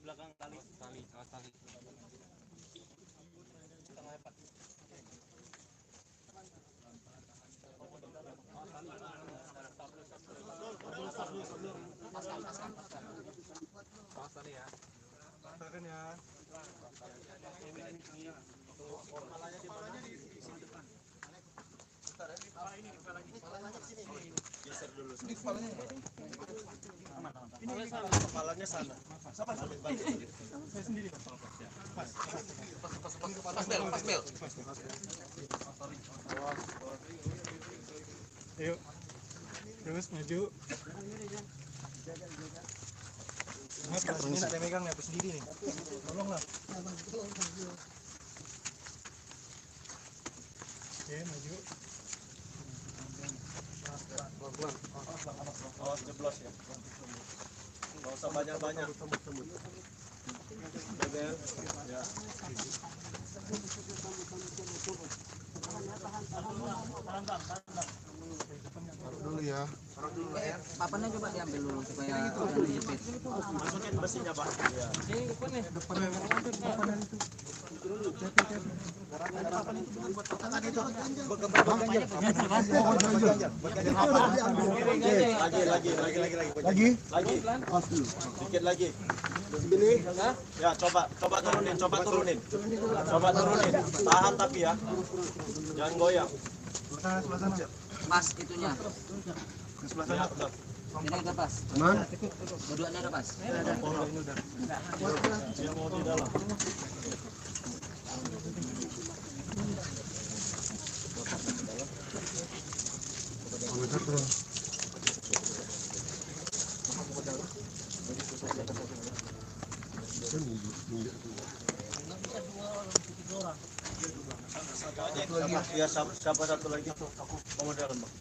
belakang tali. Tali. Pas tali ya. Paskan ya. Kepalanya di sini depan. Ini kepalanya sini. Geser dulu. Ini kepalanya sana. Siapa? Saya sendiri. Pas. Bel. Ayo. Terus maju. Mas, ini nak megang nih, aku sendiri nih. Tolonglah. Oke, maju. Awas jeblos ya. Enggak usah banyak-banyak. Bel. Ya. Taruh dulu ya. Papannya coba diambil dulu supaya jangan dijepit. Masukin besinya, Pak. Ya. Lagi. Dikit lagi. Begini. Ya, coba turunin. Tahan tapi ya. Jangan goyang. Sebelah sana. Pas itunya. Sebelah Ya, sana. udah. Ini udah pas. Aman? Dua-duanya udah pas. Dia mau di dalam. Ya, siapa satu lagi? Mau dalam, Bang.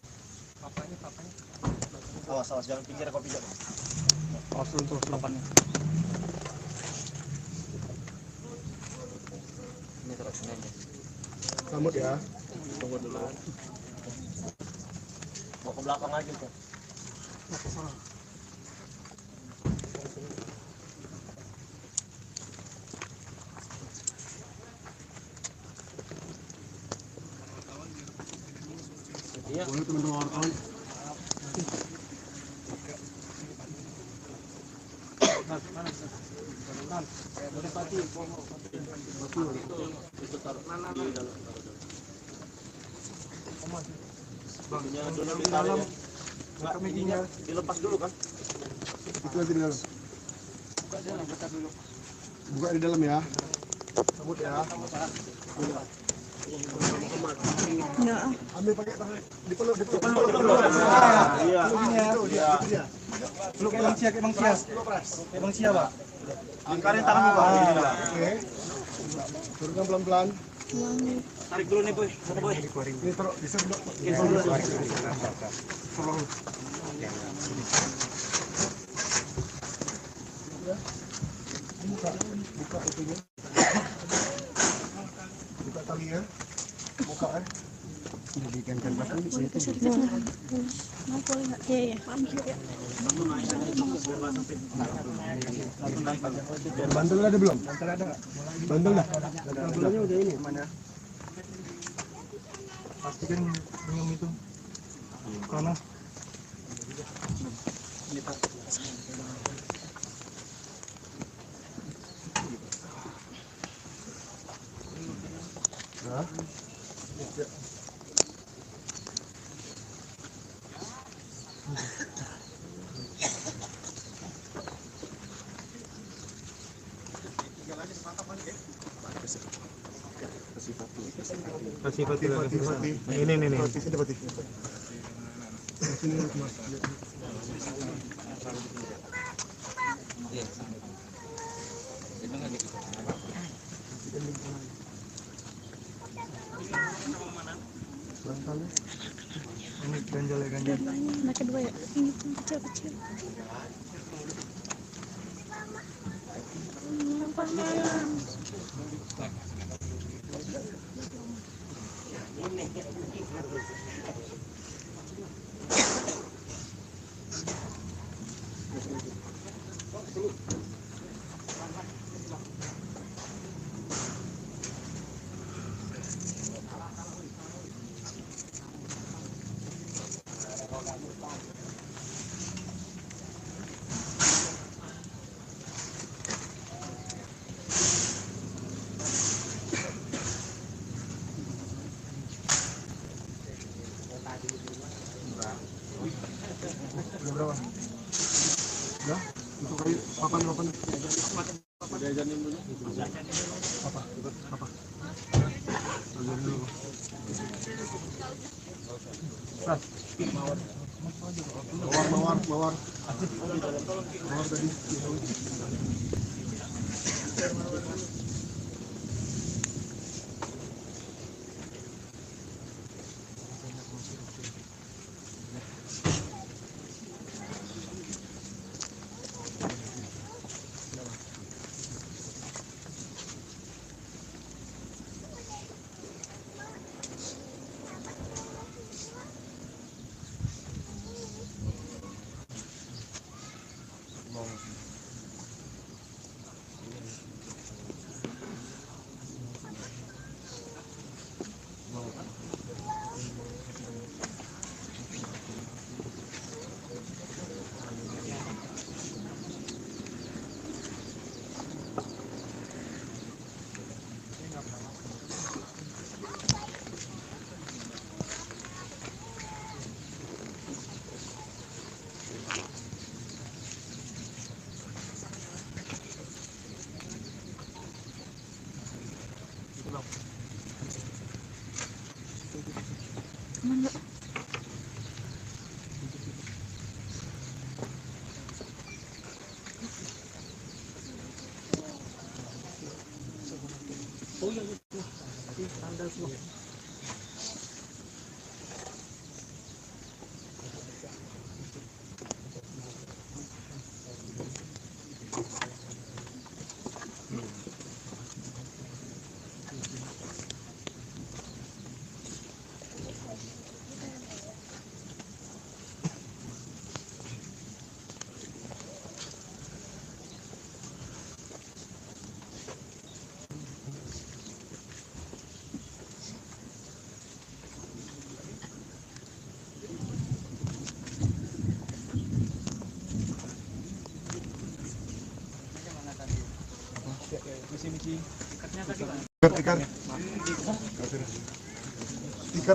Awas, jangan pinggir kopi jangan. Awas dulu tuh, papannya. Ini terus aja. Sambut ya. Tunggu dulu. Mau ke belakang aja tuh. Iya. Boleh teman-teman wartawan. Jangan dulu ditaruh. Enggak, ininya dilepas dulu kan? Itu nanti di dalam. Buka di dalam ya. Sambut ya. Ambil pakai tangan. Dipeluk. Iya. Iya. Peluk kayak Bang Sia. Kayak Bang Sia, Pak. Angkarin tanganmu, Pak. Oke. Turunkan pelan-pelan. Tarik dulu nih, Boy. Mana, Boy? Ini taruh bisa dulu. Tolong. Buka itunya. Buka talinya. Buka kan. Digankan belakang di sini. Bandel ada belum? Bandel dah. Bandulnya udah ini mana? Pastikan minum itu. Karena Pasifati. Ini. Pasifati. Sini Mas. Ini ganjal. Anak kedua ya, ini kecil. Diajarin dulu. Mawar tadi. Aman nggak?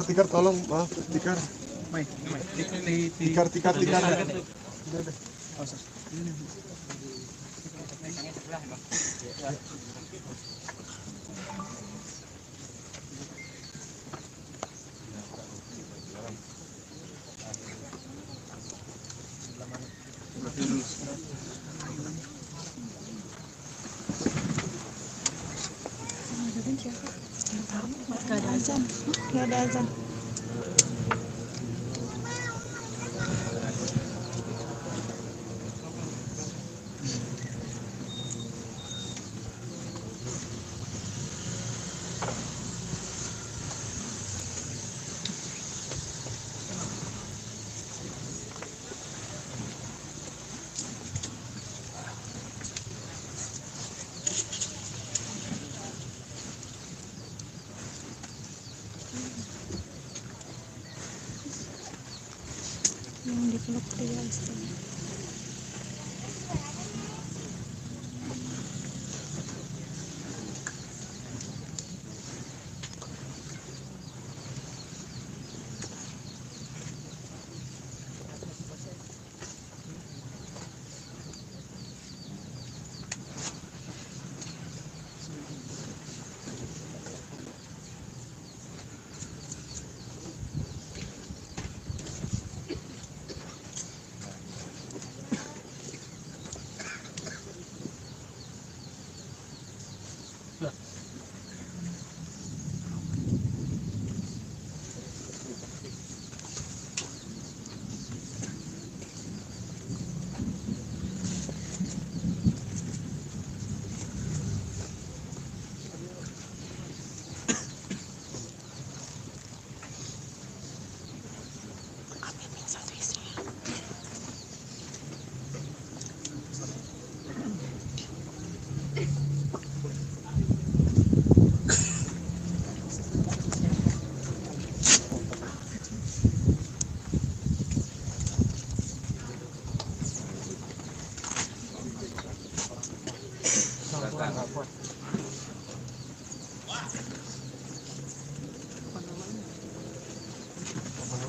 Tikar tolong, maaf, tikar. Tikar. Gak ada azan. Gak ada azan. Yang dipeluk pria istrinya.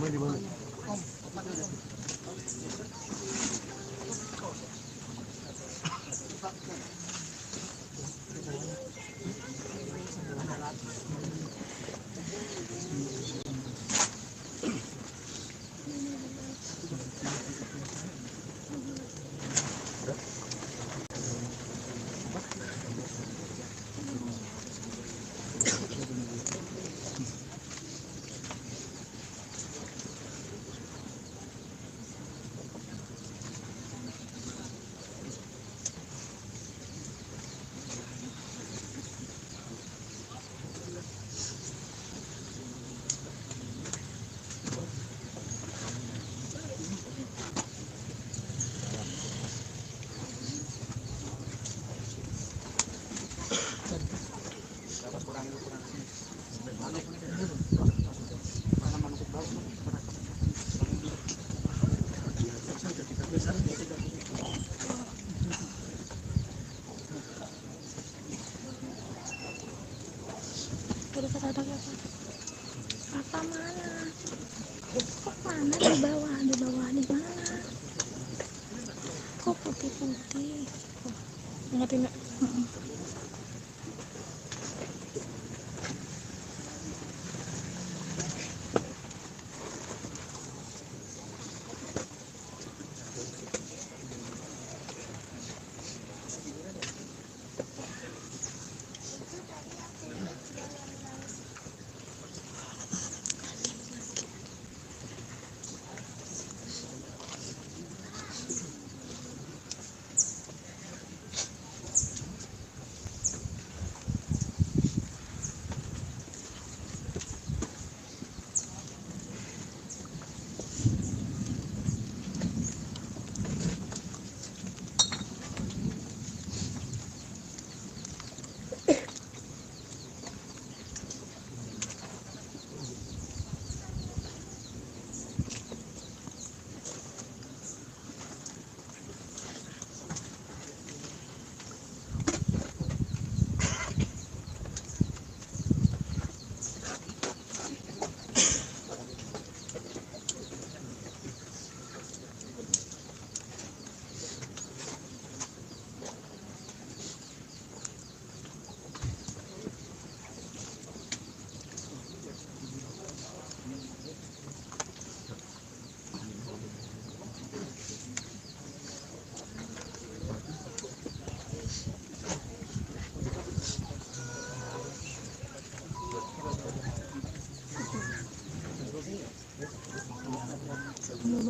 Namanya di mana? dekat ada apa? Apa mana? Kok mana di bawah di mana? Kok putih-putih? Oh, ngerti nggak?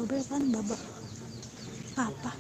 Babe kan babak apa?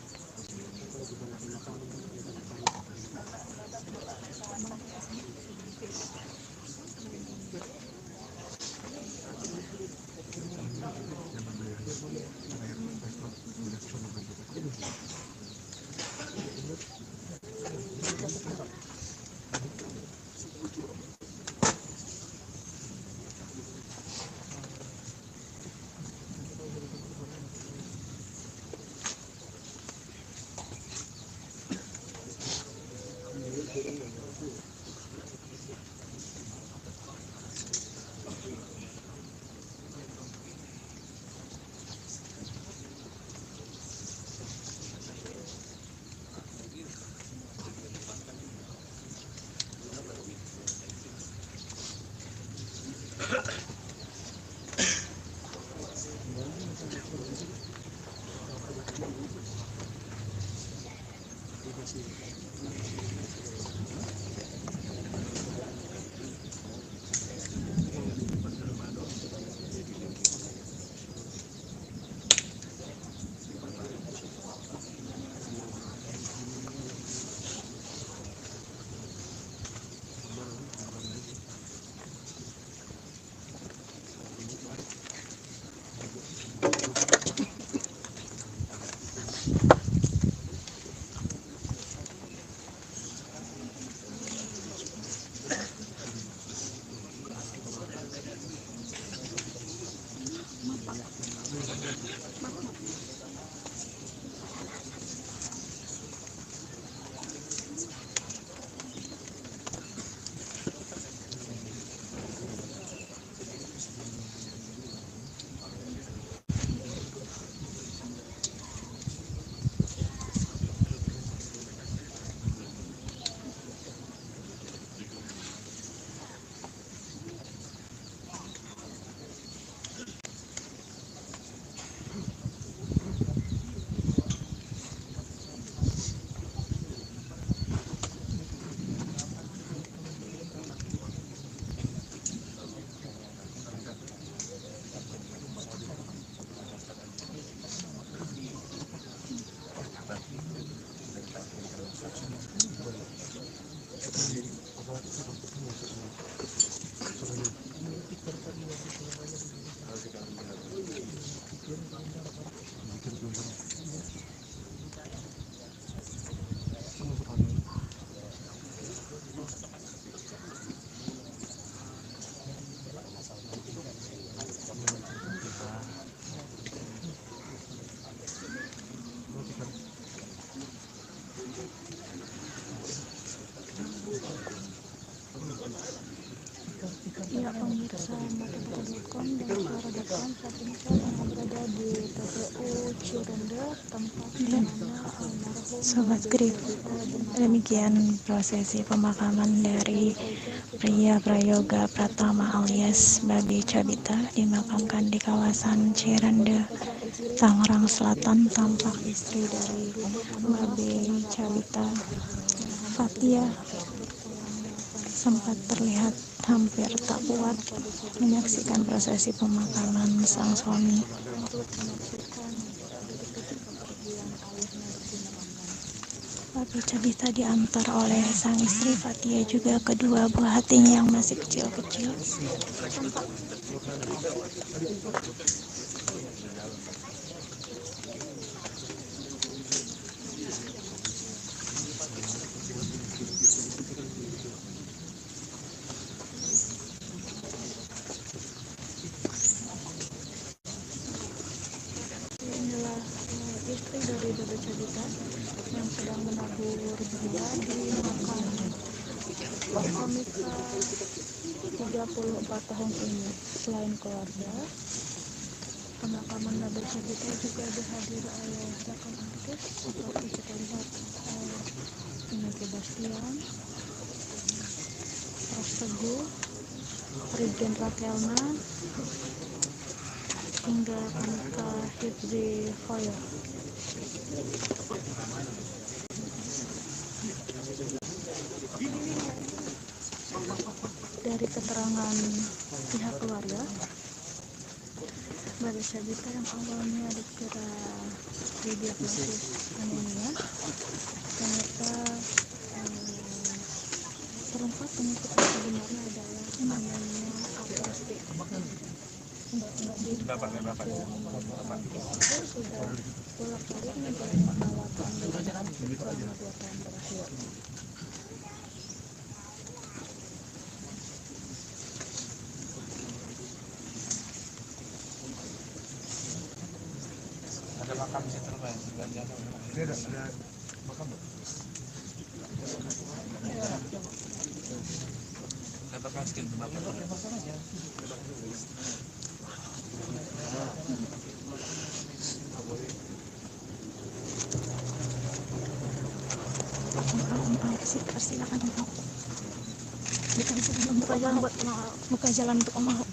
Ya pemirsa mata.com dan suara.com, saat ini saya tengah berada di TPU Cirende, tempat di mana almarhum Sobat Grip, demikian prosesi pemakaman dari pria Prayoga Pratama alias Babe Cabita dimakamkan di kawasan Cirende, Tangerang Selatan. Tampak istri dari Babe Cabita, Fatia, sempat terlihat hampir tak kuat menyaksikan prosesi pemakaman sang suami. Babe Cabita diantar oleh sang istri Fatia, juga kedua buah hatinya yang masih kecil-kecil. Inilah istri dari Babe Cabita yang sedang menabur buah di makam komika 34 tahun ini. Selain keluarga, pemakaman Babe Cabita juga dihadiri oleh rekan artis seperti kita lihat Inneke Bastian, Pras Teguh, Rigen Rakelna, hingga komika Hibzi Foyer. Dari keterangan pihak keluarga, Babe Cabita yang awalnya dikira didiagnosis anemia, ternyata terungkap penyakit yang sebenarnya adalah anemia aplastik. Sudah bolak-balik menjalani perawatan selama 2 tahun terakhir. Ada makam di situ Mas. Ini ada makam. Dapat miskin Bapak. Silakan buka jalan buat buka jalan untuk Om Ahok.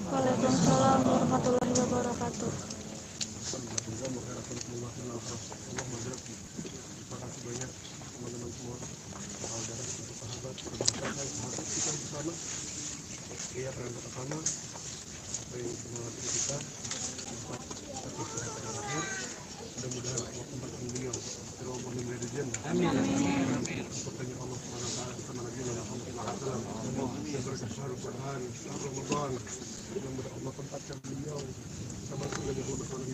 Waalaikumsalam warahmatullahi wabarakatuh. Terima kasih banyak teman-teman semua, saudara, sahabat, sahabat kita bersama. Iya, berangkat ke sana. Apa yang semua kita satu terakhir. Mudah-mudahan Allah tempatkan beliau terobos min rizqin. Amin. Sepertinya Allah SWT bersama Nabi Muhammad SAW. Ya berkah syahrul Quran, syahrul Ramadan. Mudah-mudahan Allah tempatkan beliau sama Nabi Muhammad SAW.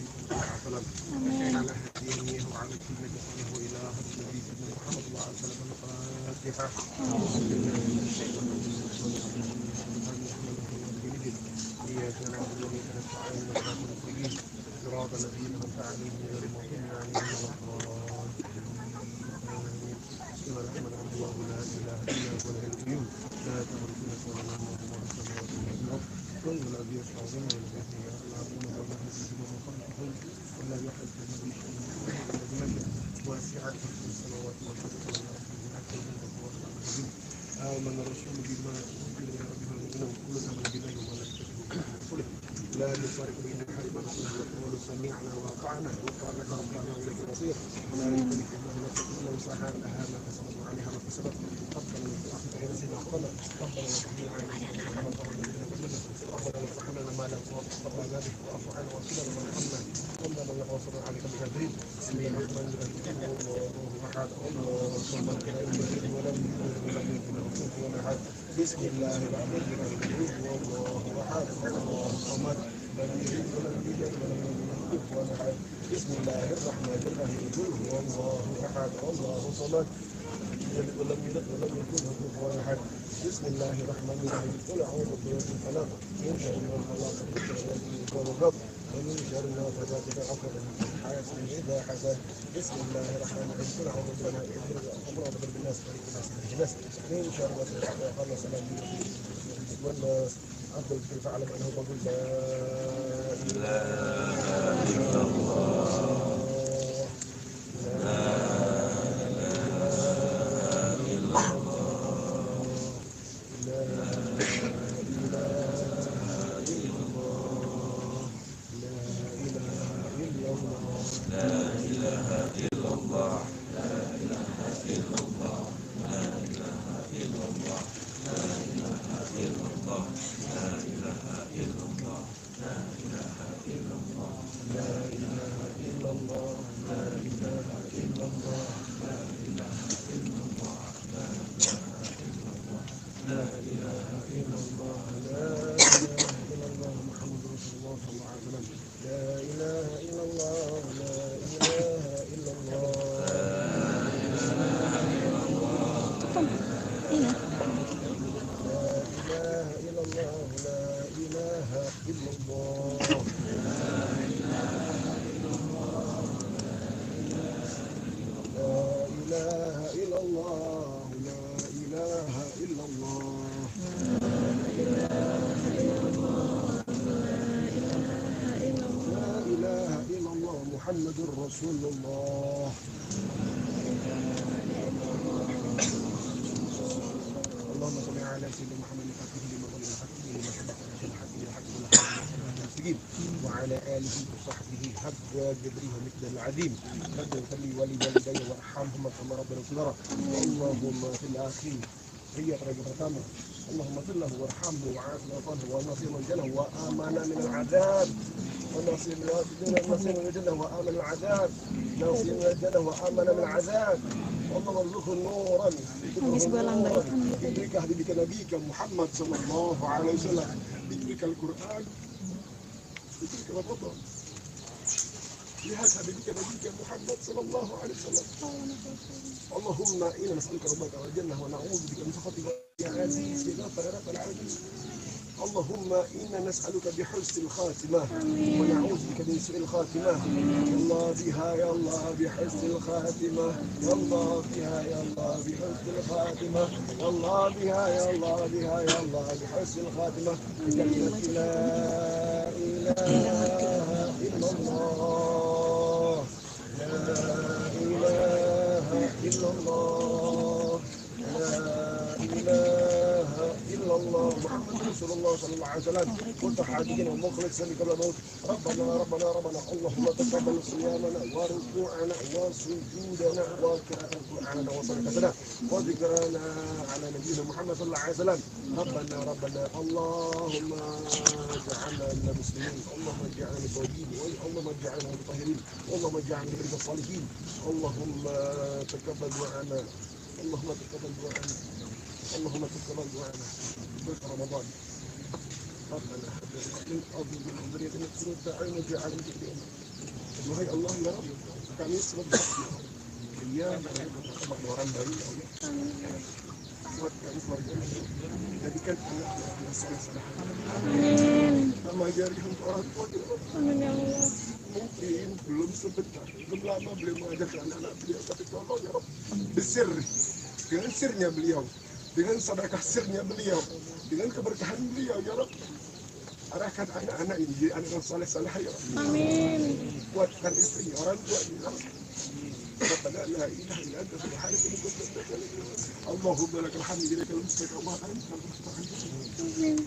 على هديه وعلى سنة صلى إلى النبي سيدنا محمد صلى الله عليه وسلم. الفاتحة. إياك نعبد وإياك نستعين صراط المستقيم صراط الذين أنعمت عليهم غير المغضوب عليهم ولا الضالين. بسم الله الرحمن الرحيم. الله لا إله إلا هو الحي القيوم لا تأخذه سنة ولا نوم له ما في السماوات وما في الأرض كل الذي يشفع ظلما والذي يعلمون والله يسجد وخلقهم والذي يحب النبي واسعة في السماوات والأرض آمن الرسول بما أنزل إلى ربه والمؤمنون كلنا آمن بالله وملائكته ورسله لا نفرق بين أحد من رسله وقالوا سمعنا وأطعنا غفرانك ربنا وإليك المصير ولا يكلف الله نفسا إلا وسعها لها ما كسبت وعليها ما كسبت ربنا لا تؤاخذنا إن نسينا أخطأنا ربنا لا تحمل علينا ربنا وافتح لنا ما لا تقبل ذلك واعف عنا واغفر لنا وارحمنا ربنا من يغفر عليك بكثير بسم الله الرحمن الرحيم الله أحد الله الصمد لم يلد ولم يولد ولم يكن له كفوا أحد بسم الله الرحمن الرحيم الله أحد الله الصمد لم يلد ولم يولد ولم يكن له كفوا أحد بسم الله الرحمن الرحيم الله أحد الله الصمد يلد ولم يولد ولم يكن له كفوا أحد. بسم الله الرحمن الرحيم. قل أعوذ برب الفلق من شر ما خلق الذي وقب ومن شر النفاثات في العقد حاسد إذا حسد. بسم الله الرحمن الرحيم. قل أعوذ برب الناس ملك الناس إله الناس من شر الوسواس الخناس الذي والناس. أفضل كيف أعلم أنه بقول لا إله إلا الله. محمد رسول الله. اللهم صل على سيدنا محمد الفاتح لما قل الحق لما سبق الحق بالحق والحق وعلى آله وصحبه حق جبره مثل العظيم. رب اغفر لي ولوالدي وارحمهما كما ربنا صغيرا. اللهم في الآخرين هي درجة pertama. اللهم اغفر له وارحمه وعافه وعافه ونصير من جنه وآمنا من العذاب ونصير من الجنة وآمن العذاب نصير من الجنة وآمن من العذاب. اللهم ارزقه نورا يدرك بك نبيك محمد صلى الله عليه وسلم يدرك القرآن يدرك رمضان لهذا بك نبيك محمد صلى الله عليه وسلم. اللهم إنا نسألك ربك والجنة ونعوذ بك من سخطك يا عزيز يا غفر يا رب العالمين. اللهم إنا نسألك بحسن الخاتمة ونعوذ بك من سوء الخاتمة. يا الله بها يا الله بحسن الخاتمة. يا الله بها يا الله بحسن الخاتمة. يا الله بها يا الله بها يا الله بحسن الخاتمة. بكلمة لا إله إلا الله. لا إله إلا الله. لا إله إلا الله محمد رسول الله صلى الله عليه وسلم. كنت حاجين ومخلصا قبل الموت. ربنا ربنا ربنا اللهم تقبل صيامنا وركوعنا وسجودنا وقراءتنا وصدقتنا وذكرنا على نبينا محمد صلى الله عليه وسلم. ربنا ربنا اللهم اجعلنا من المسلمين. اللهم اجعلنا من التوابين. اللهم اجعلنا من المطهرين. اللهم اجعلنا من الصالحين. اللهم تقبل دعاءنا. اللهم تقبل دعاءنا. اللهم تقبل دعاءنا في رمضان. ربنا هب لنا من أزواجنا وذريتنا قرة أعين واجعلنا متقين. وهي الله يا رب kami selalu dia bersama orang baik buat kami keluarga jadikan anak yang soleh. Nama jari untuk orang tua ya Allah. Mungkin belum sebentar, belum lama beliau mengajarkan anak-anak beliau, tapi tolong ya Rabb, besir dengan sirnya beliau, dengan sedekah sirnya beliau, dengan keberkahan beliau ya Rabb. Arahkan anak-anak ini jadi anak yang saleh-saleh ya Rabb. Amin. Kuatkan istri orang tua ini ya Rabb. Rabbana la ilaha illa anta subhanaka inni kuntu minadh dhalimin. Allahumma lakal hamdu wa lakal mulku wa anta al-musta'an. Amin.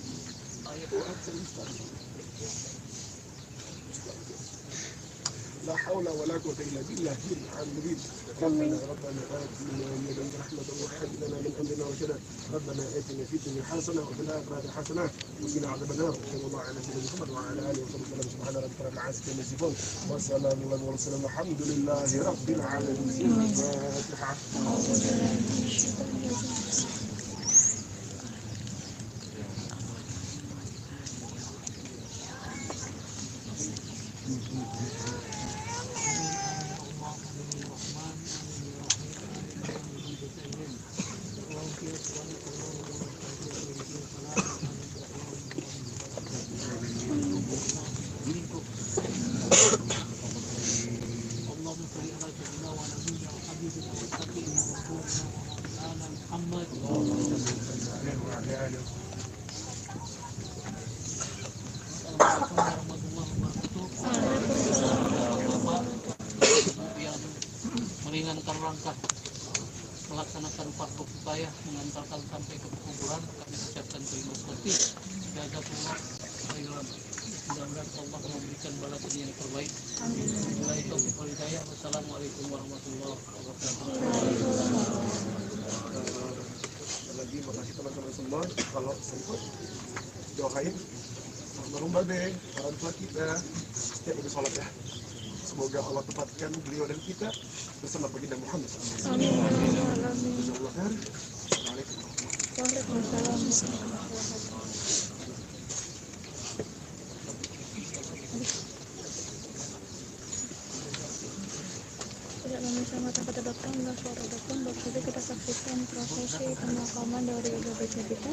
لا حول ولا قوة إلا بالله العظيم. ربنا ربنا آتنا من لدنك رحمة وهب لنا من أمرنا رشدا. ربنا آتنا في الدنيا حسنة وفي الآخرة حسنة وقنا عذاب النار. صلى الله على سيدنا محمد وعلى آله وصحبه وسلم. سبحان ربك رب العزة عما يصفون والسلام على المرسلين والحمد لله رب العالمين. الفاتحة. yang meringankan langkah melaksanakan fardu kifayah mengantarkan sampai ke kuburan, kami ucapkan terima kasih. Jazakumullah khairan. Mudah-mudahan Allah memberikan balasan yang terbaik. Wabillahi taufiq wal hidayah. Wassalamualaikum warahmatullahi wabarakatuh. Lagi makasih teman-teman semua. Kalau sempat doain almarhum Babe, orang tua kita setiap habis sholat ya. Semoga Allah tempatkan beliau dan kita bersama baginda Muhammad. Amin. Tidak memisah mata kata datang dan suara datang, baru saja kita saksikan prosesi pemakaman dari Babe kita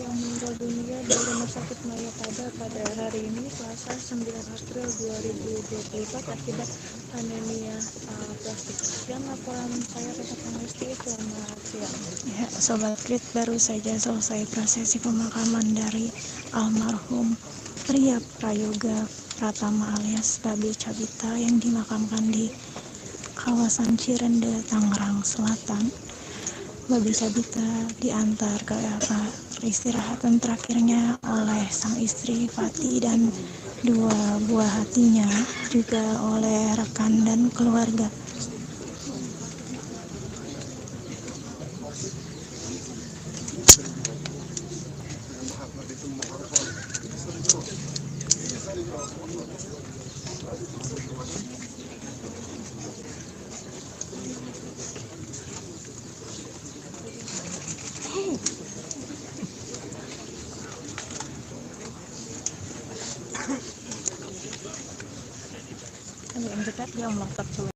yang meninggal dunia di Rumah Sakit Mayapada pada hari ini Selasa 9 April 2024 akibat anemia plastik. Sekian laporan saya Reza Pangestu, selamat siang. Ya, Sobat Krit, baru saja selesai prosesi pemakaman dari almarhum pria Prayoga Pratama alias Babe Cabita yang dimakamkan di kawasan Cirende, Tangerang Selatan. Babe Cabita diantar ke peristirahatan terakhirnya oleh sang istri Fati dan dua buah hatinya, juga oleh rekan dan keluarga. Yang dekat dia melotot keluar.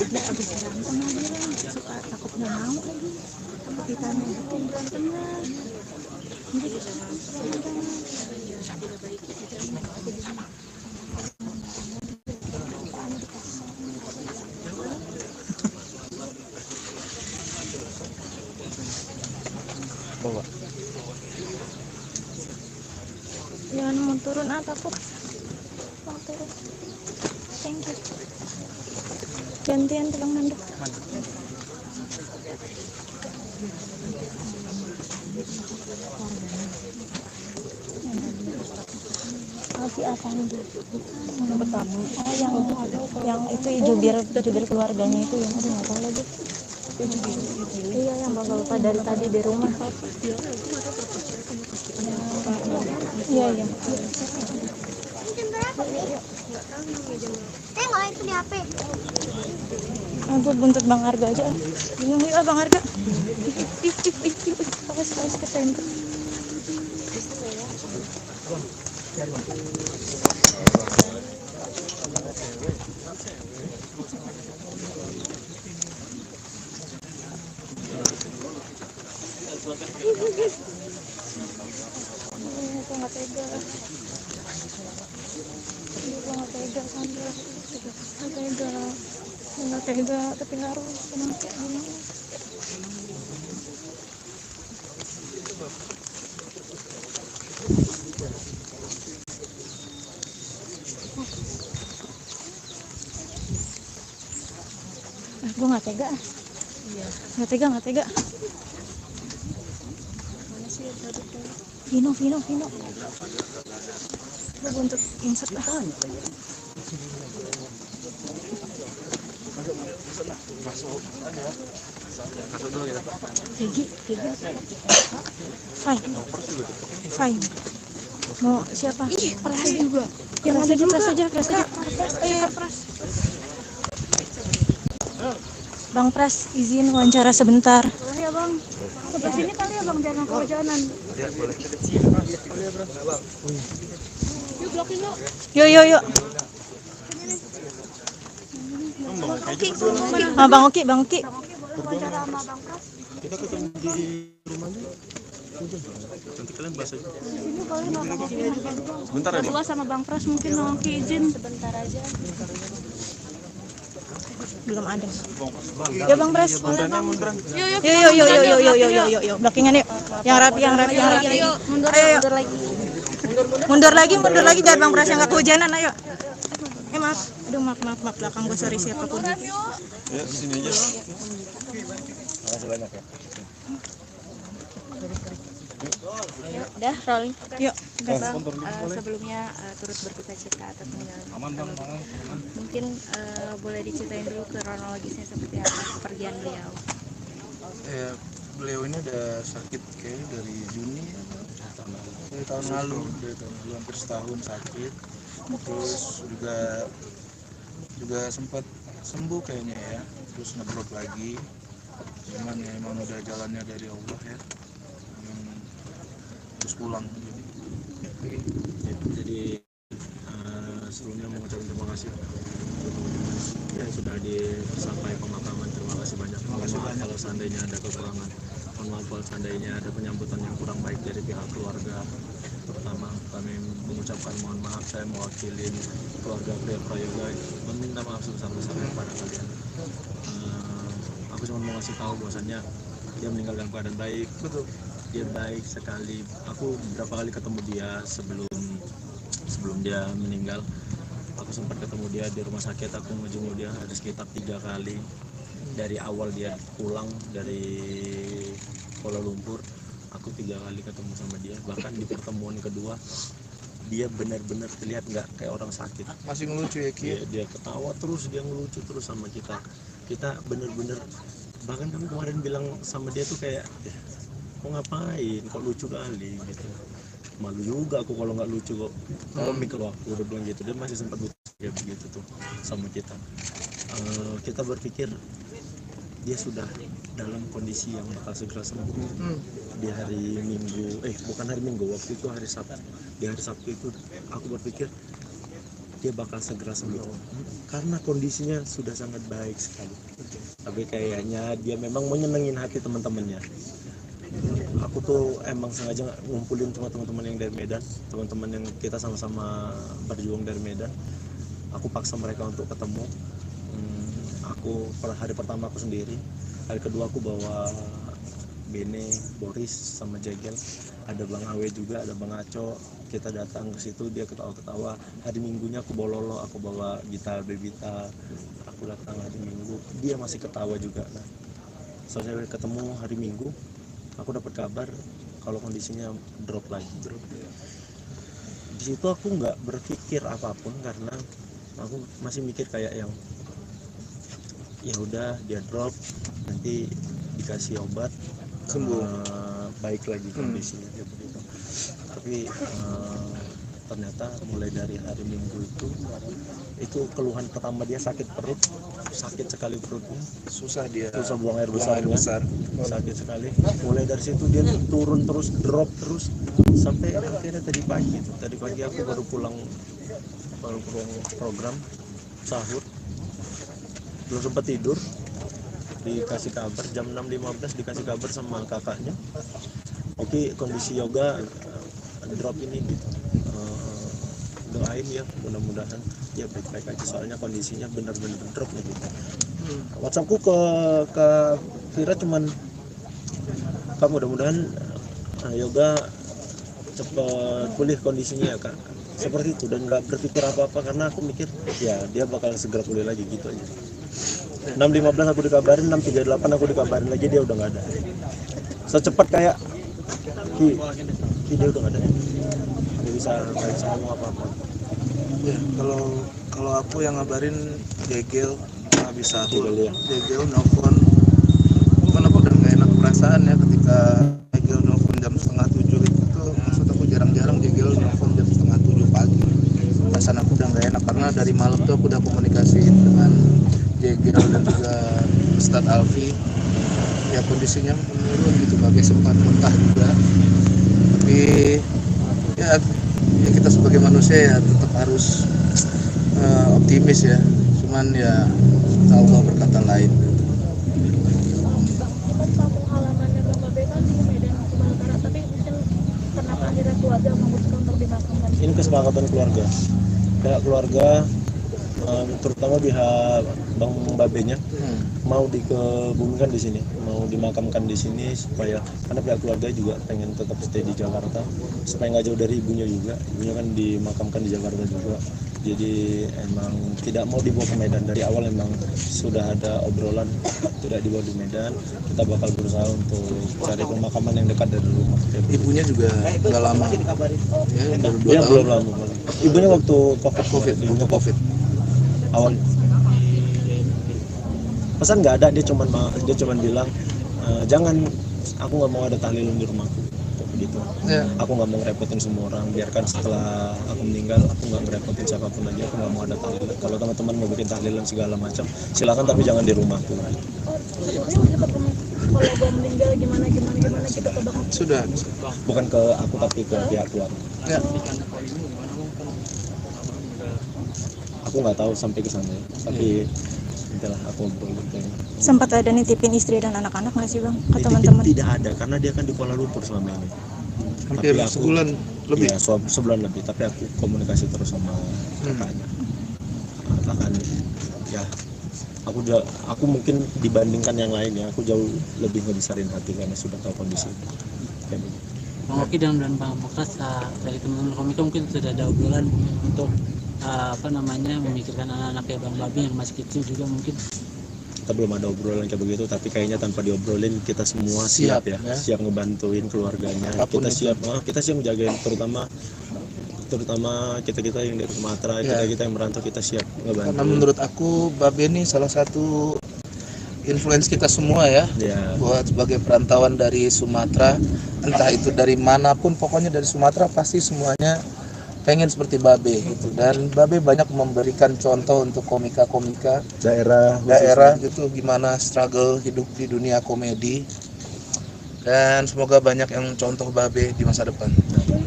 Dia habis berantem lagi lah, suka takut nggak mau lagi. Takut ditanya gitu berantemnya. Jangan mau turun takut. Mau turun. Thank you. Gantian tolong mandek. Si apa nih? Yang pertama. Oh, yang itu jubir keluarganya itu yang udah nggak tahu lagi. Iya, yang bawa lupa dari tadi di rumah. Iya. Tengok itu di HP. Aku buntut Bang Arga aja. Bingung ya Bang Arga. Awas kesentuh. Aku nggak tega. Aku nggak tega Sandra. Nggak tega tapi harus kenapa gimana? Gue nggak tega. Nggak tega. Vino. Gue buntut insert lah. Masuk dulu ya. Gigi. Fine. Mau siapa? Pras juga. Pras aja. Bang Pras, izin wawancara sebentar. Boleh ya Bang. Sebelah sini kali ya Bang, jangan kehujanan. Ya, boleh. Yuk blokin yuk. Yuk. Bang Oki. Bang Oki boleh wawancara sama Bang Pras. Kita ketemu di rumahnya. Nanti kalian bahas aja. Ini boleh Bapak Sebentar ya, berdua sama Bang Pras mungkin Nongki izin sebentar aja. Belum ada. Ya Bang Pras. Yuk. Blockingan yuk. Yang rapi. Yuk, mundur lagi. Mundur lagi biar Bang Pras yang nggak kehujanan, ayo. Maaf. Aduh, maaf belakang gue sorry siapapun. Ya, sini aja. Makasih banyak ya. Udah rolling. Yuk. Bang, sebelumnya turut berduka cita atas meninggalnya. Aman. Mungkin boleh diceritain dulu kronologisnya seperti apa kepergian beliau. Beliau ini udah sakit kayak dari Juni dari tahun lalu hampir setahun sakit, terus juga sempat sembuh kayaknya ya, terus ngedrop lagi, cuman ya emang udah jalannya dari Allah ya, terus pulang. Jadi sebelumnya mau ucapin terima kasih ya sudah disampai pemakaman. Terima kasih banyak. Mohon maaf kalau seandainya ada kekurangan. Mohon maaf kalau seandainya ada penyambutan yang kurang baik dari pihak keluarga. Pertama kami mengucapkan mohon maaf, saya mewakili keluarga Pria Prayoga meminta maaf sebesar-besarnya kepada kalian. Aku cuma mau ngasih tahu bahwasannya dia meninggal dalam keadaan baik. Betul. Dia baik sekali. Aku beberapa kali ketemu dia sebelum dia meninggal. Aku sempat ketemu dia di rumah sakit. Aku ngejenguk dia ada sekitar 3 kali dari awal dia pulang dari Kuala Lumpur. Aku 3 kali ketemu sama dia. Bahkan di pertemuan kedua dia benar-benar terlihat nggak kayak orang sakit. Masih ngelucu ya Ki? Dia ketawa terus, dia ngelucu terus sama kita. Kita benar-benar, bahkan kami kemarin bilang sama dia tuh kayak, mau ngapain, kok lucu kali gitu. Malu juga aku kalau nggak lucu kok. Kalau aku udah bilang gitu, dia masih sempat lucu kayak begitu tuh sama kita. Kita berpikir dia sudah dalam kondisi yang bakal segera sembuh. Di hari Minggu, bukan hari Minggu, waktu itu hari Sabtu. Di hari Sabtu itu aku berpikir dia bakal segera sembuh karena kondisinya sudah sangat baik sekali. Tapi kayaknya dia memang menyenengin hati teman-temannya. Aku tuh emang sengaja ngumpulin cuma teman-teman yang dari Medan, teman-teman yang kita sama-sama berjuang dari Medan. Aku paksa mereka untuk ketemu. Aku hari pertama aku sendiri, hari kedua aku bawa Bene, Boris sama Jegel, ada Bang Awe juga, ada Bang Aco. Kita datang ke situ, dia ketawa-ketawa. Hari Minggunya aku bawa Lolo, aku bawa Gita, Bebita. Aku datang hari Minggu, dia masih ketawa juga. Nah, selesai ketemu hari Minggu, aku dapat kabar kalau kondisinya drop lagi. Di situ aku nggak berpikir apapun karena aku masih mikir kayak yang ya udah dia drop, nanti dikasih obat sembuh, baik lagi kondisinya begitu. Tapi ternyata mulai dari hari Minggu itu keluhan pertama dia sakit perut, sakit sekali perutnya, susah buang air besar, sakit sekali. Mulai dari situ dia turun terus, drop terus sampai akhirnya tadi pagi aku baru pulang program sahur, belum sempat tidur, dikasih kabar jam 6.15 dikasih kabar sama kakaknya, oke, kondisi Yoga drop ini gitu. Doain ya, mudah-mudahan ya baik-baik aja, soalnya kondisinya benar-benar drop nih gitu. WhatsAppku ke Vira cuman, Kak mudah-mudahan Yoga cepat pulih kondisinya ya Kak, seperti itu. Dan nggak berpikir apa-apa karena aku mikir ya dia bakal segera pulih lagi gitu aja. 6.15 aku dikabarin, 6.38 aku dikabarin lagi dia udah nggak ada. Secepat kayak dia udah nggak ada, nggak bisa ngomong apa-apa. Ya, kalau aku yang ngabarin Jegel nggak bisa. Jegel nelfon, kan aku udah nggak enak perasaan ya ketika Jegel nelfon jam 6:30 itu. Maksud aku jarang-jarang Jegel nelfon jam 6:30 pagi. Perasaan aku udah nggak enak karena dari malam tuh aku udah komunikasi dengan Jegel dan juga Ustadz Alfi. Ya kondisinya menurun gitu, bagai sempat muntah juga. Tapi ya kita sebagai manusia ya tetap harus optimis ya, cuman ya Allah berkata lain. Kampung halaman akhirnya keluarga memutuskan untuk dimakamkan? Ini kesepakatan keluarga. Pihak keluarga, terutama pihak Bang Babenya, mau dikebumikan di sini, mau dimakamkan di sini supaya karena pihak keluarga juga pengen tetap stay di Jakarta supaya nggak jauh dari ibunya juga. Ibunya kan dimakamkan di Jakarta juga. Jadi emang tidak mau dibawa ke Medan. Dari awal emang sudah ada obrolan tidak dibawa di Medan. Kita bakal berusaha untuk cari pemakaman yang dekat dari rumah. Ibunya juga nggak lama. Ya, baru 2 Dia tahun. belum lama. Ibunya waktu COVID. Ibunya COVID. Awal pesan nggak ada, dia cuman bilang jangan, aku nggak mau ada tahlilan di rumahku begitu. Ya. Aku nggak mau ngerepotin semua orang, biarkan setelah aku meninggal aku nggak ngerepotin siapapun lagi, aku nggak mau ada tahlilan. Kalau teman-teman mau bikin tahlilan segala macam silakan, tapi jangan di rumahku. Sebetulnya sempat ngomong kalau gue meninggal gimana gitu ke Bang. Sudah. Bukan ke aku tapi ke pihak keluarga. Ya. Aku nggak tahu sampai ke sana ya. Tapi itulah aku ngobrol gitu. Sempat ada nitipin istri dan anak-anak nggak sih Bang ke Nitipin teman-teman? tidak ada karena dia kan di Kuala Lumpur selama ini. Hampir Tapi aku- sebulan lebih. Iya, sebulan lebih. Tapi aku komunikasi terus sama kakaknya. Kakaknya, ya, aku mungkin dibandingkan yang lain ya, aku jauh lebih ngebesarin hati karena sudah tahu kondisi. Kayak begitu. Bang Oki dan Bang Mokras dari teman-teman komika mungkin sudah ada obrolan untuk memikirkan anak-anak kayak Bang Babi yang masih kecil juga mungkin. Kita belum ada obrolan kayak begitu, tapi kayaknya tanpa diobrolin kita semua siap ya, siap ngebantuin keluarganya. Apapun Kita siap menjagain, terutama kita yang dari Sumatera, Ya. kita yang merantau, kita siap ngebantu. Karena menurut aku Babe ini salah satu influence kita semua ya. Ya, Buat sebagai perantauan dari Sumatera, entah itu dari manapun, pokoknya dari Sumatera pasti semuanya pengen seperti Babe gitu. Dan Babe banyak memberikan contoh untuk komika-komika daerah gitu, gimana struggle hidup di dunia komedi. Dan semoga banyak yang contoh Babe di masa depan.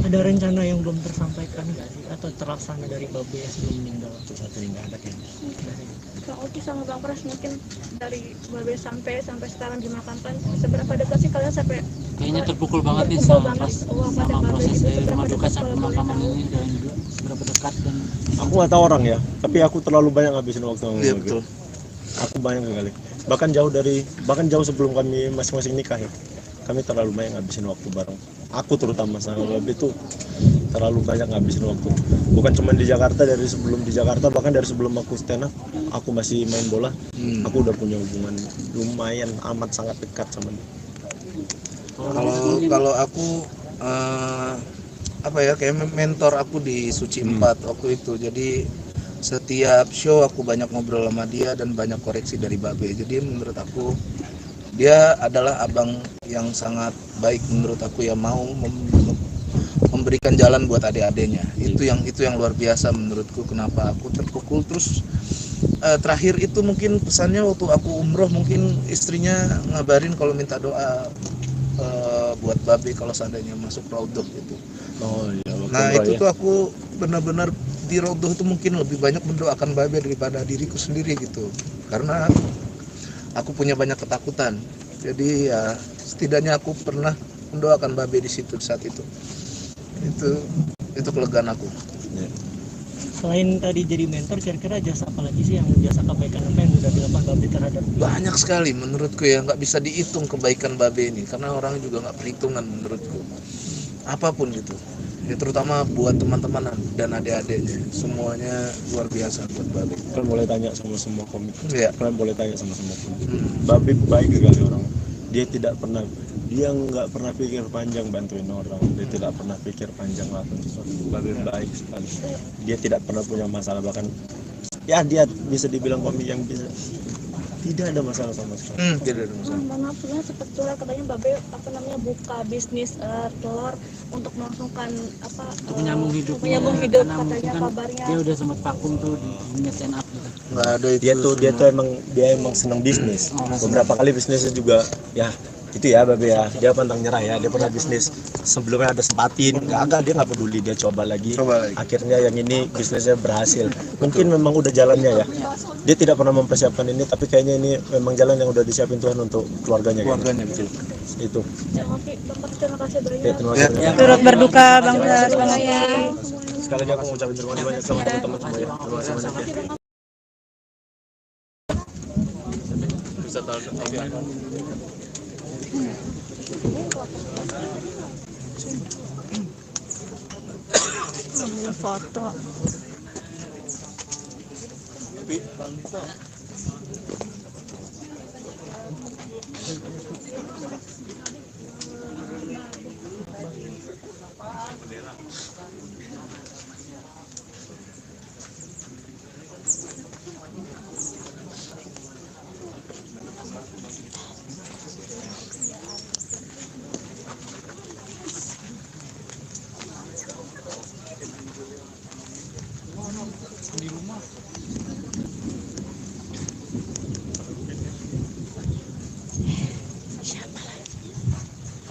Ada rencana yang belum tersampaikan nggak sih atau terlaksana dari Babe sebelum meninggal? untuk satu ini nggak ada kayaknya. Bang Oki sama Bang Pras mungkin dari Babe sampai sekarang dimakamkan, seberapa dekat sih kalian sampai? Kayaknya terpukul banget nih Terpukul sama banget. sama Sama Babe proses itu dari seberapa rumah duka dekat sampai kalau boleh pemakaman tahu? ini dan juga seberapa dekat dan Aku nggak tahu orang ya, tapi aku terlalu banyak ngabisin waktu sama Iya Babe. betul. Aku banyak sekali. Bahkan jauh sebelum kami masing-masing nikah ya. Kami terlalu banyak ngabisin waktu bareng. Aku terutama sama Babe itu terlalu banyak ngabisin waktu. Bukan cuma di Jakarta, dari sebelum di Jakarta, bahkan dari sebelum aku stand up, aku masih main bola. Aku udah punya hubungan lumayan amat sangat dekat sama dia. Kalau aku kayak mentor aku di Suci 4 waktu itu. Jadi setiap show aku banyak ngobrol sama dia dan banyak koreksi dari Babe. Jadi menurut aku dia adalah abang yang sangat baik menurut aku, ya mau memberikan jalan buat adik-adiknya. Itu yang luar biasa menurutku. Kenapa aku terpukul terus. Terakhir itu mungkin pesannya waktu aku umroh, mungkin istrinya ngabarin kalau minta doa buat Babe kalau seandainya masuk raudhah gitu. Oh iya. Nah itu tuh aku benar-benar di raudhah itu mungkin lebih banyak mendoakan Babe daripada diriku sendiri gitu. Karena aku punya banyak ketakutan. Jadi ya setidaknya aku pernah mendoakan Babe di situ saat itu. Itu kelegaan aku. Selain tadi jadi mentor, kira-kira jasa apa lagi sih jasa kebaikan apa yang sudah dilakukan Babe terhadap? Banyak sekali menurutku ya, nggak bisa dihitung kebaikan Babe ini karena orang juga nggak perhitungan menurutku. Apapun gitu. Ya, terutama buat teman-teman dan adik-adiknya, semuanya luar biasa buat Babe. Kalian boleh tanya sama semua komik. Ya. Kalian boleh tanya sama semua komik. Babe baik sekali orang. Dia nggak pernah pikir panjang bantuin orang. Dia tidak pernah pikir panjang lakukan sesuatu. Babe baik sekali. Dia tidak pernah punya masalah, bahkan ya dia bisa dibilang komik yang bisa tidak ada masalah sama sekali. Tidak ada masalah. Mohon maaf, sebenarnya sempat curhat katanya Babe buka bisnis telur untuk melangsungkan menyambung hidup menyambung hidup katanya kabarnya. dia udah sempat vakum tuh di dunia stand up gitu. Nggak ada itu. Dia tuh emang senang bisnis. Beberapa kali bisnisnya juga ya Itu ya Babe ya, dia pantang nyerah ya, dia pernah bisnis sebelumnya ada sempatin, gagal, dia nggak peduli, dia coba lagi. Akhirnya yang ini bisnisnya berhasil. Mungkin memang udah jalannya ya, dia tidak pernah mempersiapkan ini, tapi kayaknya ini memang jalan yang udah disiapin Tuhan untuk keluarganya. Betul. Itu. Oke, Bapak terima kasih banyak. Ya, terima kasih. Turut berduka bangsa semuanya. Sekali lagi aku mengucapkan terima kasih banyak sama teman-teman semua ya. Terima kasih banyak ya. Bisa tahu Ambil foto.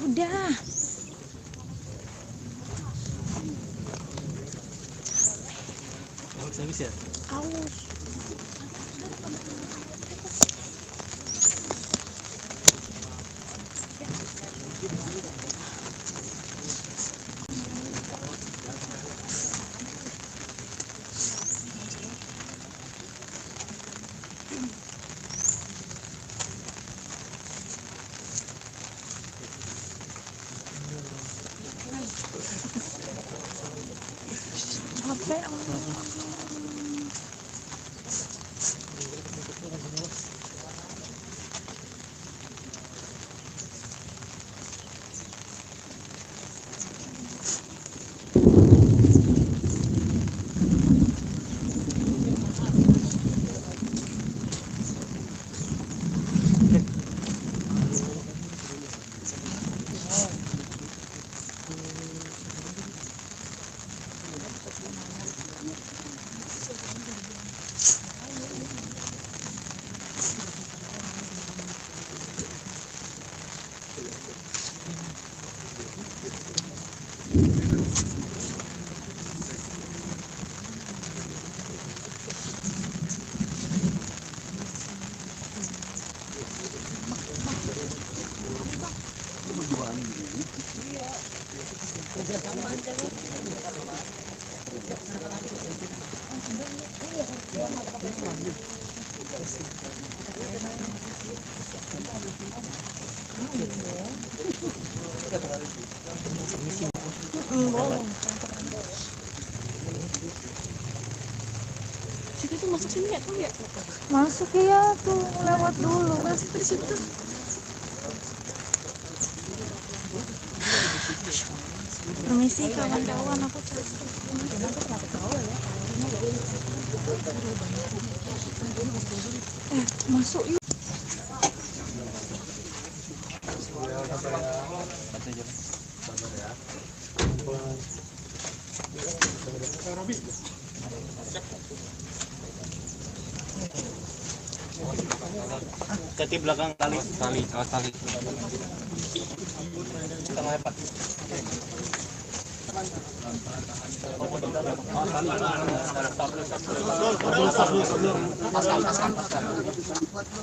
Udah. Habis ya? Aus. Capek. Situ tuh masuk sini nggak tuh ya? Masuk ya tuh, lewat dulu. Masuk di situ. Permisi kawan-kawan, aku masuk yuk. Kaki belakang tali. Tali. Tengah Pak.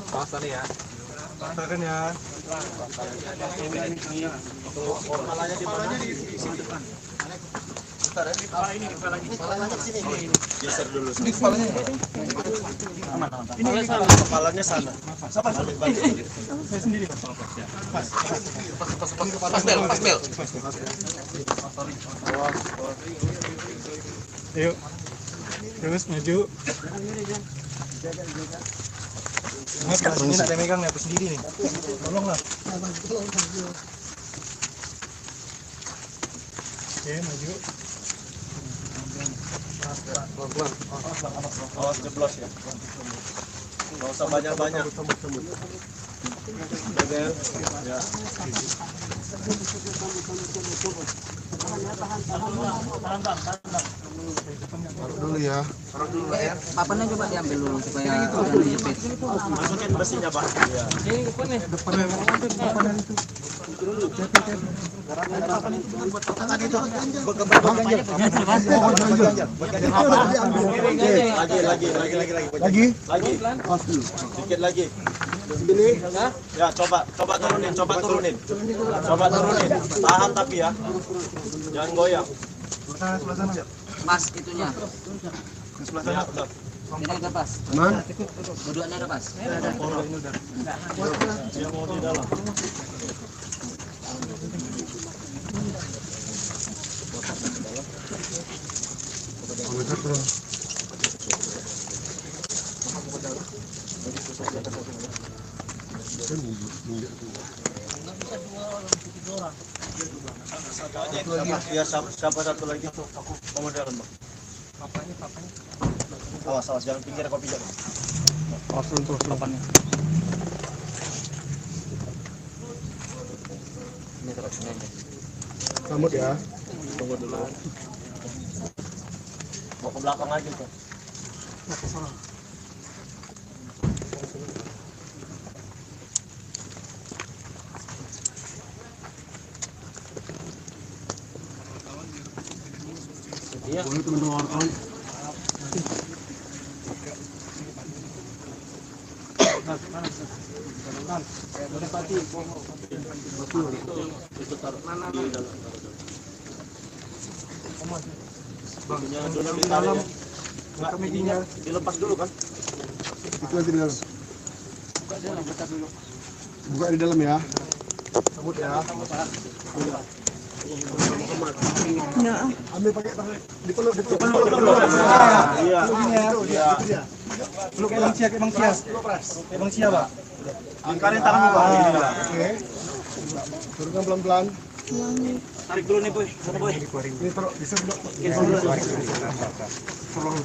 Pas tali ya. Pastikan ya. Kepalanya di sini depan. Geser dulu. Kepalanya sana. Saya sendiri. Pas bel. Ayo. Terus maju. Mas, ini ada megang nih, aku sendiri nih. Tolonglah. Oke, maju. Awas jeblos ya. Nggak usah banyak-banyak. Bebel. Ya. Tahan. Taruh dulu ya. Papannya coba diambil dulu supaya udah dijepit. Masukin besinya Pak. Iya. Lagi. Dikit lagi. Ya, coba turunin. Tahan tapi ya. Jangan goyang. Pas itunya. Ya, udah. Ini udah pas. Aman. Dua-duanya udah pas. Dia mau di dalam. Ya, siapa satu lagi? Kamu dalam, Bang. Awas, jangan pinggir kopi jangan. Awas terus papannya. Ini terus ini. Sambut ya. Tunggu dulu. Mau ke belakang aja tuh. Iya. Boleh teman-teman wartawan. Jangan dulu ditaruh ya. Enggak, ininya dilepas dulu kan? Itu nanti di dalam. Buka di dalam ya. Sambut ya. Enggak. Ambil pakai tangan. Dipeluk. Iya. Iya. Peluk Bang Cia, Bang Cia. Bang Cia, Pak. Angkarin tanganmu, Pak. Oke. Turunkan pelan-pelan. Tarik dulu nih, Boy. Mana, Boy? Ini taruh bisa dulu. Tolong.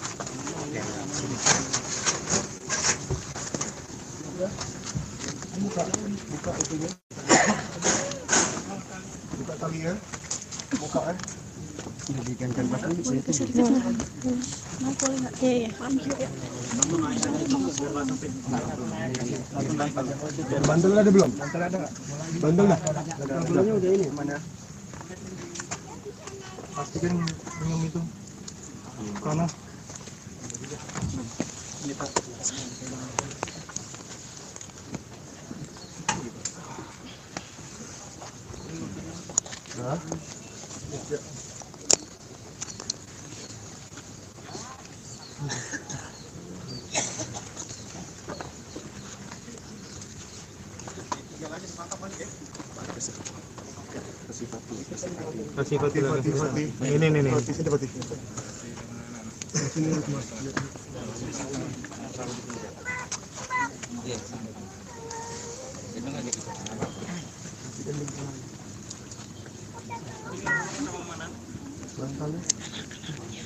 Buka itunya. Buka talinya. Buka ya. Jadi gantian pas ini saya itu. Mau boleh nggak? Iya. Bandel ada belum? Bandel ada nggak? Bandel dah. Bandel udah ini mana? Pastikan minum itu. Karena Nah. Ya. Kasih Fatih. Ini. Sini Fatih. Sini Mas. Bantal.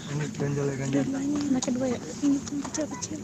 Ini ganjal. Anak kedua ya. Ini kecil.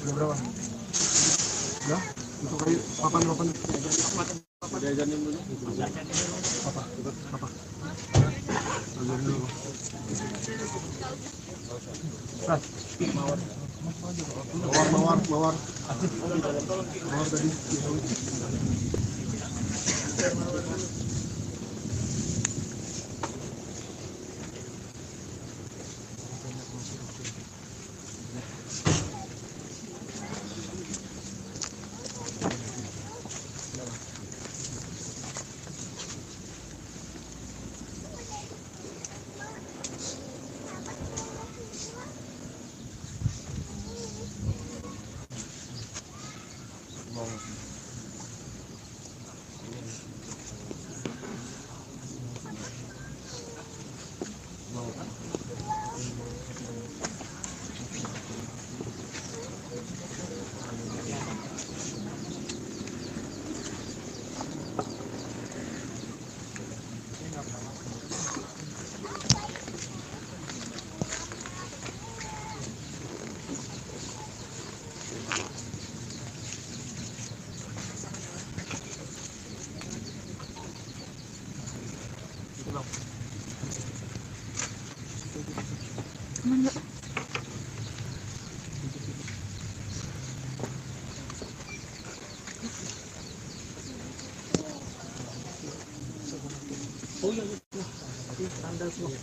Udah berapa? Udah? Untuk kayu papan. Diajarin dulu. Apa? Ajarin dulu. Sat. Mawar. Mawar tadi. aman nggak? Oh iya, tanda semua.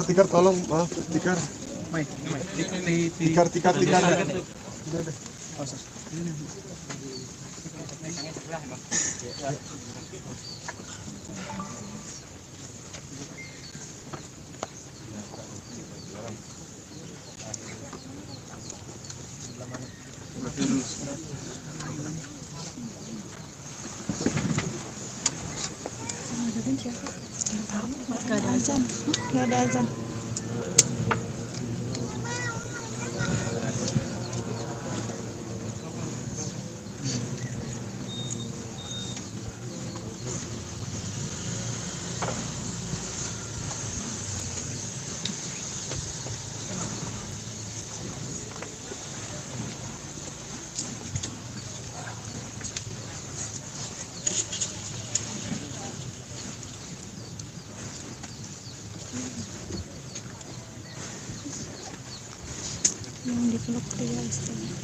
Tikar tolong, maaf, tikar. Tikar. Nggak ada azan. Nggak ada azan. Yang dipeluk pria istrinya.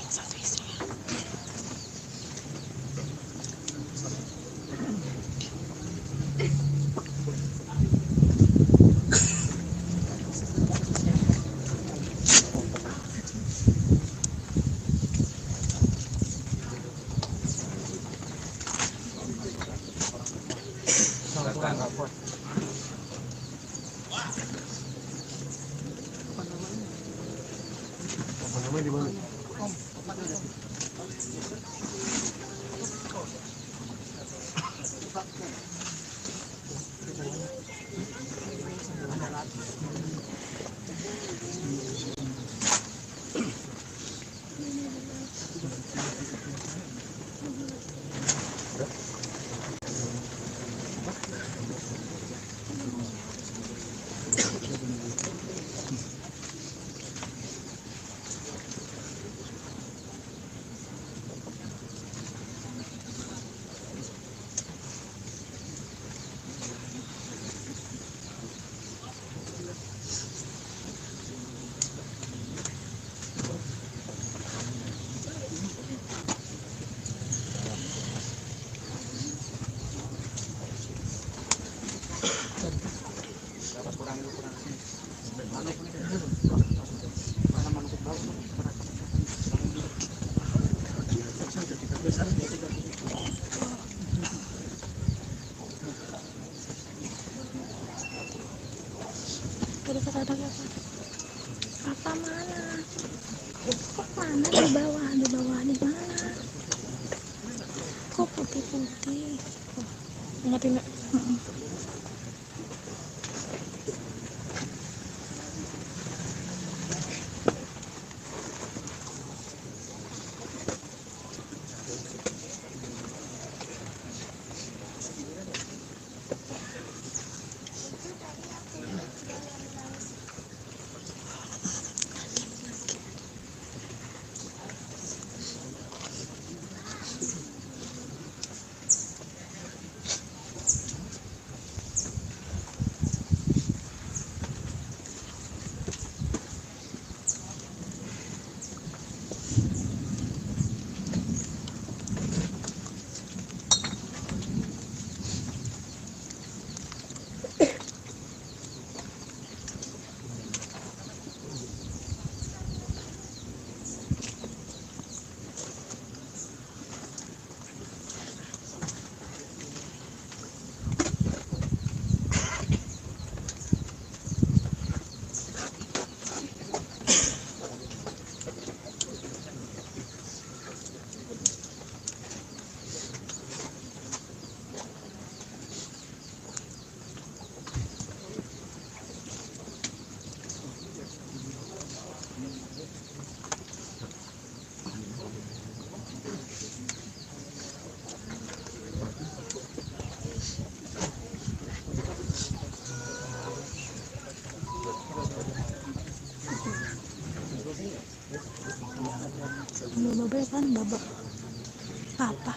Satu istrinya. Apa namanya di mana? Udah kata ada apa? Apa mana? Kok mana di bawah di mana? Kok putih-putih? Oh, ngerti nggak? Selatan babak apa?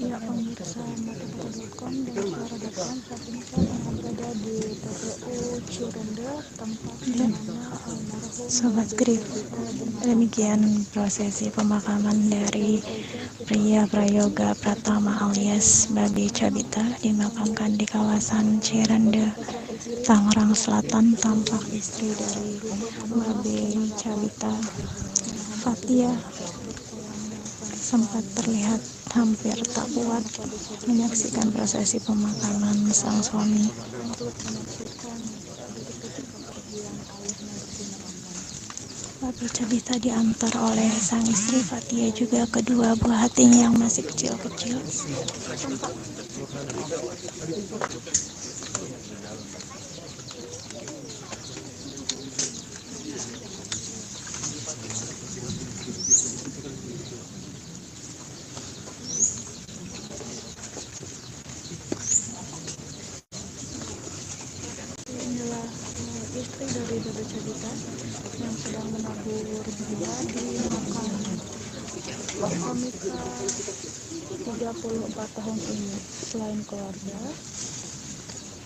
Ya pemirsa Mata.com dan Suara.com, saat ini saya tengah berada di TPU Cirende, tempat di mana almarhum Sobat Grip, demikian prosesi pemakaman dari pria Prayoga Pratama alias Babe Cabita dimakamkan di kawasan Cirende, Tangerang Selatan. Tampak istri dari Babe Cabita, Fatia, sempat terlihat hampir tak kuat menyaksikan prosesi pemakaman sang suami. Babe Cabita diantar oleh sang istri Fatia, juga kedua buah hatinya yang masih kecil-kecil. Inilah istri dari Babe Cabita yang sedang menabur bunga di makam komika 34 tahun ini. Selain keluarga,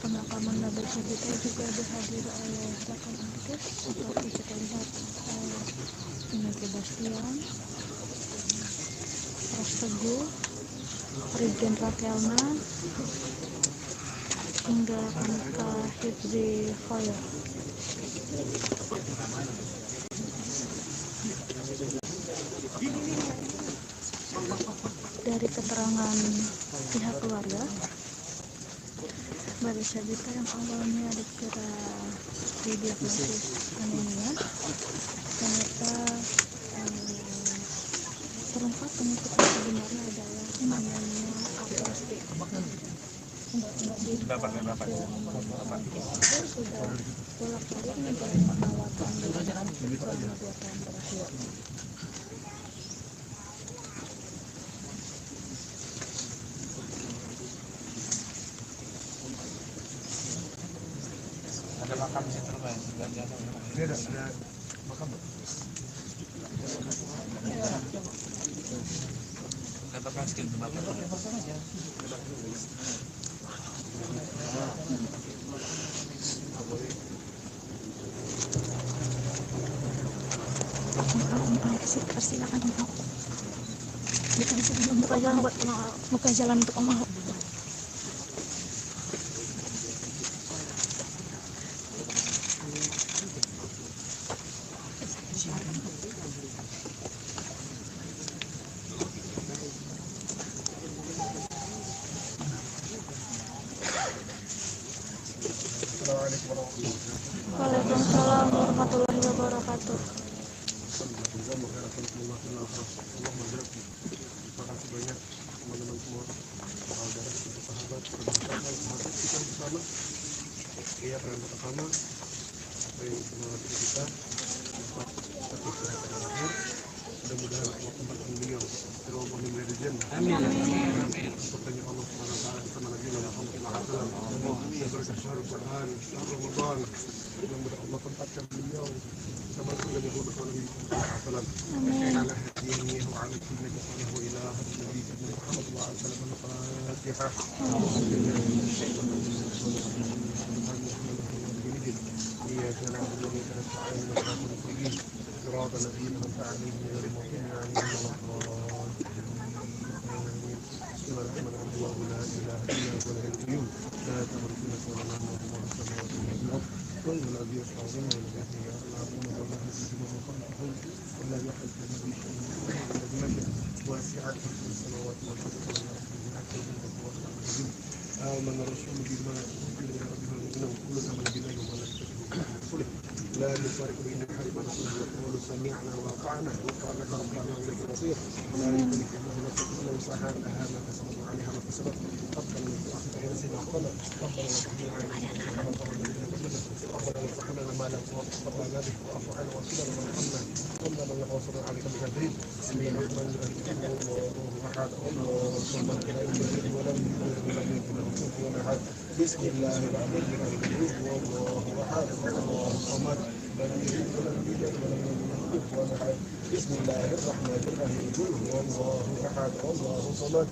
pemakaman Babe Cabita juga dihadiri oleh rekan artis seperti kita lihat Inneke Bastian, Pras Teguh, Regen Rakelna, hingga komika Hibzi Hoyer. Dari keterangan pihak keluarga, Babi Sabita yang awalnya dikira didiagnosis anemia, ternyata terungkap penyakit yang sebenarnya adalah anemia aplastik. Sudah bolak-balik menjalani perawatan selama 2 tahun terakhir. Ada makam situ Mas. Ini ada makam. Katakan skill tempat. Silakan Om. Dikasih buka jalan buat buka jalan untuk Om. Waalaikumsalam warahmatullahi wabarakatuh. Terima kasih banyak teman-teman semua, saudara, sahabat, sahabat kita bersama. Iya, yang pertama, apa yang semangat kita, satu kesehatan yang akhir. Mudah-mudahan Allah tempatkan beliau terobong di meridian. Amin. Sepertinya Allah SWT sama Nabi Muhammad SAW. Dan berkah syahrul Quran, syahrul Ramadan. Mudah-mudahan Allah tempatkan beliau sama Nabi Muhammad SAW. على هديه وعلى سنة صلاه إلى النبي محمد صلى الله عليه وسلم. الفاتحة. إياك نعبد وإياك نستعين صراط المستقيم صراط الذين أنعمت عليهم غير المغضوب عليهم ولا الضالين. بسم الله الرحمن الرحيم. الله لا إله إلا هو الحي القيوم لا تأخذه سنة ولا نوم له ما في السماوات وما في الأرض كل الذي يشفعون والذي يعلمون والله يسجدون وخلقهم ولا يحد به شيء واسع كرسي السماوات والأرض ولا يحد آمن الرسول بما أنزل إلى ربه المؤمنون كل آمن بالله وملائكته ورسله لا نفرق بين أحد من رسوله وقالوا سمعنا وأطعنا وغفرانك ربنا وإليك المصير لا يكلف الله نفسا إلا وسعها لها ما كسبت وعليها ما كسبت ربنا لا تؤاخذنا إن نسينا أخطأنا ربنا لا تحمل علينا ربنا وارحمنا ما لا تقدر لنا به واعف عنا واغفر لنا وارحمنا ربنا لا يغفر عليك بكثير بسم الله الرحمن الرحيم الله أحد الله الصمد لم يلد ولم يولد ولم يكن له كفوا أحد بسم الله الرحمن الرحيم الله أحد الله الصمد لم يلد ولم يولد ولم يكن له كفوا أحد بسم الله الرحمن الرحيم الله أحد الله الصمد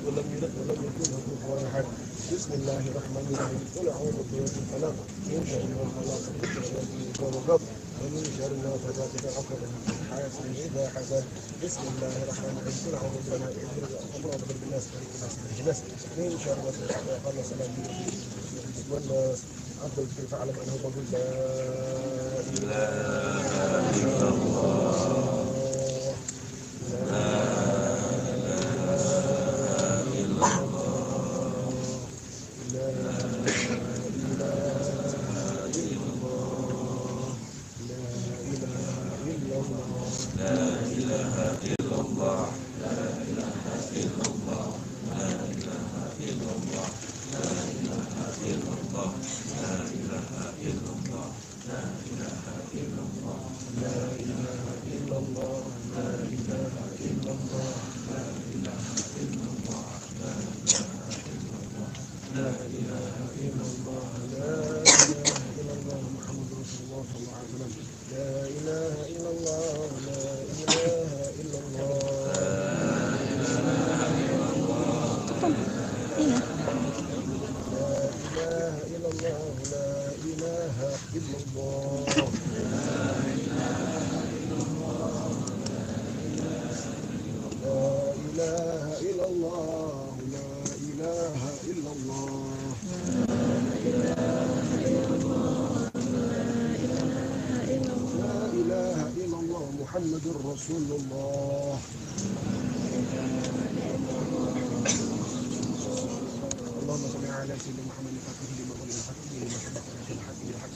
ولم يلد ولم يكن له كفوا أحد بسم الله الرحمن الرحيم قل أعوذ برب الفلق من شر ما خلق من شر ما وقب ومن شر النافثات في العقد حاسد إذا حسد بسم الله الرحمن الرحيم قل أعوذ برب بالناس الناس من شر وسوسة خلص والناس أفضل كيف أعلم أنه رجل لا إله إلا الله محمد رسول الله اللهم صل على سيدنا محمد الفاتح لما أغلق الحق لما سبق ناصر الحق بالحق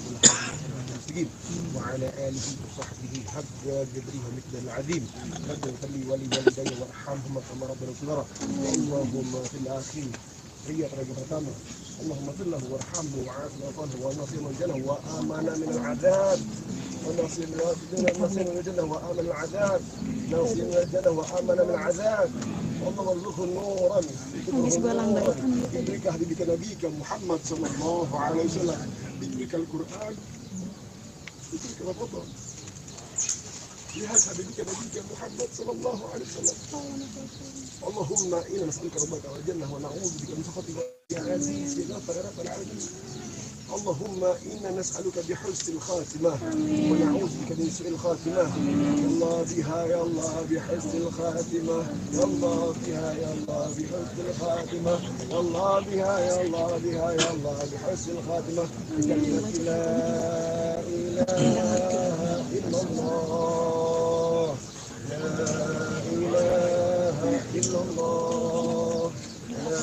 والمسلمين وعلى آله وصحبه حق جبره ومقدار العظيم رب اغفر لي ولوالدي وارحمهما كما ربنا صغيرا اللهم في الآخرين هي درجة pertama اللهم اغفر له وارحمه وعافه وعافه ونصير الجنة وآمنا من العذاب ونصير من الجنة وآمن العذاب نصير من الجنة وآمن من العذاب اللهم ارزقه نورا يدرك بك نبيك محمد صلى الله عليه وسلم يدرك القرآن يدرك رمضان لهذا حبيبك نبيك محمد صلى الله عليه وسلم اللهم إنا نسألك ربك والجنة ونعوذ بك من سخطك يا عزيز يا غفر يا رب العالمين اللهم إنا نسألك بحسن الخاتمة ونعوذ بك من سوء الخاتمة يا الله بها يا الله بحسن الخاتمة يا الله بها يا الله بحسن الخاتمة يا الله بها يا الله بها يا الله بحسن الخاتمة بكلمة لا إله إلا الله لا إله إلا الله لا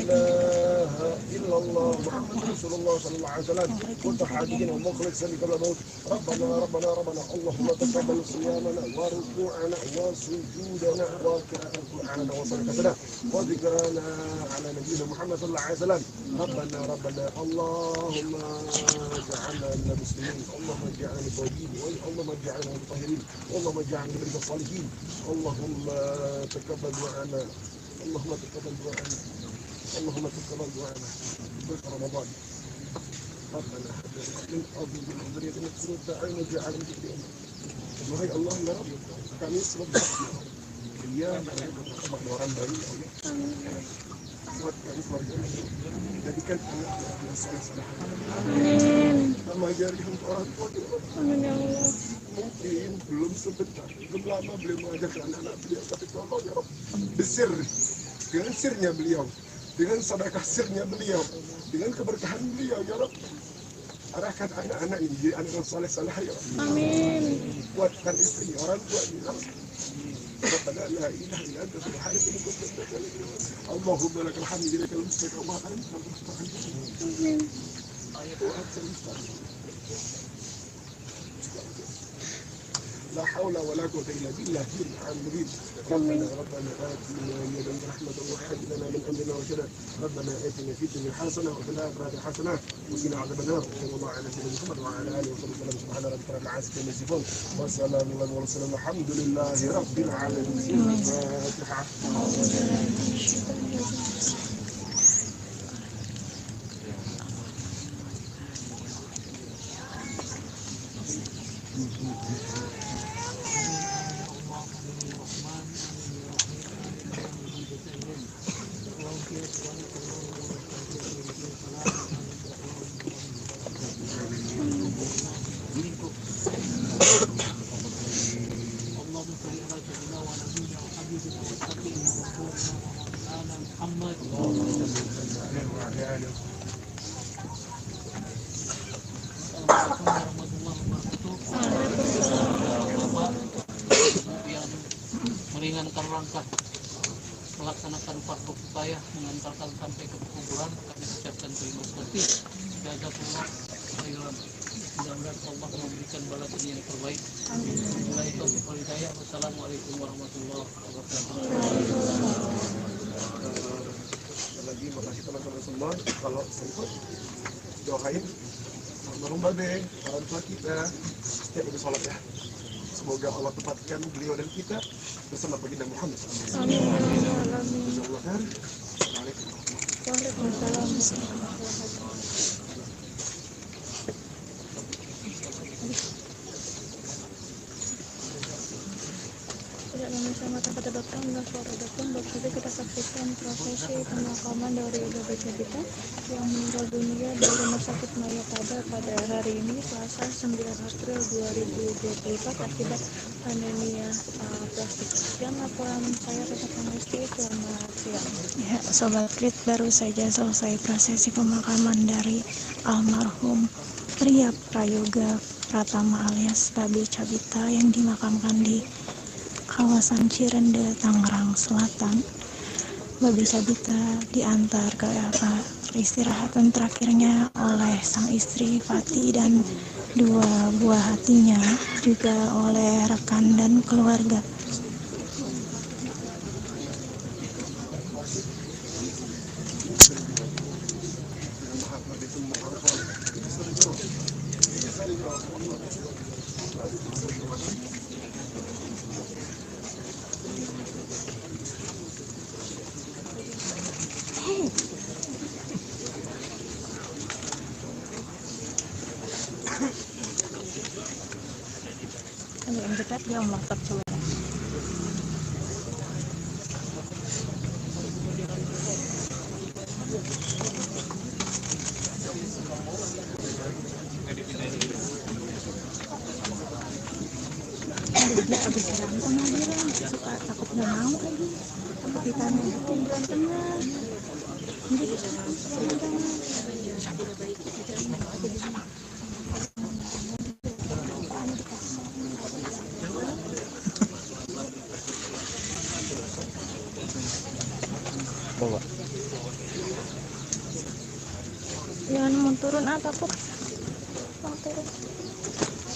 إله إلا الله محمد رسول الله صلى الله عليه وسلم كنت حاجين ومخلصا قبل الموت ربنا اللهم تقبل صيامنا وركوعنا وسجودنا وقراءة القرآن وصدقتنا وذكرنا على نبينا محمد صلى الله عليه وسلم ربنا اللهم اجعلنا من المسلمين اللهم اجعلنا من التوحيد اللهم اجعلنا من المطهرين اللهم اجعلنا من الصالحين اللهم تقبل دعانا اللهم تقبل دعانا اللهم تقبل دعانا بلغ رمضان ربنا هب لنا من ازواجنا وذريتنا قرة اعين واجعلنا متقين وهي الله يا رب kami selalu dia mereka orang baik buat kami keluarga jadikan anak yang soleh. Nama jari untuk orang tua mungkin belum sebentar belum lama beliau mengajarkan anak-anak beliau tapi tolong ya Rabb besir dengan sirnya beliau dengan sedekah sirnya beliau dengan keberkahan beliau ya Rabb arahkan anak-anak ini jadi anak yang saleh-saleh ya Rabb. Amin. Kuatkan istri orang tua ini ya Rabb. ربنا لا اله الا انت سبحانك اني كنت من الظالمين اللهم لك الحمد لك المستقيم وما انت المستقيم وانت المستقيم لا حول ولا قوة إلا بالله المبين ربنا آتنا من لدنك رحمة وهب لنا من أمرنا رشدا ربنا آتنا في الدنيا حسنة وفي الآخرة حسنة وقنا عذاب النار صلى الله على سيدنا محمد وعلى آله وصحبه وسلم سبحان ربك رب العزة عما يصفون والسلام على المرسلين الحمد لله رب العالمين الفاتحة meringankan langkah melaksanakan fardu kifayah mengantarkan sampai ke kuburan kami ucapkan terima kasih jazakumullah khairan mudah-mudahan Allah memberikan balasan yang terbaik mulai taufiq wal hidayah wassalamualaikum warahmatullahi wabarakatuh. Lagi makasih teman-teman semua kalau sempat doain almarhum Babe orang tua kita setiap habis sholat ya. Semoga Allah tempatkan beliau dan kita bersama baginda Muhammad. Amin. Tidak memisahkan kata datang dan suara datang, baru saja kita saksikan prosesi pemakaman dari Babe Cabita yang meninggal dunia di Rumah Sakit Mayapada pada hari ini Selasa 9 April 2024 akibat anemia plastik. Sekian laporan saya Rita Panesti, selamat siang. Ya, Sobat Klit, baru saja selesai prosesi pemakaman dari almarhum pria Prayoga Pratama alias Babe Cabita yang dimakamkan di kawasan Cirende, Tangerang Selatan. Babi Sabita diantar ke peristirahatan terakhirnya oleh sang istri Fati dan dua buah hatinya, juga oleh rekan dan keluarga. Yang dekat dia melapor coba. Dia habis berantem sama dia, suka takut nggak mau lagi, takut ditanya bikin berantemnya. Jadi Bawa. jangan mau turun takut. Mau turun.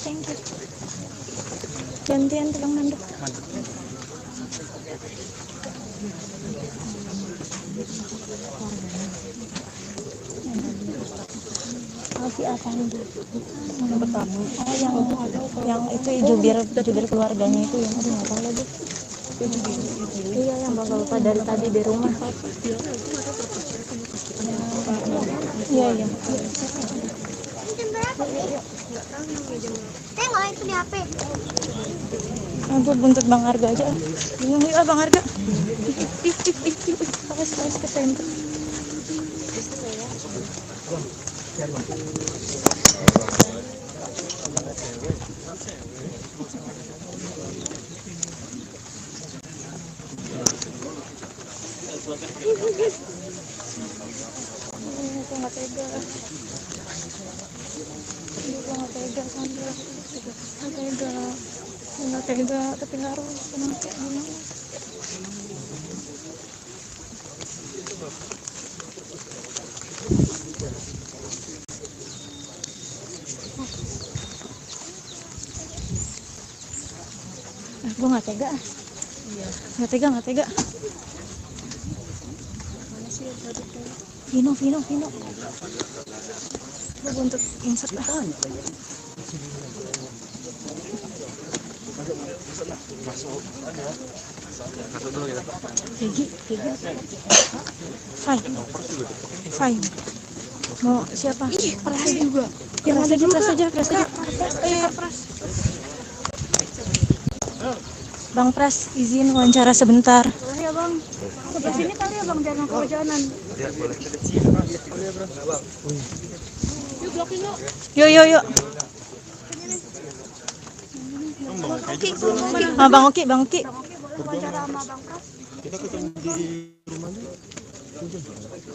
Thank you. Gantian tolong mandek. Si Afandi yang pertama. Oh yang itu jubir keluarganya itu yang aduh nggak tahu lagi. Iya yang bapak dari tadi di rumah. Iya. Tengok itu di HP. Aku buntut Bang Arga aja. Bingung ya Bang Arga. Awas kesentuh. Aku nggak tega. Nggak tega, tapi harus kenapa gimana? Gue nggak tega. Nggak tega. Vino. Gue buntut insert lah. Masuk dulu kita. Gigi. Fine. Mau siapa? Pras juga. Ya pras aja. Bang Pras, izin wawancara sebentar. Boleh ya bang. Sebelah sini kali ya bang, jangan kehujanan. Ya boleh. Yuk blokin yuk. Yuk. Bang Oki. Wawancara sama bang Pras. Kita ketemu di rumahnya.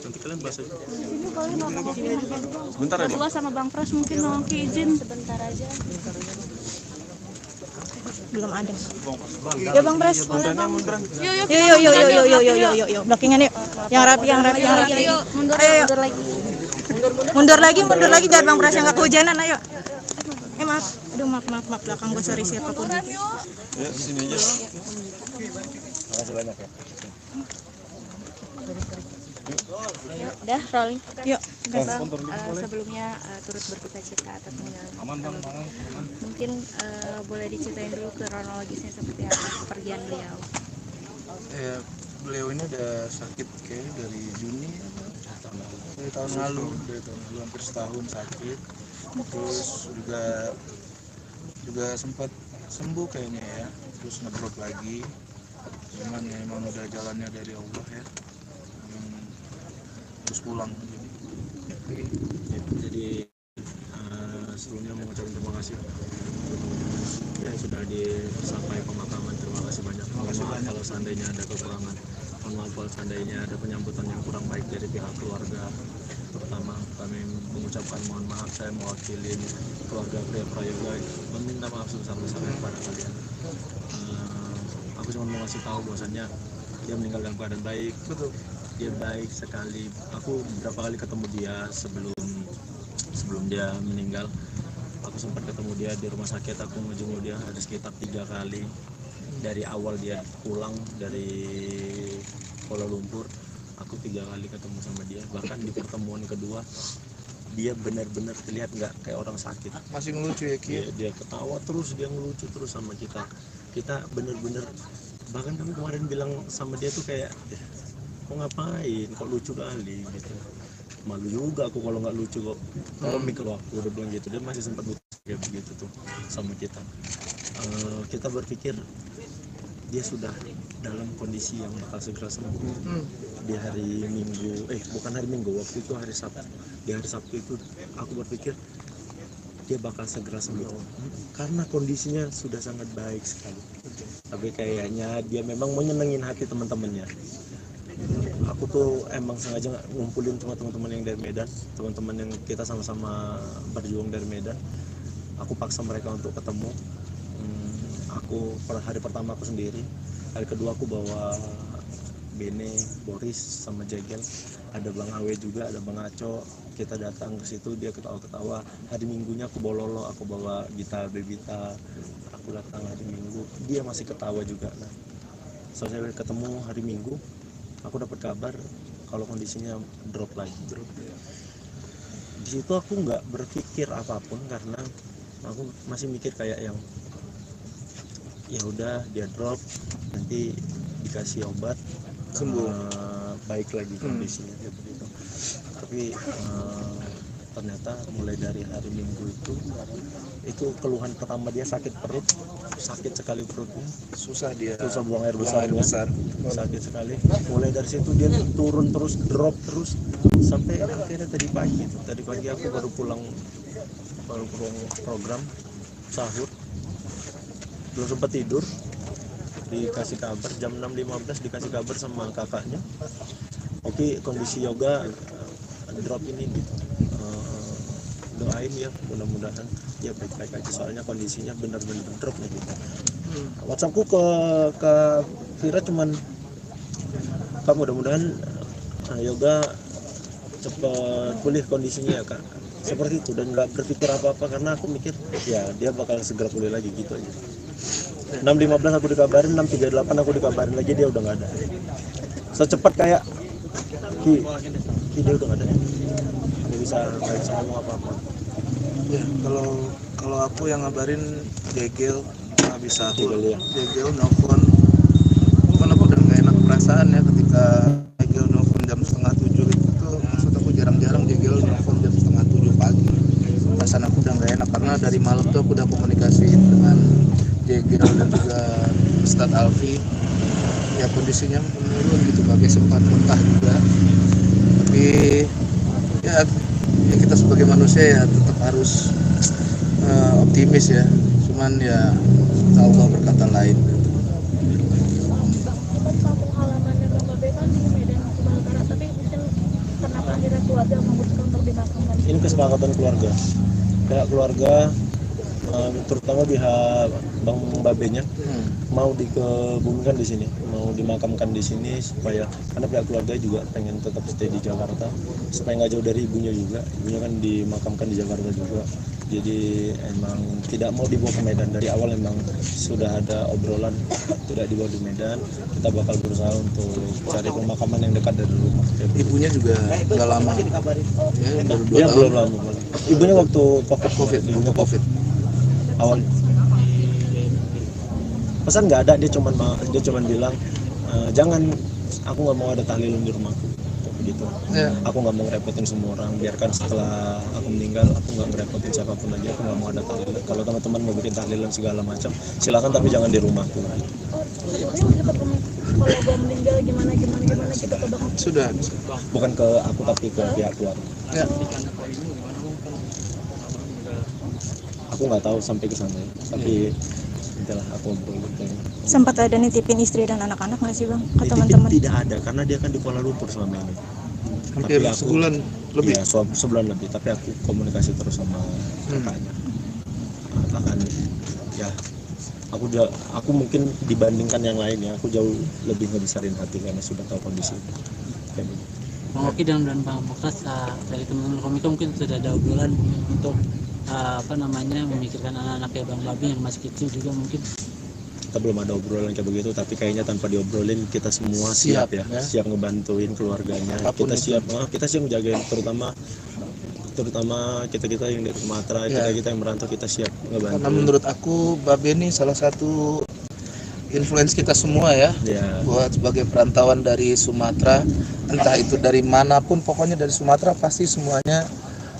Nanti kalian bahas aja. Sini boleh bang Oki. Bentar ya, Berdua sama bang Pras mungkin bang Oki izin. Sebentar aja. Belum ada. Ya Bang Pras. Yuk. Blockingan yuk. Yang rapi. Mundur lagi biar Bang Pras yang nggak kehujanan. Ayo. Maaf. Aduh maaf belakang gue sorry siapapun. Ya, sini aja. Makasih banyak ya. Udah rolling. Yuk. Bang, sebelumnya turut berduka cita atas meninggalnya. Mungkin boleh diceritain dulu kronologisnya seperti apa kepergian beliau. Ya, beliau ini udah sakit kayak dari Juni dari tahun lalu hampir setahun sakit. Terus juga sempat sembuh kayaknya ya, terus ngedrop lagi. Cuman ya emang udah jalannya dari Allah ya. Terus pulang. Jadi sebelumnya mengucapkan terima kasih yang sudah disampai pemakaman. Terima kasih banyak. Mohon maaf kalau seandainya ada kekurangan. Mohon maaf kalau seandainya ada penyambutan yang kurang baik dari pihak keluarga. Pertama kami mengucapkan mohon maaf, saya mewakili keluarga Pria Prayoga meminta maaf sebesar-besarnya kepada kalian. Aku cuma mau ngasih tahu bahwasannya dia meninggal dalam keadaan baik. Betul. Dia baik sekali. Aku berapa kali ketemu dia sebelum dia meninggal. Aku sempat ketemu dia di rumah sakit. Aku menjenguk dia ada sekitar 3 kali. Dari awal dia pulang dari Kuala Lumpur, aku 3 kali ketemu sama dia. Bahkan di pertemuan kedua dia benar-benar terlihat nggak kayak orang sakit. Masih ngelucu ya Ki? Dia ketawa terus, dia ngelucu terus sama kita. Kita bener-bener, bahkan kami kemarin bilang sama dia tuh kayak, kok ngapain, kok lucu kali gitu. Malu juga aku kalau nggak lucu kok. Komik loh aku udah bilang gitu. Dia masih sempat lucu kayak begitu tuh sama kita. Kita berpikir dia sudah dalam kondisi yang bakal segera sembuh. Di hari Minggu, bukan hari Minggu, waktu itu hari Sabtu. Di hari Sabtu itu aku berpikir dia bakal segera sembuh karena kondisinya sudah sangat baik sekali. Tapi kayaknya dia memang menyenengin hati teman-temannya. Aku tuh emang sengaja ngumpulin cuma teman-teman yang dari Medan, teman-teman yang kita sama-sama berjuang dari Medan. Aku paksa mereka untuk ketemu. Aku hari pertama aku sendiri, hari kedua aku bawa Bene, Boris sama Jegel, ada Bang Awe juga, ada Bang Aco. Kita datang ke situ, dia ketawa-ketawa. Hari Minggunya aku bawa Lolo, aku bawa Gita, Bebita. Aku datang hari Minggu, dia masih ketawa juga. Nah, selesai ketemu hari Minggu, aku dapat kabar kalau kondisinya drop lagi. Di situ aku nggak berpikir apapun karena aku masih mikir kayak yang ya udah dia drop, nanti dikasih obat sembuh, baik lagi kondisinya gitu. Tapi ternyata mulai dari hari Minggu itu keluhan pertama dia sakit perut, sakit sekali perutnya, susah buang air besar, sakit sekali. Mulai dari situ dia turun terus, drop terus sampai akhirnya tadi pagi aku baru pulang program sahur, belum sempat tidur, dikasih kabar jam 6.15 dikasih kabar sama kakaknya, oke, kondisi Yoga drop ini gitu. Doain ya, mudah-mudahan ya baik-baik aja, soalnya kondisinya benar-benar drop nih gitu. WhatsAppku ke Vira cuman, Kak mudah-mudahan Yoga cepat pulih kondisinya ya Kak, seperti itu. Dan nggak berpikir apa-apa karena aku mikir ya dia bakal segera pulih lagi gitu aja. 6.15 aku dikabarin, 6.38 aku dikabarin lagi dia udah nggak ada. Secepat kayak dia udah nggak ada, nggak bisa ngomong apa-apa. Ya kalau aku yang ngabarin Jegel nggak bisa. Jegel nelfon, kan aku udah nggak enak perasaan ya ketika Jegel nelfon jam 6:30 itu. Maksud aku jarang-jarang Jegel nelfon jam 6:30 pagi. Perasaan aku udah nggak enak karena dari malam tuh aku udah komunikasi dengan Jegel dan juga Ustadz Alfi. Ya kondisinya menurun gitu, bagai sempat muntah juga. Tapi ya kita sebagai manusia ya tetap harus optimis ya. Cuman ya Allah berkata lain. Kampung halamannya Bang Babe kan di Medan Sumatera, tapi mungkin kenapa akhirnya keluarga memutuskan untuk dimakamkan? Ini kesepakatan keluarga, pihak keluarga terutama pihak Bang Babenya mau dikebumikan di sini, mau dimakamkan di sini supaya, karena pihak keluarga juga pengen tetap stay di Jakarta supaya nggak jauh dari ibunya juga. Ibunya kan dimakamkan di Jakarta juga, jadi emang tidak mau dibawa ke Medan. Dari awal emang sudah ada obrolan tidak dibawa di Medan. Kita bakal berusaha untuk cari pemakaman yang dekat dari rumah. Ibunya juga nggak lama, ya belum lama. Ibunya waktu COVID, ibunya COVID awal. Pesan nggak ada, dia cuman bilang jangan, aku nggak mau ada tahlilan di rumahku gitu. Aku nggak mau ngerepotin semua orang, biarkan setelah aku meninggal aku nggak ngerepotin siapapun lagi, aku nggak mau ada tahlilan. Kalau teman-teman mau bikin tahlilan segala macam silakan, tapi jangan di rumahku. Kalau gua meninggal gimana gitu ke Bang? Sudah. Bukan ke aku tapi ke pihak keluarga. Ya. Aku nggak tahu sampai ke sana ya. Tapi itulah aku ngobrol. Sempat ada nitipin istri dan anak-anak nggak sih Bang ke Nitipin teman-teman? tidak ada, karena dia kan di Kuala Lumpur selama ini. Hampir Tapi aku, sebulan lebih. Ya, sebulan lebih. Tapi aku komunikasi terus sama kakaknya. Kakaknya, ya aku mungkin dibandingkan yang lain ya, aku jauh lebih ngebesarin hati karena sudah tahu kondisi kayak begitu. Bang Oki dan Bang Moktas, dari teman-teman komika mungkin sudah ada obrolan untuk memikirkan anak-anaknya Bang Babi yang masih kecil juga mungkin. Kita belum ada obrolan kayak begitu, tapi kayaknya tanpa diobrolin kita semua siap ya, siap ngebantuin keluarganya. Apapun Kita siap menjagain, terutama kita yang dari Sumatera, kita yang merantau, kita siap ngebantu. Karena menurut aku Babe ini salah satu influence kita semua ya, buat sebagai perantauan dari Sumatera, entah itu dari manapun, pokoknya dari Sumatera pasti semuanya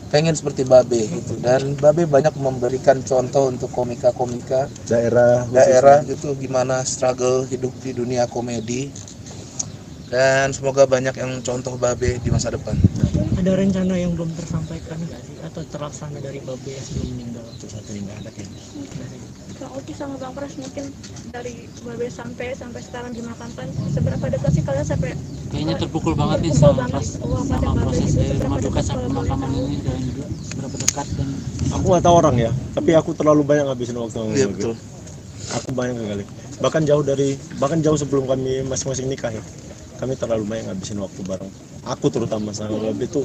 pengen seperti Babe gitu. Dan Babe banyak memberikan contoh untuk komika-komika daerah gitu, gimana struggle hidup di dunia komedi. Dan semoga banyak yang contoh Babe di masa depan. Ada rencana yang belum tersampaikan nggak sih atau terlaksana dari Babe yang sebelum meninggal? Untuk saat ini nggak ada kayaknya. Kang Oki sama Bang Pras mungkin dari Babe sampai sekarang dimakamkan, seberapa dekat sih kalian sampai Kayaknya terpukul banget nih terpukul sama banget sama Babe proses itu, dari seberapa rumah duka dekat sampai kalau boleh pemakaman tahu? ini dan juga seberapa dekat dan Aku nggak tahu orang ya, tapi aku terlalu banyak ngabisin waktu sama Iya Babe. betul. Aku banyak kali, bahkan jauh sebelum kami masing-masing nikah ya, kami terlalu banyak ngabisin waktu bareng. Aku terutama sama Babe itu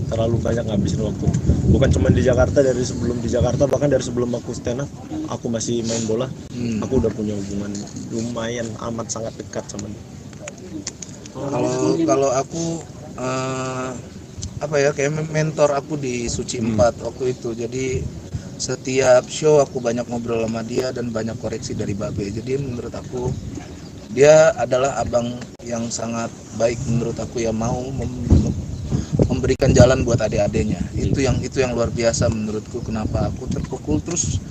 terlalu banyak ngabisin waktu, bukan cuma di Jakarta, bahkan dari sebelum aku stand up, aku masih main bola, aku udah punya hubungan lumayan amat sangat dekat sama dia. Kalau aku kayak mentor aku di Suci 4 waktu itu. Jadi setiap show aku banyak ngobrol sama dia dan banyak koreksi dari Babe. Jadi menurut aku dia adalah abang yang sangat baik menurut aku, ya, mau memberikan jalan buat adik-adiknya. Itu yang luar biasa menurutku, kenapa aku terpukul. Terus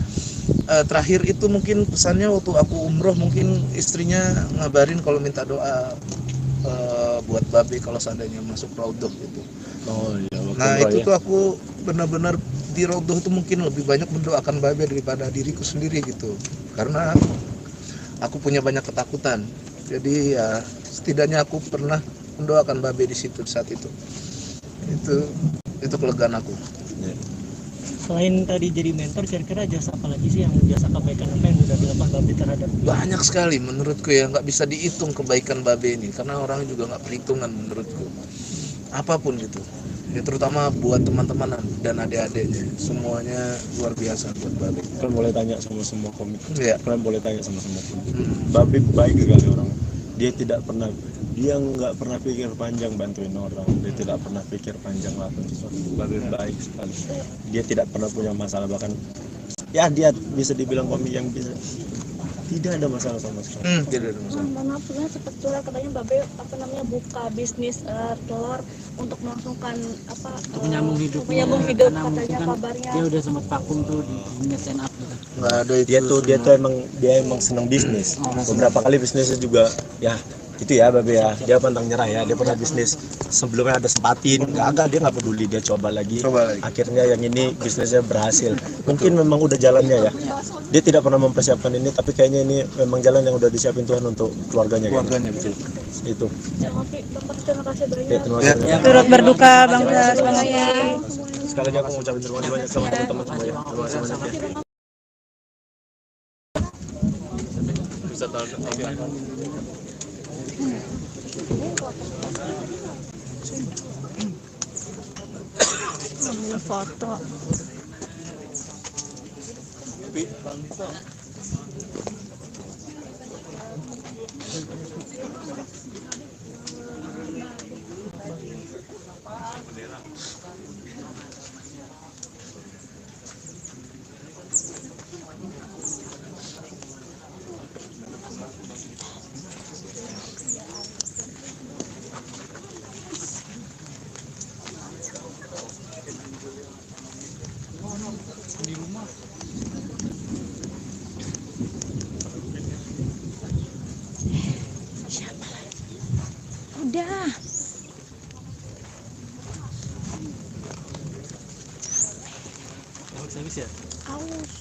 terakhir itu mungkin pesannya waktu aku umroh, mungkin istrinya ngabarin kalau minta doa buat Babe kalau seandainya masuk raudhah gitu. Nah itu tuh aku benar-benar di raudhah itu mungkin lebih banyak mendoakan Babe daripada diriku sendiri gitu, karena aku punya banyak ketakutan. Jadi ya setidaknya aku pernah mendoakan Babe di situ saat itu. Itu kelegaan aku. Selain tadi jadi mentor, kira-kira jasa apa lagi sih yang jasa kebaikan apa yang udah dilakukan Babe terhadap? Banyak sekali menurutku ya, nggak bisa dihitung kebaikan Babe ini, karena orang juga nggak perhitungan menurutku. Apapun gitu ya, terutama buat teman-teman dan adik-adiknya, semuanya luar biasa buat Babe. Kalian boleh tanya sama semua komik, Iya. Babe baik sekali orang. Dia nggak pernah pikir panjang bantuin orang, dia tidak pernah pikir panjang lakuin sesuatu. Babe baik sekali, dia tidak pernah punya masalah, bahkan ya dia bisa dibilang komik yang bisa tidak ada masalah sama sekali. Tidak ada masalah. Maaf sebenarnya sempat curhat katanya Babe buka bisnis telur untuk melangsungkan menyambung hidup katanya kan kabarnya. dia udah sempat vakum tuh di dunia stand up gitu. Nggak ada itu. Dia emang senang bisnis. Beberapa kali bisnisnya juga ya itu ya Babe ya, dia pantang nyerah ya. Dia pernah bisnis sebelumnya ada sempatin, dia nggak peduli, dia coba lagi. Akhirnya yang ini bisnisnya berhasil. Mungkin memang udah jalannya ya, dia tidak pernah mempersiapkan ini, tapi kayaknya ini memang jalan yang udah disiapin Tuhan untuk keluarganya Betul. Itu Terima kasih banyak. terima kasih. Turut berduka Bang Pras, Bang Oki. Sekali lagi aku ngucapin terima kasih banyak sama teman-teman semua ya. Terima kasih banyak ya. Bisa Ambil foto. Siapa lagi? Udah. Habis ya? Aus.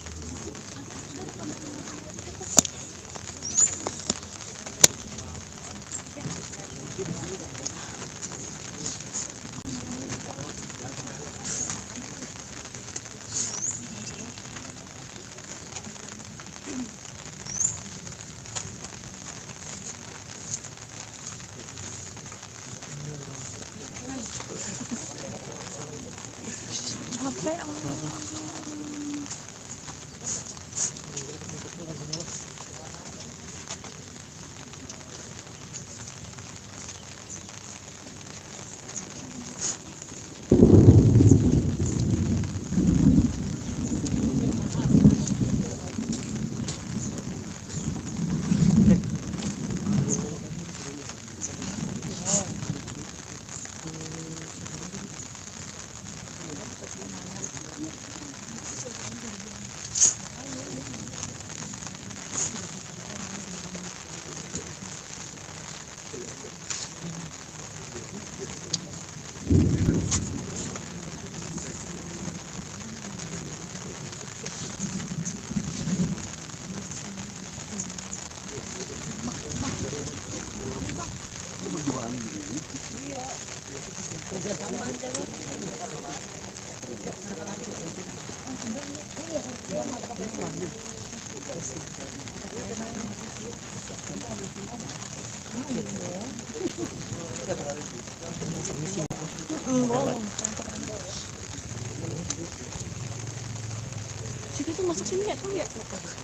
Situ tuh masuk sini ya tuh ya.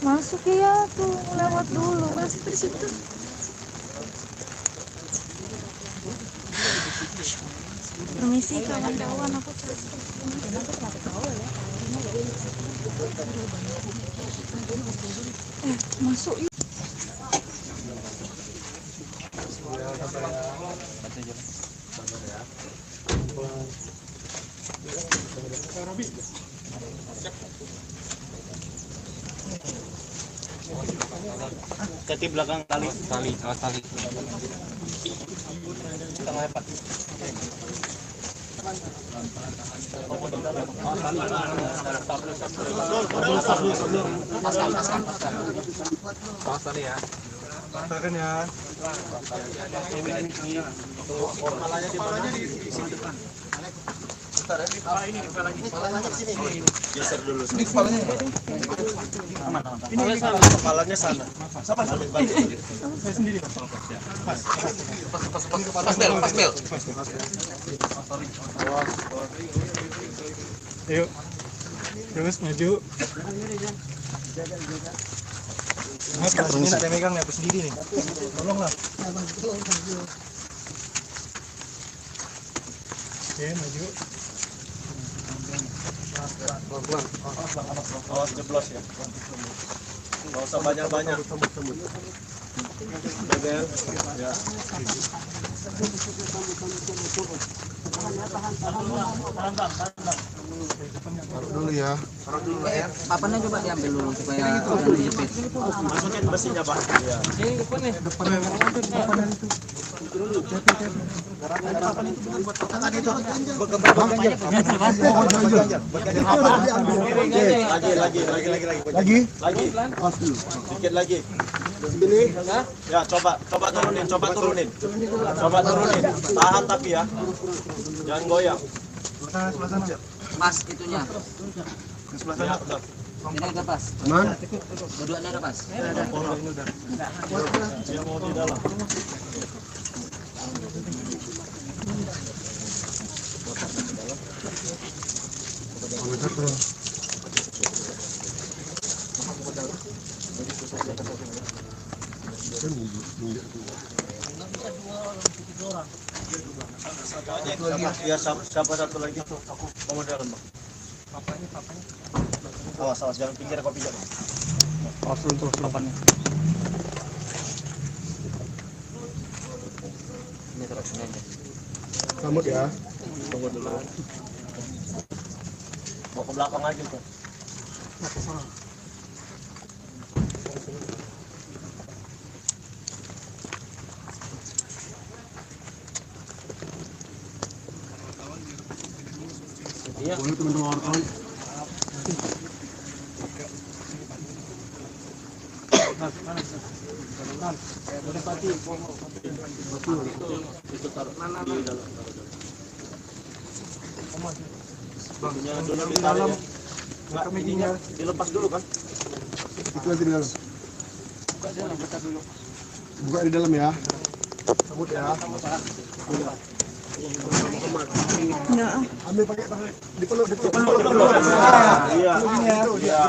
Masuk ya tuh, lewat dulu. Masuk di situ. Permisi kawan-kawan, aku terus. Masuk yuk. Kaki belakang tali. Tali. Tengah Pak. Pas tali ya. Katakan ya. Kepalanya di sini depan. Geser dulu. Ini kepalanya. Aman. Ini kepalanya sana. Saya sendiri. Pas. Ayo. Terus maju. Mas, ini ada megang nih, aku sendiri nih. Tolonglah. Oke, maju. Awas jeblos ya. Nggak usah banyak-banyak. Bebel. Ya. Taruh dulu ya. Papannya coba diambil dulu supaya udah dijepit. Masukin besinya Pak. Ya. Lagi. Sedikit lagi. Ya, coba turunin. Tahan tapi ya. Jangan goyang. Pas itunya. Ya, udah. Ini agak pas. Aman. Dua-duanya agak pas. Dia mau di dalam. Siapa satu lagi? Komandan Bang. Awas jangan pinggir kopi jangan. Terus papannya. Ini terus aja. Sambut ya. Tunggu dulu. Bawa ke belakang aja tuh. Iya. Boleh teman-teman wartawan. Itu taruh di dalam. Bangnya dulu di dalam. Enggak mejinya dilepas dulu kan? Itu nanti di dalam. Buka di dalam ya. Sambut ya. Enggak. Ambil pakai tangan, dipeluk. Iya.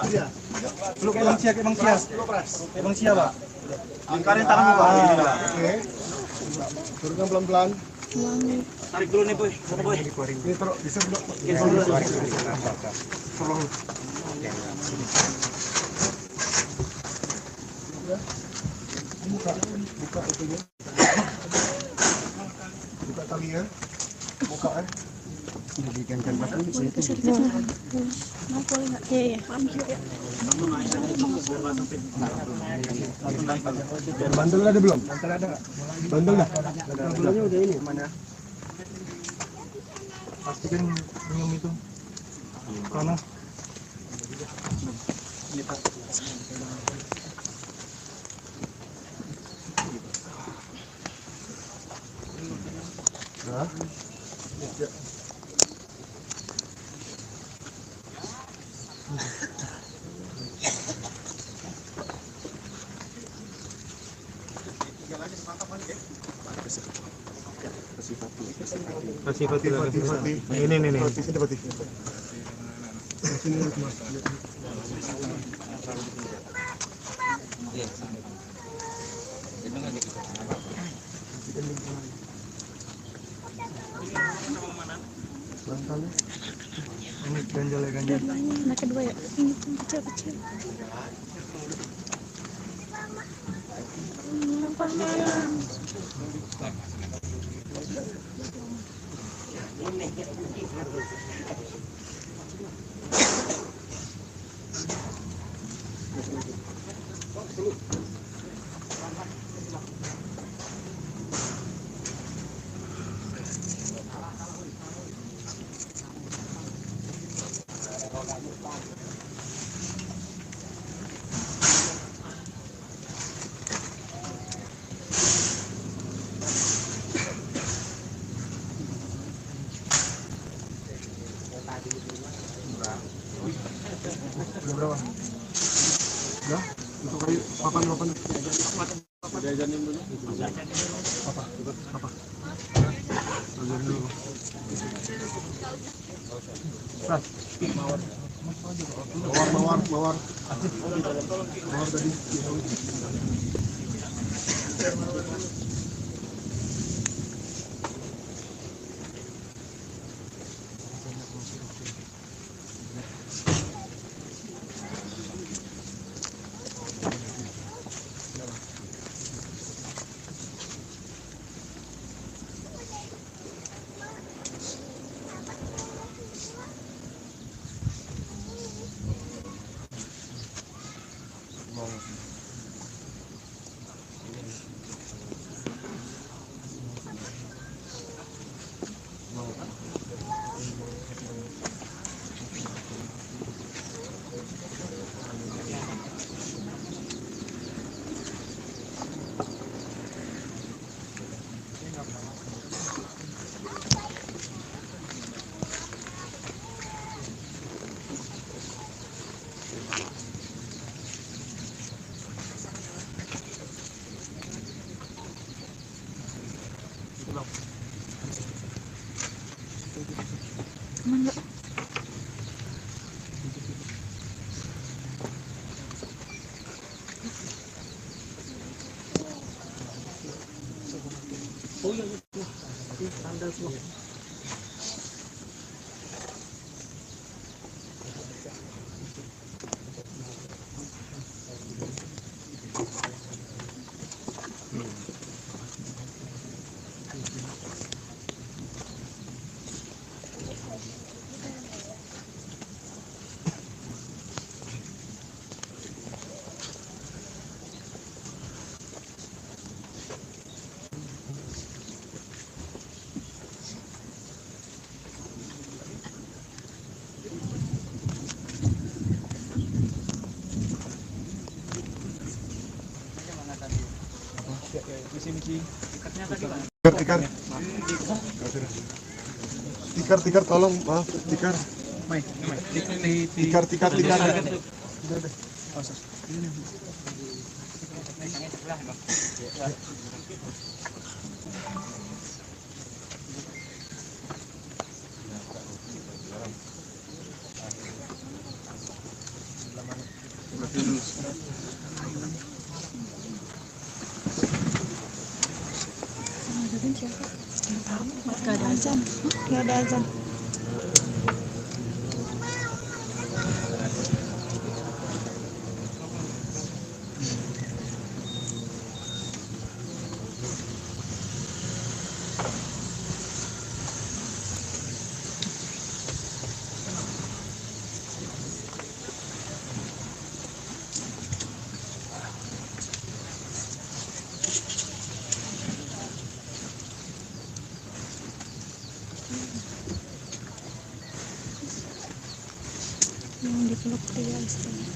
Iya. Peluk Bang Sia, Bang Sia. Bang Sia, Pak. Angkarin tanganmu, Pak. Oke. Turunkan pelan-pelan. Tarik dulu nih, Boy. Boy. Ini taruh, bisa duduk. Tolong. Buka itunya. Buka talinya. Buka Jadikan batu Boleh keser gitu. Mau boleh nggak? Iya. Bantul ada belum? Bantul dah. Bandelnya udah ini mana? Pastikan minum itu. Karena kasih pati lagi. Ini nih. Sini pati. Ini ganjal. Keduanya, anak kedua ya. Ini pun kecil-kecil. Berapa? Udah? Untuk kayu papan. Jajanin dulu. Apa? Jajan dulu. Mawar. Mawar tadi. Aman nggak? Oh iya, tanda semua. Tikar tolong, maaf, tikar. Tikar. ngajarin siapa? Gak ada azan. Gak ada azan. Yang dipeluk pria istrinya.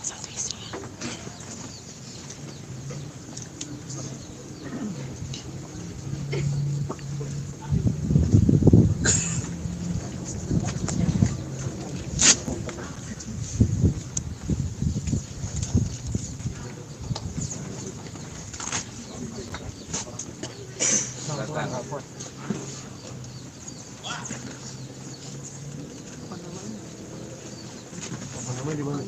Satu istrinya. Apa namanya di mana?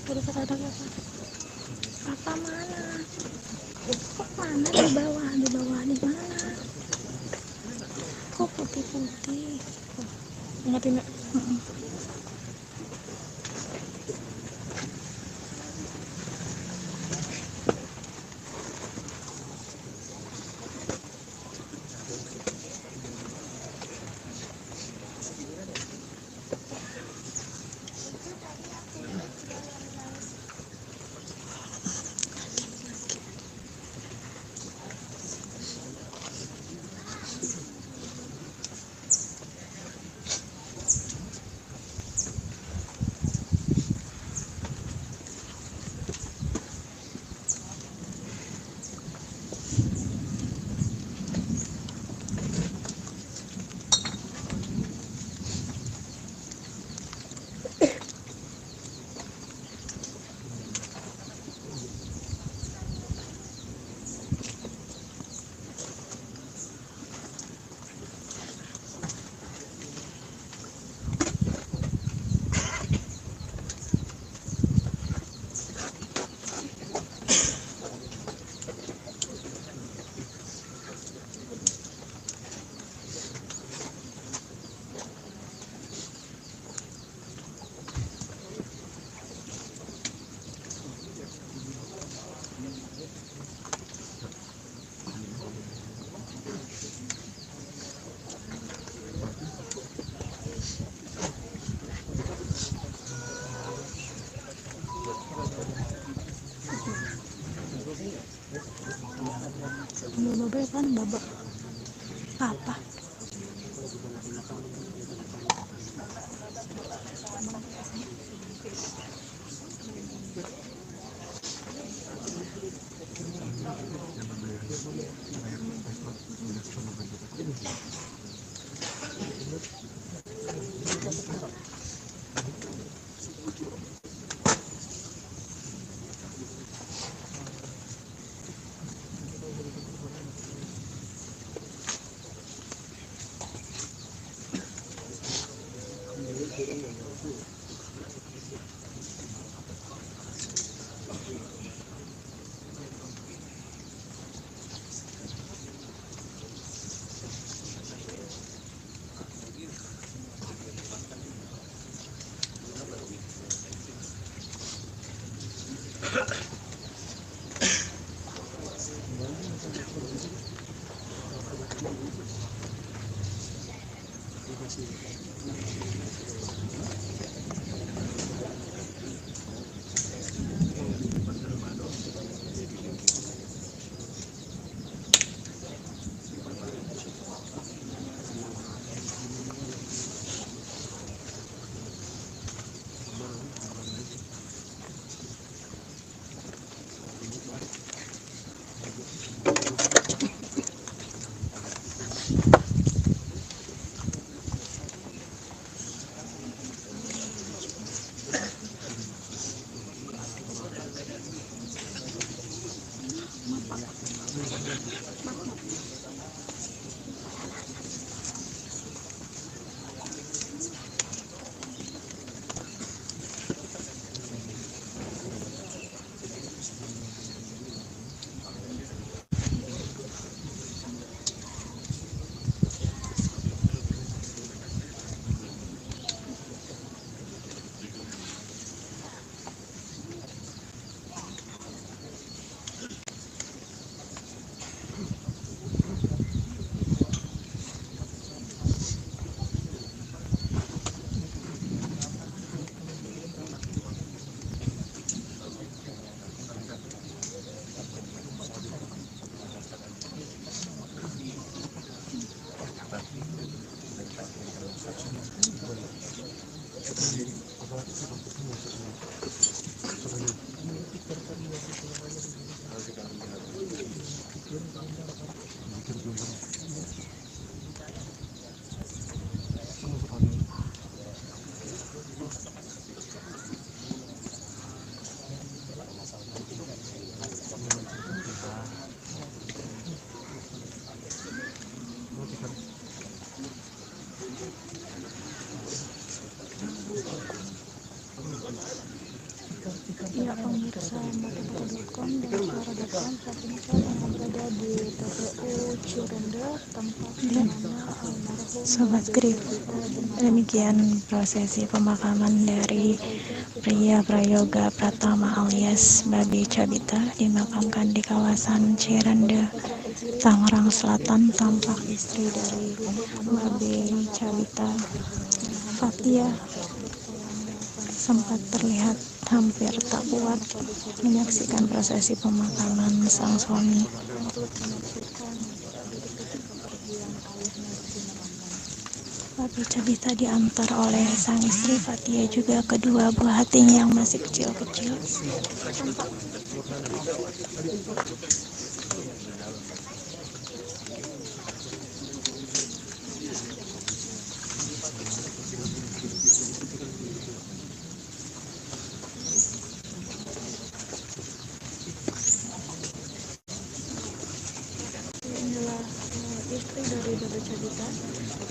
Tadi kata ada apa? Papa mana? Kok mana di bawah? Di bawah di mana? Kok putih-putih? Ingatin nggak? kan babak apa? Ya pemirsa mata.com dan suara.com, saat ini saya sedang berada di TPU Cirende, tempat di mana almarhum Sobat Grip, demikian prosesi pemakaman dari pria Prayoga Pratama alias Babe Cabita dimakamkan di kawasan Cirende, Tangerang Selatan. Tampak istri dari Babe Cabita, Fatia, sempat terlihat hampir tak kuat menyaksikan prosesi pemakaman sang suami. Babe Cabita diantar oleh sang istri Fatia, juga kedua buah hatinya yang masih kecil-kecil. Inilah istri dari Babe Cabita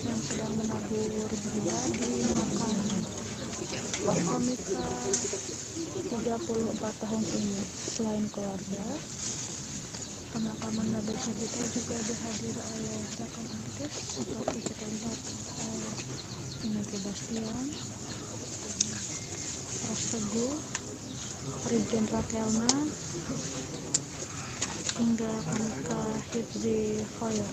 yang sedang menabur buah di makam komika 34 tahun ini. Selain keluarga, pemakaman Babe Cabita juga dihadiri oleh rekan artis seperti terlihat Ineke Bastian, Ros Teguh, Brigjen Rakelna, hingga komika Hifzi Khoyr.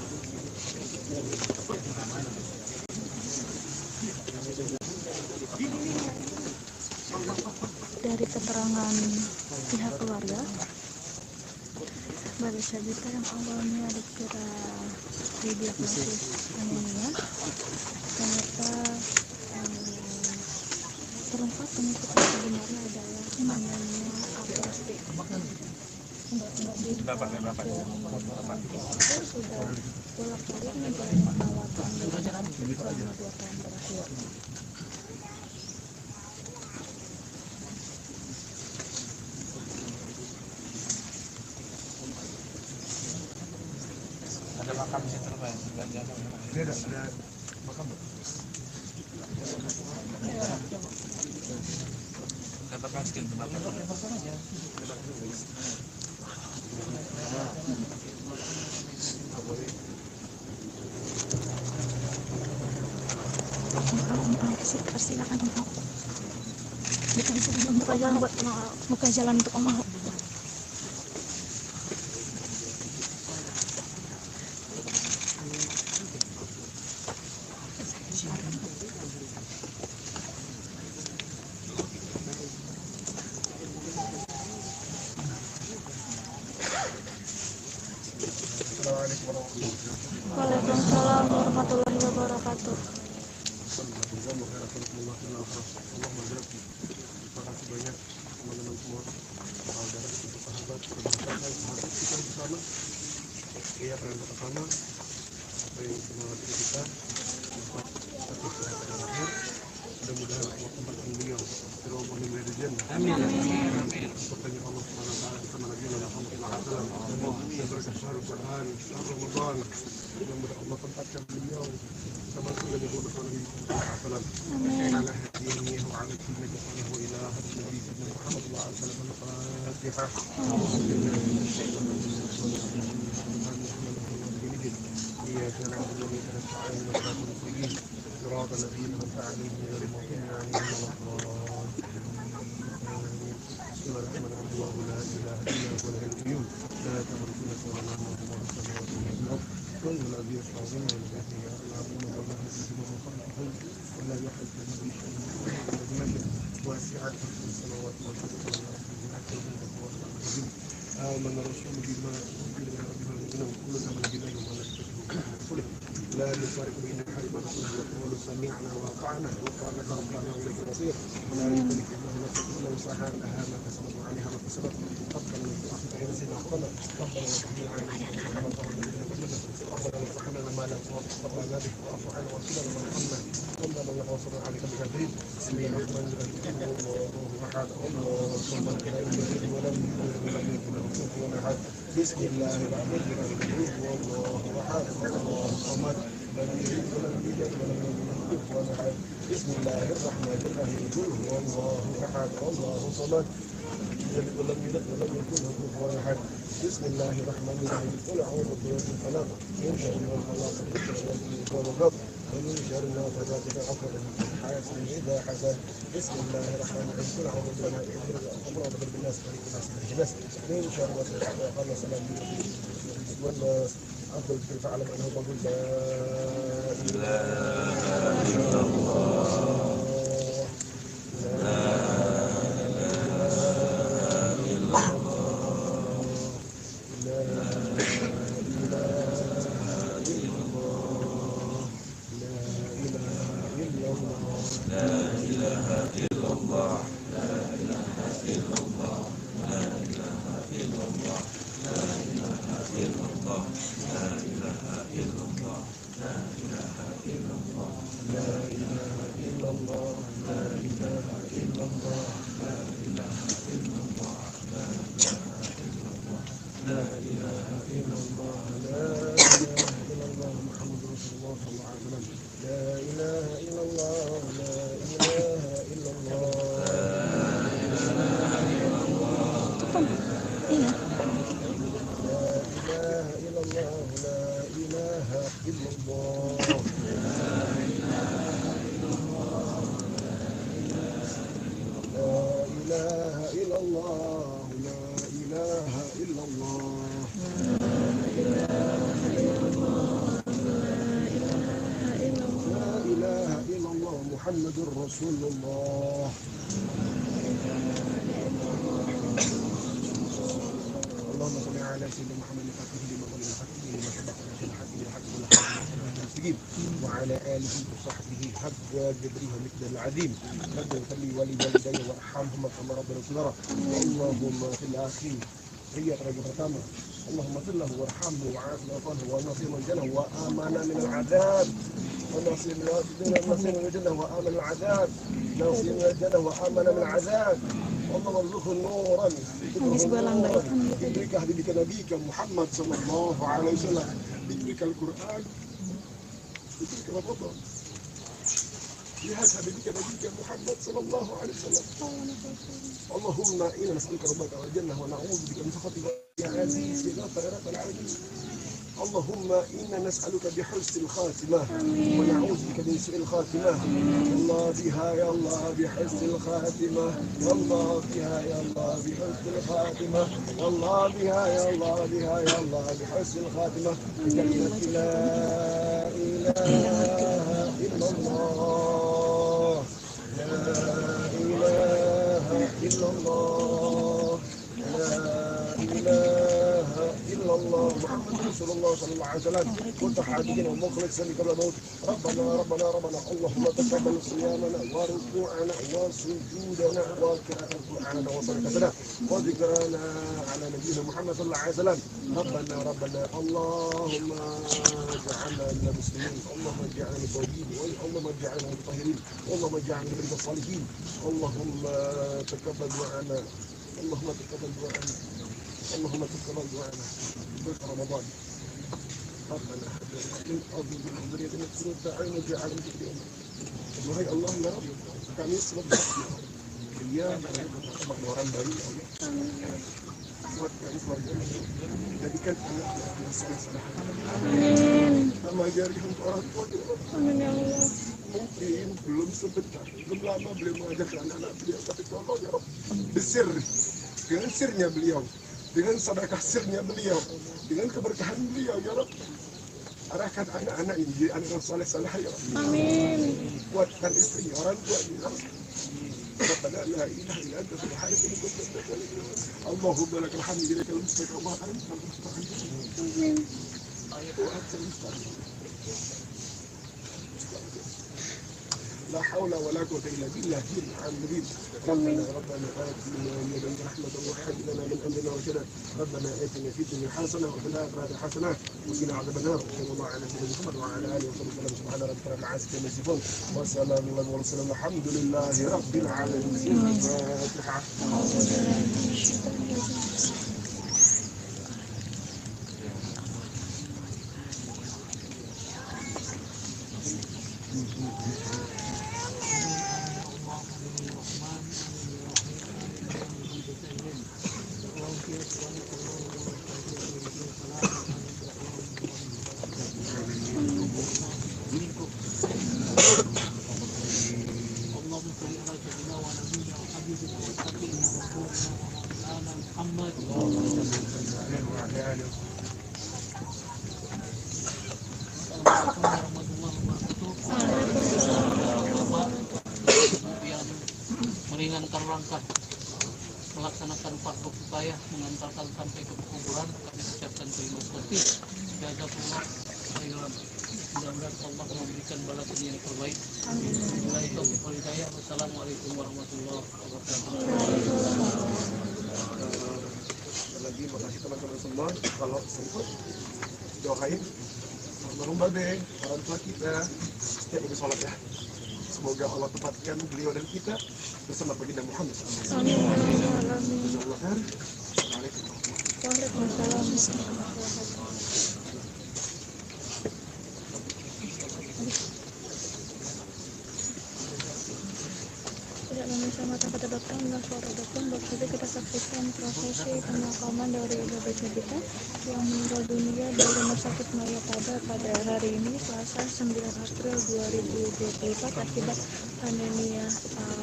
Dari keterangan pihak keluarga, Baru Sabita yang awalnya dikira didiagnosis anemia, ternyata terungkap penyakit yang sebenarnya adalah anemia aplastik. Sudah bolak-balik menjalani perawatan selama 2 tahun terakhir. Ada makam di situ Pak, Tidak ada makam. dapatkan skill terbakar. Silakan buka jalan untuk Om Ahok. Waalaikumsalam warahmatullahi wabarakatuh. Terima kasih banyak teman-teman semua, saudara kita, sahabat, perbahasan, sahabat kita bersama. Iya, peran bersama. Apa yang semangat kita, dapat satu kesehatan yang akhir. Mudah-mudahan Allah tempatkan beliau Fir'aun dari jannah. Amin. Sepertinya Allah SWT bersama Nabi Muhammad SAW yang berkah syahrul Quran, syahrul Ramadan, yang Allah tempatkan beliau bersama Nabi Muhammad SAW. على هديه وعلى سنة صلى إلى النبي سيدنا محمد صلى الله عليه وسلم. الفاتحة. إياك نعبد وإياك نستعين صراط المستقيم صراط الذين أنعمت عليهم غير المغضوب عليهم ولا الضالين. بسم الله الرحمن الرحيم. الله لا إله إلا هو الحي القيوم لا تأخذه سنة ولا نوم له ما في السماوات وما في الأرض وهو العزيز العظيم والذي يعلمون والله يحسبه من خلقه ولا يحد به شيء من واسعة السماوات والأرض آمن الرسول بما أنزل إلى ربه المؤمنون كلنا من بالله وملائكته ورسله لا نفارق بين أحد من رسوله وقولوا سمعنا وأطعنا وقالنا ربنا وإليك المصير ولا يكلف الله نفسا إلا وسعها لها ما كسبت وعليها ما كسبت ربنا لا تؤاخذنا إن نسينا أخطأنا ربنا لا تحمل علينا إصرا كما حملته على الذين من قبلنا ربنا لا تحملنا ما لا طاقة لنا به واعف عنا واغفر لنا وارحمنا ربنا لا تنصرنا عليك بكافرين بسم الله الرحمن الرحيم الله أحد الله الصمد لم يلد ولم يولد ولم يكن له كفوا أحد بسم الله الرحمن الرحيم الله أحد الله الصمد لم يلد ولم يولد ولم يكن له كفوا أحد بسم الله الرحمن الرحيم قل هو الله أحد الله الصمد ولم يلد ولم يكن له كفوا أحد بسم الله الرحمن الرحيم قل أعوذ برب الفلق من شر ما خلق من شر الغضب ومن شر النفاثات في العقد من حاسد إذا حسد بسم الله الرحمن الرحيم قل أعوذ برب الناس ملك الناس إله الناس من شر وسوسة الخناس الذي والناس أفضل كيف أعلم أنه بقول لا إله إلا الله محمد رسول الله اللهم صل على سيدنا محمد الفاتح لما قبل الحق لما سبق في الحق بالحق والحق المستقيم وعلى آله وصحبه حق قدره مثل العظيم رب اغفر لي ولوالدي وارحمهما كما ربنا صغيرا اللهم في الآخر هي رجل pertama اللهم اغفر له وارحمه وعافه وعافه ونصير الجنة وآمنا من العذاب ونصير من الجنة وآمن العذاب نصير من الجنة وآمن من العذاب اللهم ارزقه نورا يدرك حبيبك نبيك محمد صلى الله عليه وسلم يدرك القرآن يدرك رمضان لهذا حبيبك نبيك محمد صلى الله عليه وسلم اللهم إنا نسألك ربك والجنة ونعوذ بك من سخطك يا عزيز يا غفر يا رب العالمين اللهم إنا نسألك بحسن الخاتمة ونعوذ بك من سوء الخاتمة الله بها يا الله بحسن الخاتمة الله بها يا الله بحسن الخاتمة الله بها يا الله بها يا الله بحسن الخاتمة بكلمة لا إله إلا الله لا إله إلا الله لا إله إلا الله محمد رسول الله صلى الله عليه وسلم كنت حاجين ومخلصا قبل الموت ربنا اللهم تقبل صيامنا وركوعنا وسجودنا وقراءة القرآن وصدقتنا وذكرنا على نبينا محمد صلى الله عليه وسلم ربنا اللهم اجعلنا من المسلمين اللهم اجعلنا من التوابين اللهم اجعلنا من المطهرين اللهم اجعلنا من الصالحين اللهم تقبل دعاءنا اللهم تقبل دعاءنا اللهم تقبل دعاءنا في رمضان ربنا هب لنا من ازواجنا وذريتنا قرة اعين واجعلنا متقين وهي الله يا رب kami selalu dia mengamalkan orang baik buat kami keluarga jadikan anak yang soleh sama jari untuk orang tua mungkin belum sebentar belum lama beliau mengajarkan anak-anak beliau tapi tolong ya Rabb besir dengan sirnya beliau dengan sedekah sirnya beliau dengan keberkahan beliau ya Rabb arahkan anak-anak ini jadi anak yang soleh-soleh ya Rabb amin kuatkan istri orang tua ya Rabb ربنا لا اله الا انت سبحانك اني كنت من الظالمين اللهم لك الحمد لك المستقيم وما انت المستقيم وانت المستقيم لا حول ولا قوة إلا بالله العظيم ربنا آتنا من لدنك رحمة وهب لنا من أمرنا رشدا ربنا آتنا في الدنيا حسنة وفي الآخرة حسنة وقنا عذاب النار صلى الله على سيدنا محمد وعلى آله وصحبه وسلم سبحان ربك رب العزة عما يصفون والسلام على المرسلين الحمد لله رب العالمين الفاتحة meringankan langkah melaksanakan fardu kifayah mengantarkan sampai ke kuburan kami ucapkan terima kasih jazakumullah khairan mudah-mudahan Allah memberikan balasan yang terbaik wabillahi taufiq wal hidayah wassalamualaikum warahmatullahi wabarakatuh lagi makasih teman-teman semua kalau sempat doain almarhum Babe orang tua kita setiap habis sholat ya semoga Allah tempatkan beliau dan kita bersama baginda Muhammad. Amin. Tidak memisah mata kata dokter, enggak suara dokter, baru saja kita saksikan prosesi pemakaman dari Babe Cabita yang meninggal dunia di Rumah Sakit Maya pada hari ini Selasa 9 April 2024 akibat anemia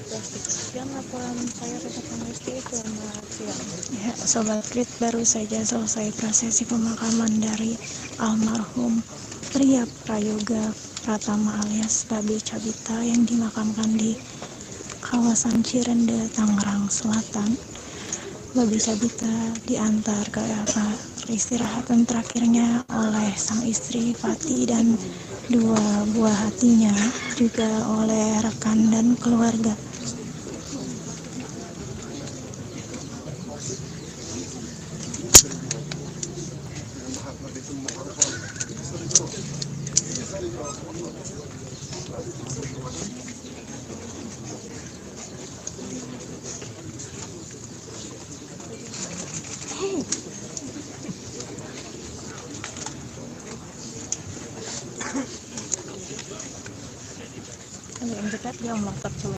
plastik. Sekian laporan saya Tata Pangesti, selamat siang. Ya, Sobat Krit, baru saja selesai prosesi pemakaman dari almarhum pria Prayoga Pratama alias Babe Cabita yang dimakamkan di kawasan Cirende, Tangerang Selatan. Babi Cabita diantar ke peristirahatan terakhirnya oleh sang istri Fati dan dua buah hatinya, juga oleh rekan dan keluarga. Yang dekat dia motor coba.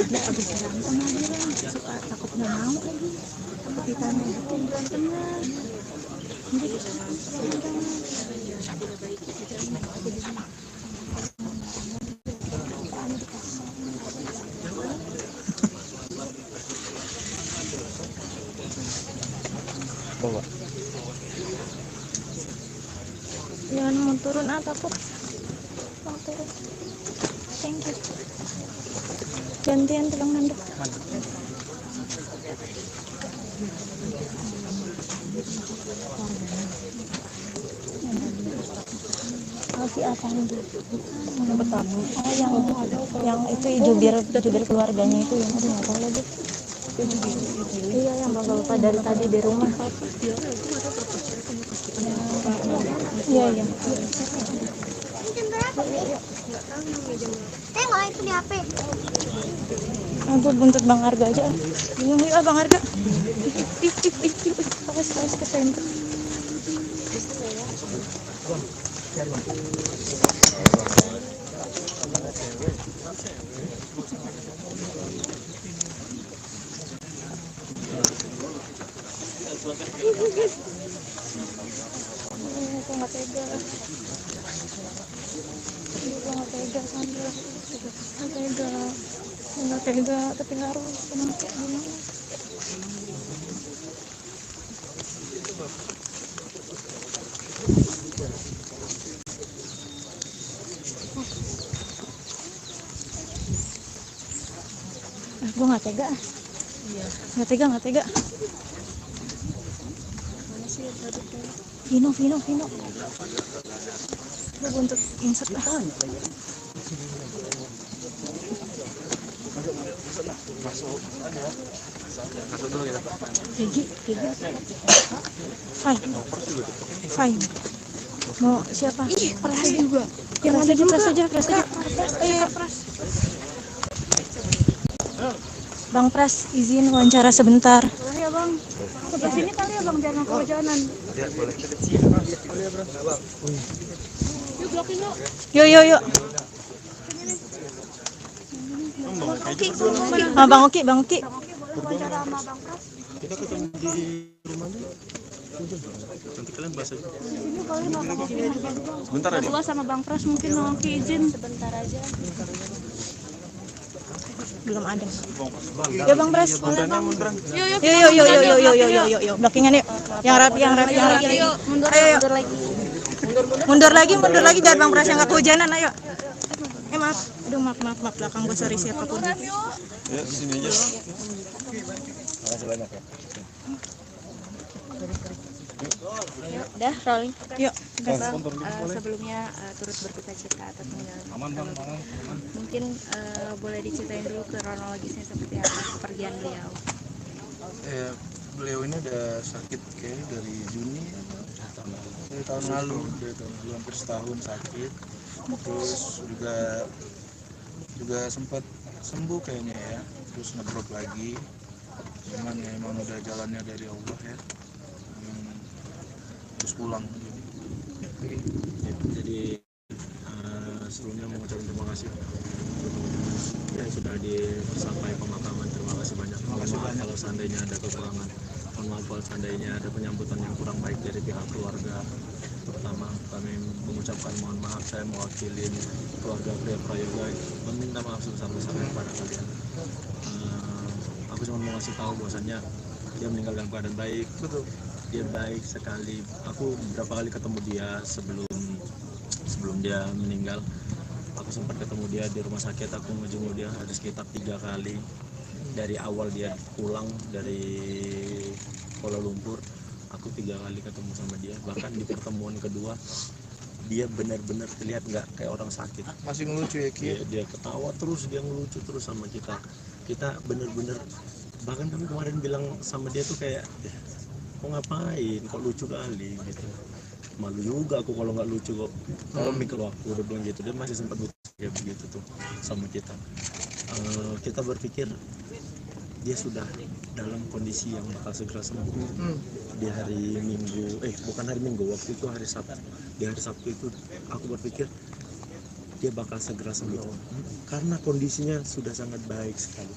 Dia habis berantem lagi lah, suka takut nggak mau lagi. Kita nunjukin berantemnya. Jadi Bawa. jangan mau turun takut. Mau turun. Thank you. Gantian tukang nanduk. Si Afandi yang pertama. Yang itu jubir keluarganya itu yang aduh nggak tahu lagi. Iya yang bapak dari tadi di rumah. Iya. Tengok itu di HP. Aku buntut Bang Arga aja. Bingung ya Bang Arga. Awas kesentuh. Aku nggak tega. Nggak tega, tapi harus kayak gimana? Gue nggak tega. Nggak tega. Vino. Gue buntut insert lah. Masuk dulu ya. Gigi. Fine. Mau siapa? Pras juga. Yang ada di pras aja. Ayo. Bang Pras, izin wawancara sebentar. Boleh ya bang. Sebelah sini kali ya bang, biar nggak kehujanan. Ya, boleh. Yuk blokin yuk. Yuk. Bang Oki. Bang Oki wawancara sama Bang Pras. Kita ketemu di rumahnya. Nanti kalian bahas aja. Ini kali sama Bang Oki. Sebentar aja. Berdua sama Bang Pras mungkin Bang Oki izin. Sebentar aja. Belum ada. Yuk Bang Pras. Yuk. Blockingan yuk. Yang rapi. Yuk, mundur lagi. Mundur lagi biar Bang Pras yang nggak kehujanan. Ayo. Maaf. Aduh maaf belakang gue sorry siapapun. Ya, di sini aja. Makasih banyak ya. Udah rolling. Yuk. Bang, sebelumnya turut berduka cita atas meninggalnya. Aman. Mungkin boleh diceritain dulu kronologisnya seperti apa kepergian beliau. Beliau ini udah sakit kayaknya dari Juni dari tahun lalu hampir setahun sakit, terus juga sempat sembuh kayaknya ya, terus ngedrop lagi, cuman ya emang udah jalannya dari Allah ya, terus pulang. Jadi sebelumnya mengucapkan terima kasih ya sudah sampai pemakaman. Terima kasih banyak. Kalau seandainya ada kekurangan, mohon maaf kalau seandainya ada penyambutan yang kurang baik dari pihak keluarga. Pertama kami mengucapkan mohon maaf, saya mewakili keluarga Pria Prayoga meminta maaf sebesar-besarnya kepada kalian. Aku cuma mau ngasih tahu bahwasannya dia meninggal dalam keadaan baik. Betul. Dia baik sekali. Aku beberapa kali ketemu dia sebelum dia meninggal. Aku sempat ketemu dia di rumah sakit, aku menjenguk dia ada sekitar 3 kali. Dari awal dia pulang dari Kuala Lumpur, aku 3 kali ketemu sama dia. Bahkan di pertemuan kedua dia benar-benar terlihat nggak kayak orang sakit. Masih ngelucu ya Ki? Dia ketawa terus, dia ngelucu terus sama kita. Kita benar-benar, bahkan kami kemarin bilang sama dia tuh kayak, kok ngapain, kok lucu kali gitu. Malu juga aku kalau nggak lucu kok. Komik loh aku udah bilang gitu. Dia masih sempat kayak begitu tuh sama kita. Kita berpikir dia sudah dalam kondisi yang bakal segera sembuh. Di hari Minggu, bukan hari Minggu, waktu itu hari Sabtu. Di hari Sabtu itu aku berpikir dia bakal segera sembuh karena kondisinya sudah sangat baik sekali.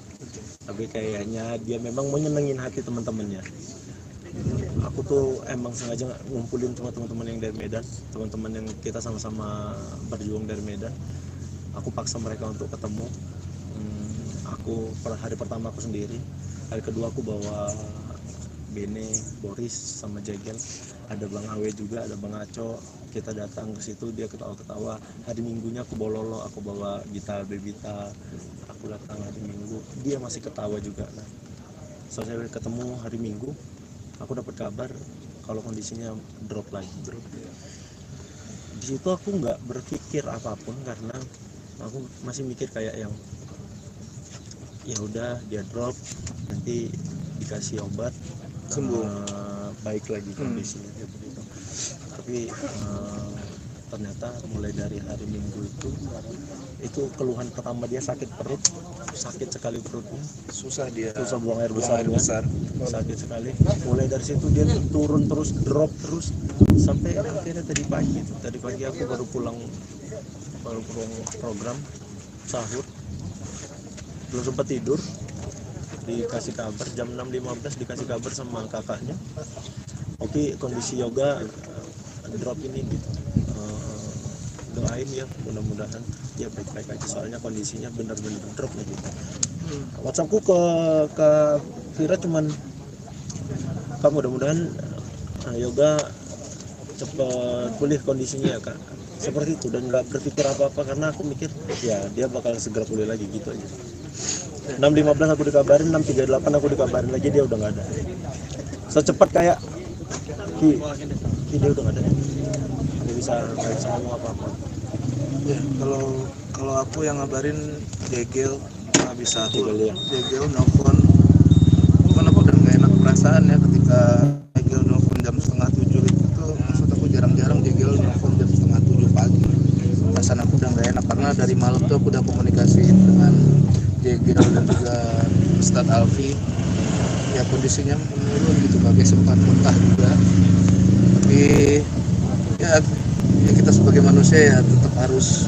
Tapi kayaknya dia memang mau nyenengin hati teman-temannya. Aku tuh emang sengaja ngumpulin cuma teman-teman yang dari Medan, teman-teman yang kita sama-sama berjuang dari Medan. Aku paksa mereka untuk ketemu. Aku hari pertama aku sendiri, hari kedua aku bawa Bene, Boris sama Jegel, ada Bang Awe juga, ada Bang Aco. Kita datang ke situ, dia ketawa-ketawa. Hari Minggunya aku bawa Lolo, aku bawa Gita, Bebita. Aku datang hari Minggu, dia masih ketawa juga. Nah, selesai ketemu hari Minggu, aku dapat kabar kalau kondisinya drop lagi. Di situ aku nggak berpikir apapun karena aku masih mikir kayak yang ya udah dia drop, nanti dikasih obat Sembuh. Baik lagi kondisinya gitu. Tapi ternyata mulai dari hari Minggu itu keluhan pertama dia sakit perut, sakit sekali perutnya, Susah buang air besarnya, sakit sekali. Mulai dari situ dia turun terus, drop terus sampai akhirnya tadi pagi aku baru pulang program sahur, belum sempat tidur, dikasih kabar jam 6.15 dikasih kabar sama kakaknya, oke, kondisi Yoga drop ini gitu. Doain ya, mudah-mudahan ya baik-baik aja, soalnya kondisinya benar-benar drop nih gitu. WhatsAppku ke Vira cuman, Kak mudah-mudahan Yoga cepat pulih kondisinya ya Kak, seperti itu. Dan nggak berpikir apa-apa karena aku mikir ya dia bakal segera pulih lagi gitu aja. 6.15 aku dikabarin, 6.38 aku dikabarin lagi dia udah nggak ada. Secepat kayak Ki dia udah nggak ada, nggak bisa ngomong apa-apa. Ya, kalau aku yang ngabarin Jegel nggak bisa aku. Jegel nelfon, cuman aku udah nggak enak perasaan ya ketika Jegel nelfon jam 6:30 itu. Maksud aku jarang-jarang Jegel nelfon jam 6:30 pagi. Perasaan aku udah nggak enak karena dari malam tuh aku udah komunikasi dengan Jegel dan juga Ustadz Alfi. Ya kondisinya menurun gitu, bagai sempat muntah juga. Tapi ya kita sebagai manusia ya tetap harus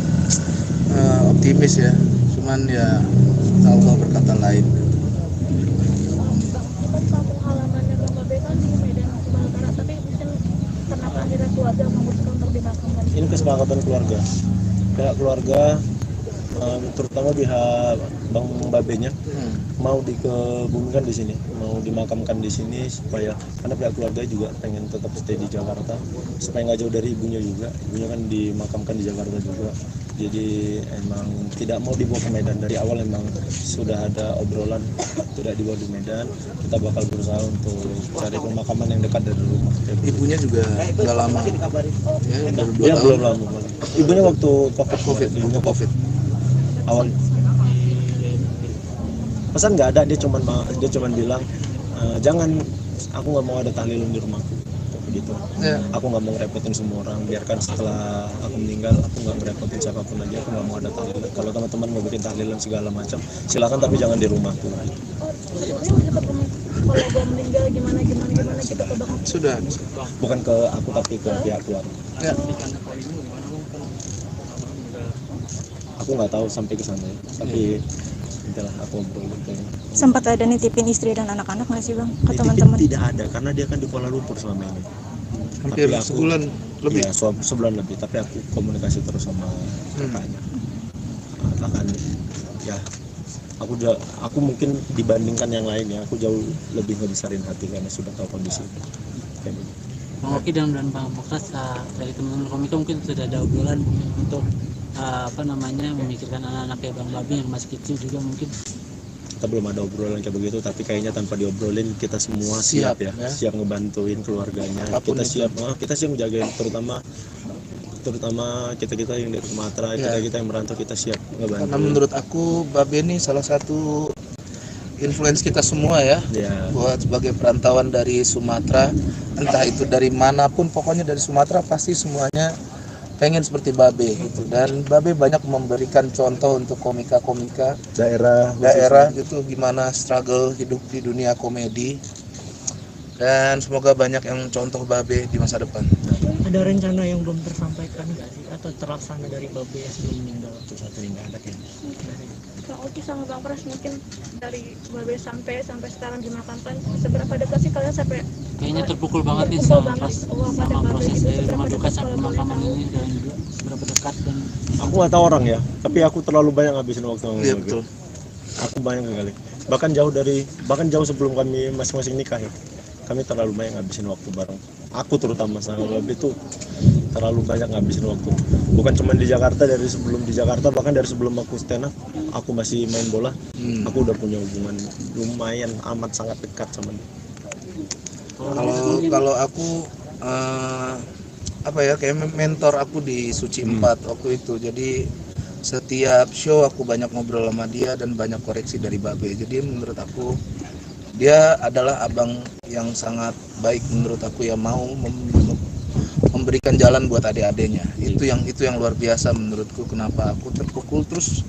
optimis ya, cuman ya Allah berkata lain. Kan kampung halamannya Bang Babe kan di Medan, Sumatera Barat, tapi mungkin kenapa akhirnya keluarga memutuskan untuk dimakamkan? Ini kesepakatan keluarga, pihak keluarga terutama pihak Bang Babenya mau dikebumikan di sini, mau dimakamkan di sini supaya, karena pihak keluarga juga pengen tetap stay di Jakarta supaya nggak jauh dari ibunya juga. Ibunya kan dimakamkan di Jakarta juga, jadi emang tidak mau dibawa ke Medan. Dari awal emang sudah ada obrolan tidak dibawa di Medan, kita bakal berusaha untuk cari pemakaman yang dekat dari rumah. Ibunya juga nggak lama ya, baru 2 Dia tahun. belum lama, ibunya waktu COVID, ibunya COVID. awal pesan nggak ada, dia cuman bilang jangan, aku nggak mau ada tahlilan di rumahku begitu. Aku nggak mau ngerepotin semua orang, biarkan setelah aku meninggal aku nggak ngerepotin siapapun lagi, aku nggak mau ada tahlilan. Kalau teman-teman mau bikin tahlilan segala macam silakan, tapi jangan di rumahku gitu. Kalau gua meninggal gimana gitu ke Bang? Sudah. Bukan ke aku tapi ke pihak keluarga. Ya. Aku nggak tahu sampai ke sana ya, tapi intilah aku ngobrolin kayaknya. Sempat ada nitipin istri dan anak-anak nggak sih Bang ke Nitipin teman-teman? tidak ada karena dia kan di Kuala Lumpur selama ini. Hampir Tapi aku- sebulan lebih. Iya, sebulan lebih, tapi aku komunikasi terus sama kakaknya. Akan ya aku mungkin dibandingkan yang lainnya aku jauh lebih ngebesarin hati karena sudah tahu kondisi kayak begitu. Bang Oki dan Bang Bekas, dari teman-teman komika mungkin sudah ada obrolan untuk memikirkan anak-anak kayak Bang Babi yang masih kecil juga mungkin. Kita belum ada obrolan kayak begitu, tapi kayaknya tanpa diobrolin kita semua siap ya, siap ngebantuin keluarganya. Apapun Kita siap menjagain, terutama kita yang dari Sumatera, kita yang merantau, kita siap ngebantu. Karena menurut aku Babe ini salah satu influence kita semua ya, buat sebagai perantauan dari Sumatera, entah itu dari manapun, pokoknya dari Sumatera pasti semuanya pengen seperti Babe gitu. Dan Babe banyak memberikan contoh untuk komika-komika daerah gitu, gimana struggle hidup di dunia komedi. Dan semoga banyak yang contoh Babe di masa depan. Ada rencana yang belum tersampaikan nggak sih atau terlaksana dari Babe sebelum meninggal? Satu ini nggak ada kayaknya. Kang Oki sama Bang Pras mungkin dari Babe sampai sekarang dimakamkan, seberapa dekat sih kalian sampai Kayaknya terpukul banget nih terpukul sama, banget sama pada proses Babe dari itu, rumah seberapa duka dekat sampai kalau boleh pemakaman tahu? ini dan juga seberapa dekat dan Aku nggak tahu orang ya, tapi aku terlalu banyak ngabisin waktu sama Iya Babe. betul. Aku banyak kali, bahkan jauh sebelum kami masing-masing nikah ya, kami terlalu banyak ngabisin waktu bareng. Aku terutama sama Babe itu terlalu banyak ngabisin waktu, bukan cuma di Jakarta, bahkan dari sebelum aku stand up aku masih main bola. Aku udah punya hubungan lumayan amat sangat dekat sama dia. Kalau aku kayak mentor aku di Suci 4 waktu itu. Jadi setiap show aku banyak ngobrol sama dia dan banyak koreksi dari Babe. Jadi menurut aku dia adalah abang yang sangat baik menurut aku, yang mau memberikan jalan buat adik-adiknya. Itu yang luar biasa menurutku, kenapa aku terpukul. Terus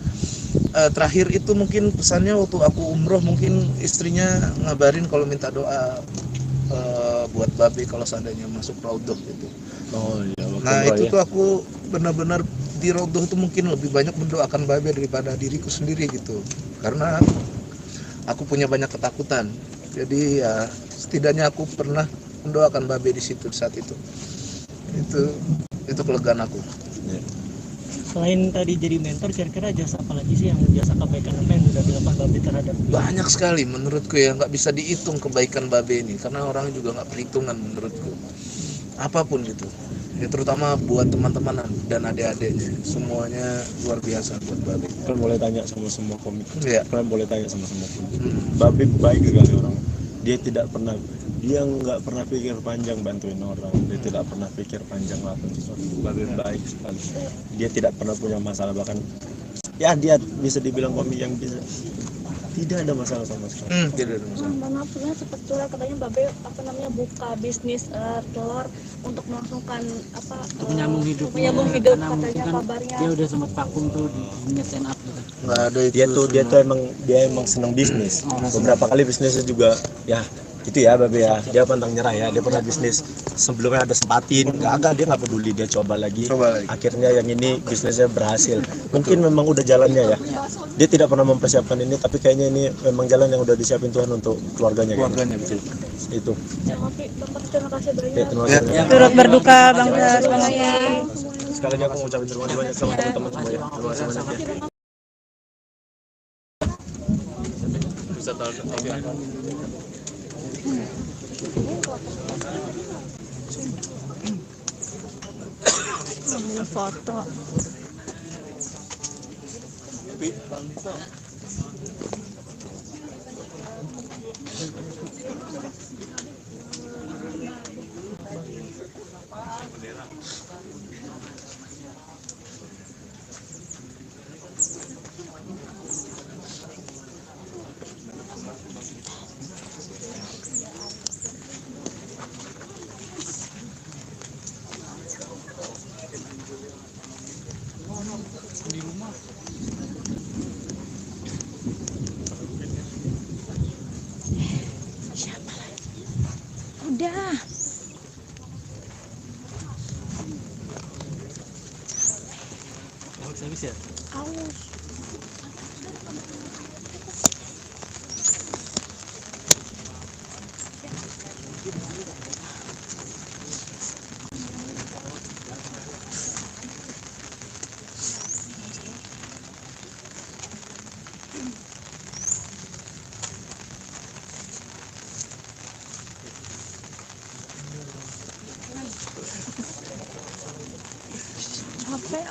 terakhir itu mungkin pesannya waktu aku umroh, mungkin istrinya ngabarin kalau minta doa buat Babe kalau seandainya masuk raudhah gitu. Nah itu tuh aku benar-benar di raudhah itu mungkin lebih banyak mendoakan Babe daripada diriku sendiri gitu, karena aku punya banyak ketakutan. Jadi ya setidaknya aku pernah mendoakan Babe di situ saat itu. Itu kelegaan aku. Selain tadi jadi mentor, kira-kira jasa apa lagi sih yang jasa kebaikan apa yang sudah dilakukan Babe terhadap? Banyak sekali menurutku ya, nggak bisa dihitung kebaikan Babe ini, karena orang juga nggak perhitungan menurutku. Apapun gitu ya, terutama buat teman-teman dan adik-adiknya, semuanya luar biasa buat Babe. Kalian boleh tanya sama semua komik. Iya. Kalian boleh tanya sama semua komik. Babe baik sekali orang. Dia nggak pernah pikir panjang bantuin orang. Dia tidak pernah pikir panjang lakuin sesuatu. Babe baik sekali. Dia tidak pernah punya masalah, bahkan ya dia bisa dibilang komik yang bisa tidak ada masalah sama sekali. Tidak ada masalah. Bang Abdullah sempat curhat katanya Babe buka bisnis telur untuk melangsungkan menyambung hidup katanya kan kabarnya. dia udah sempat vakum tuh di dunia stand up gitu. Nggak ada itu. Dia emang senang bisnis. Beberapa kali bisnisnya juga ya itu ya Babe ya, dia pantang nyerah ya. Dia pernah bisnis sebelumnya ada sempatin, gagal, dia nggak peduli, dia coba lagi. Akhirnya yang ini bisnisnya berhasil. Mungkin memang udah jalannya ya. Dia tidak pernah mempersiapkan ini, tapi kayaknya ini memang jalan yang udah disiapin Tuhan untuk keluarganya. Betul. Itu. Oke, Bang, terima kasih banyak. Ya, terima kasih. Turut berduka Bang Pras, Bang Oki. Sekali lagi aku ngucapin terima kasih banyak sama teman-teman semua ya. Terima kasih banyak ya. Bisa tahu. Ambil foto. Siapa lagi? Udah. Habis ya? Aus. capek.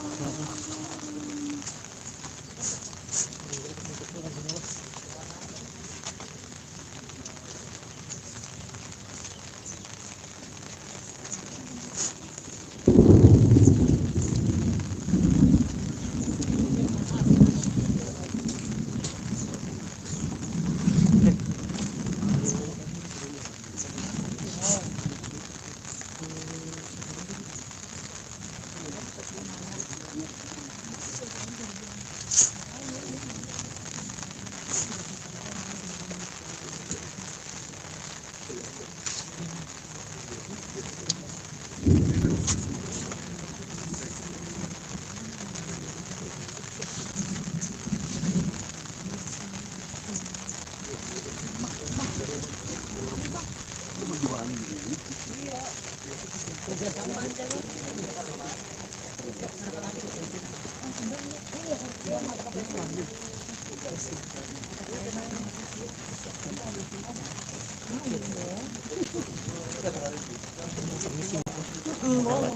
Boleh.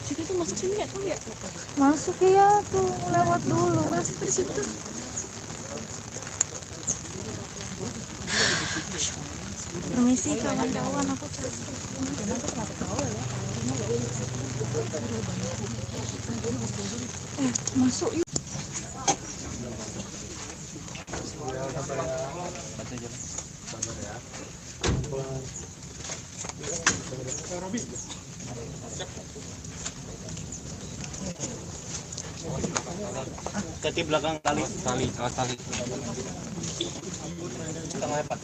Situ tuh masuk sini nggak tuh ya? Masuk ya tuh, lewat dulu. Masuk di situ. Permisi kawan-kawan, aku masuk yuk. Kaki belakang tali. Tali. Tengah apa?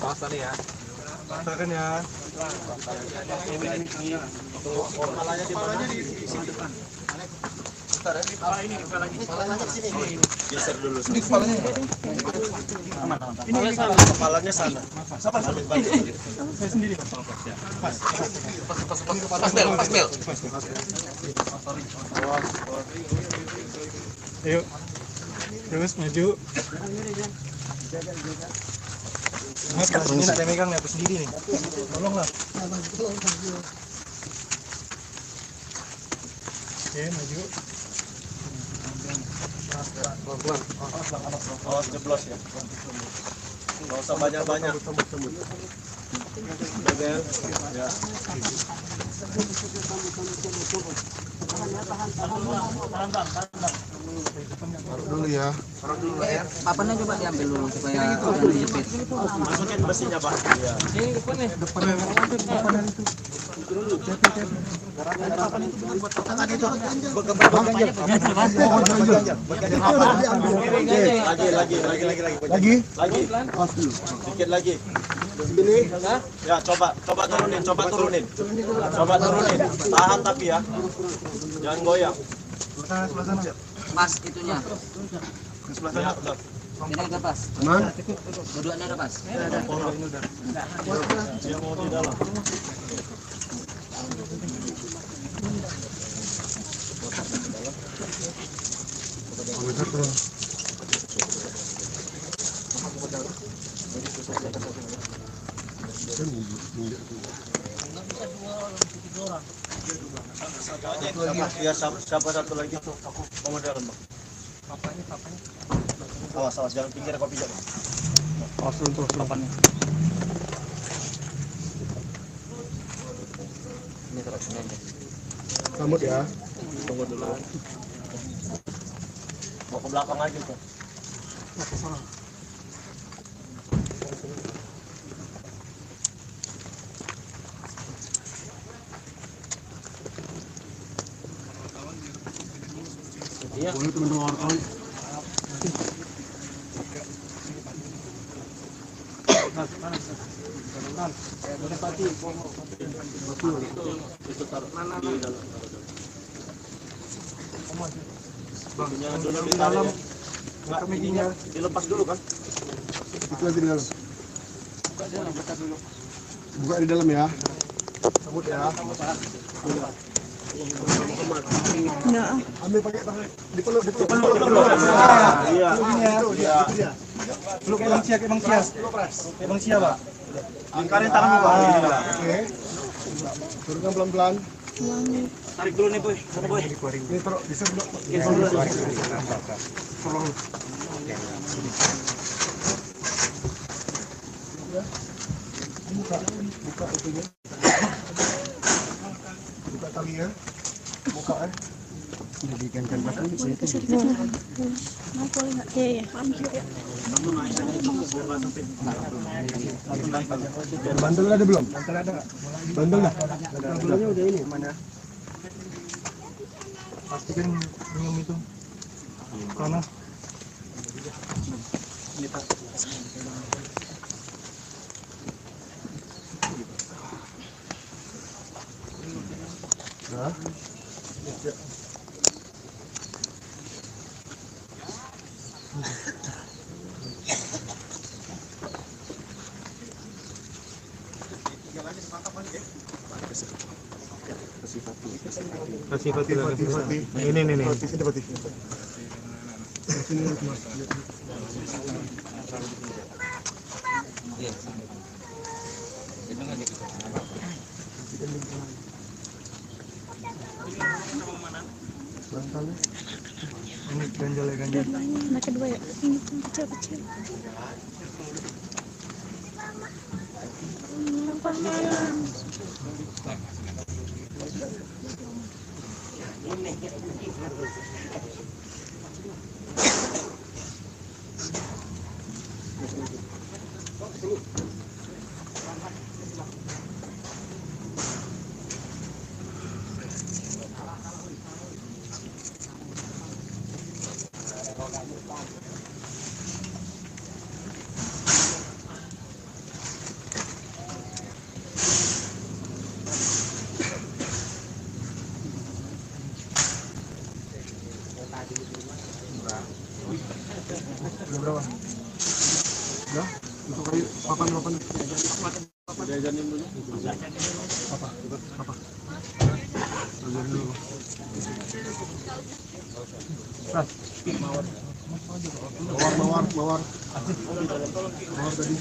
Pas tali ya. Pasakan ya. Kepalanya di sini depan. Ini kepalanya sini. Geser dulu. Ini kepalanya. Aman. Ini kepalanya sana. Saya sendiri. Pas. Bel. Ayo. Terus maju. Mas, ini saya megang nih, aku sendiri nih. Tolonglah. Oke, maju. Awas jeblos ya. Nggak usah banyak-banyak. Bel. Ya. Taruh dulu ya. Papannya coba diambil dulu supaya jangan dijepit. Masukin besinya, Pak. Iya. Lagi. Dikit lagi. Ini. Ya, coba turunin. Tahan tapi ya. Jangan goyang. Sebelah sana. Pas itunya. Ya, udah. Ini udah pas. Aman. Dua-duanya udah pas. Dia mau di dalam. Ya, siapa satu lagi tuh? Kamu dalam, Bang. Awas, jangan pinggir kopi jangan. Awas dulu terus papannya. Ini terus aja. Sambut ya. Tunggu dulu. Mau ke belakang aja tuh. Iya. Boleh teman-teman wartawan. Itu taruh di dalam. Jangan dulu di dalam. Enggak, ininya dilepas dulu kan? Itu lagi di dalam. Buka di dalam ya. Mahmud ya. Enggak. Ambil pakai tangan. Dipeluk. Iya. Itu dia. Peluk Bang Sia, Bang Sia. Bang Sia, Pak. Lingkarin tanganmu, Pak. Oke. Turunkan pelan-pelan. Tarik dulu nih, Boy. Mana, Boy? Ini taruh bisa dulu. Buka itunya. Buka talinya. Buka Boleh ke sini. Mau boleh nggak? Iya, iya. Bandel ada belum? Bandel dah. Bandelnya udah ini mana? Pastikan minum itu. Karena Pati. Ini. Sini Pati. Sini Mas. Bantalnya. Ini ganjal. Anak kedua ya. Ini tuh kecil-kecil. Pelan-pelan. Berapa? Ya, itu kayu papan. Jajanin dulu. Apa? Jajanin dulu. Mawar. Mawar tadi.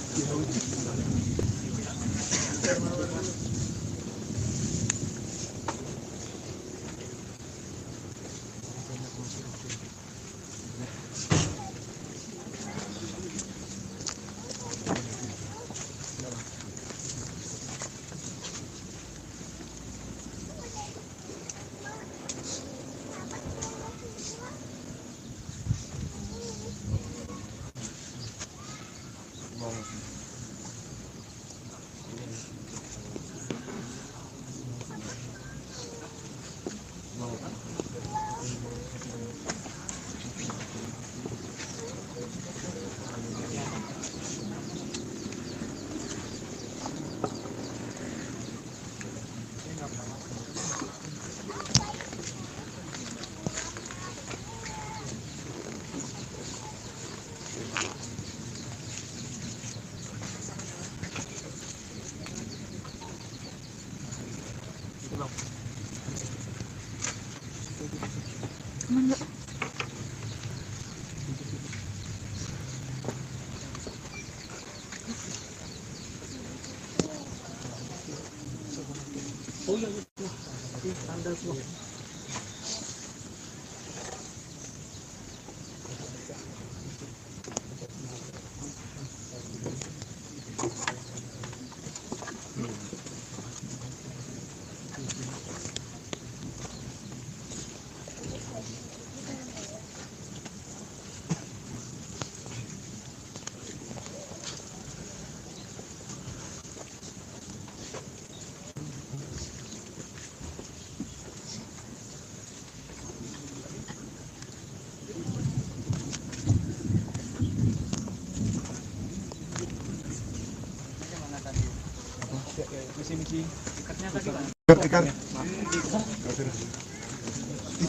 Aman nggak?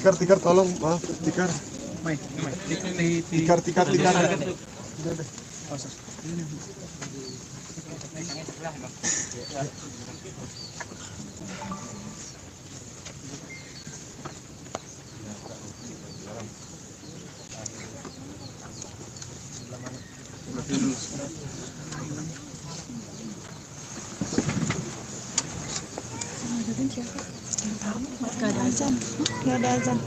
Tikar tolong, maaf, tikar. Tikar. azan siapa? Gak ada azan. Gak ada azan.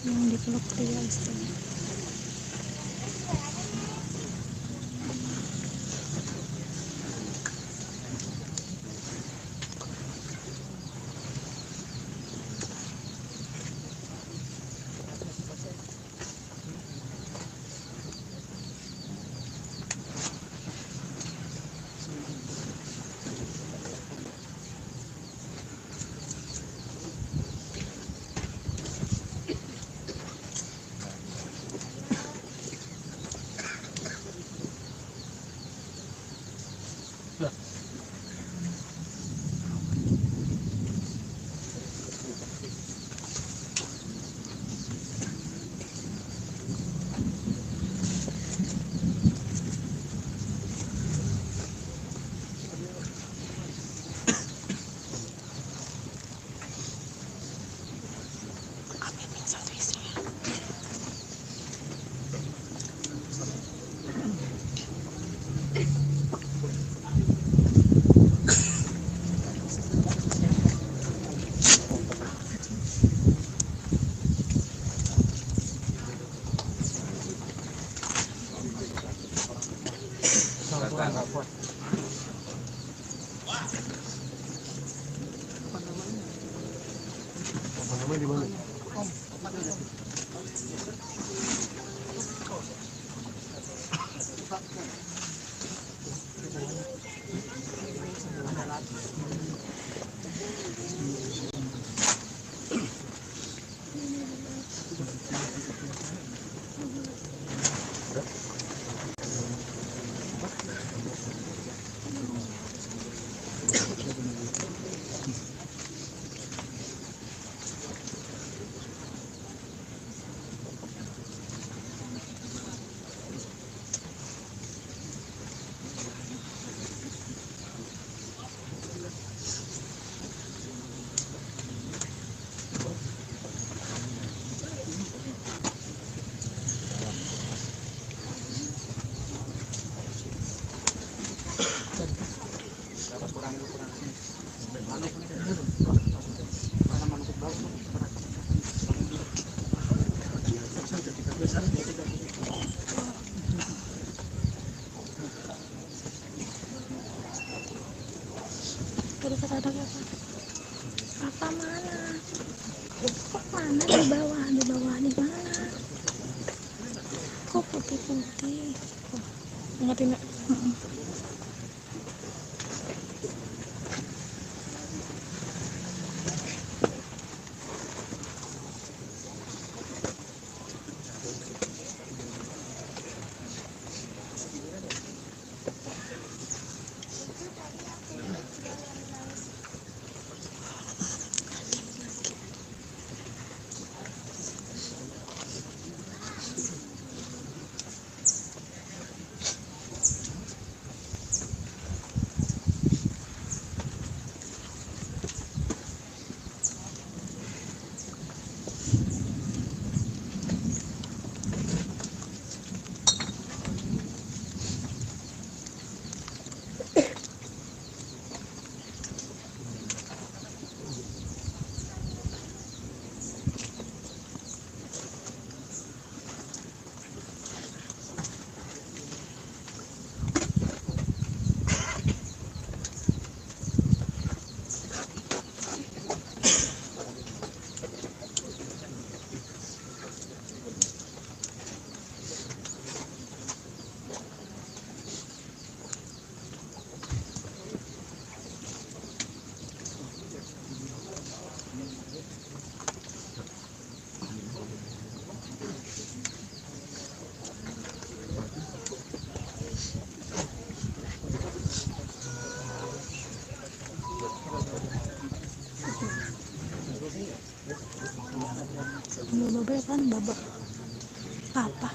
Yang dipeluk pria istrinya. Satu istrinya. Apa namanya di mana? Tadi kata ada apa? Apa mana? Kok mana di bawah? Di bawah di mana? Kok putih-putih? Ngerti nggak? Babe kan babak apa?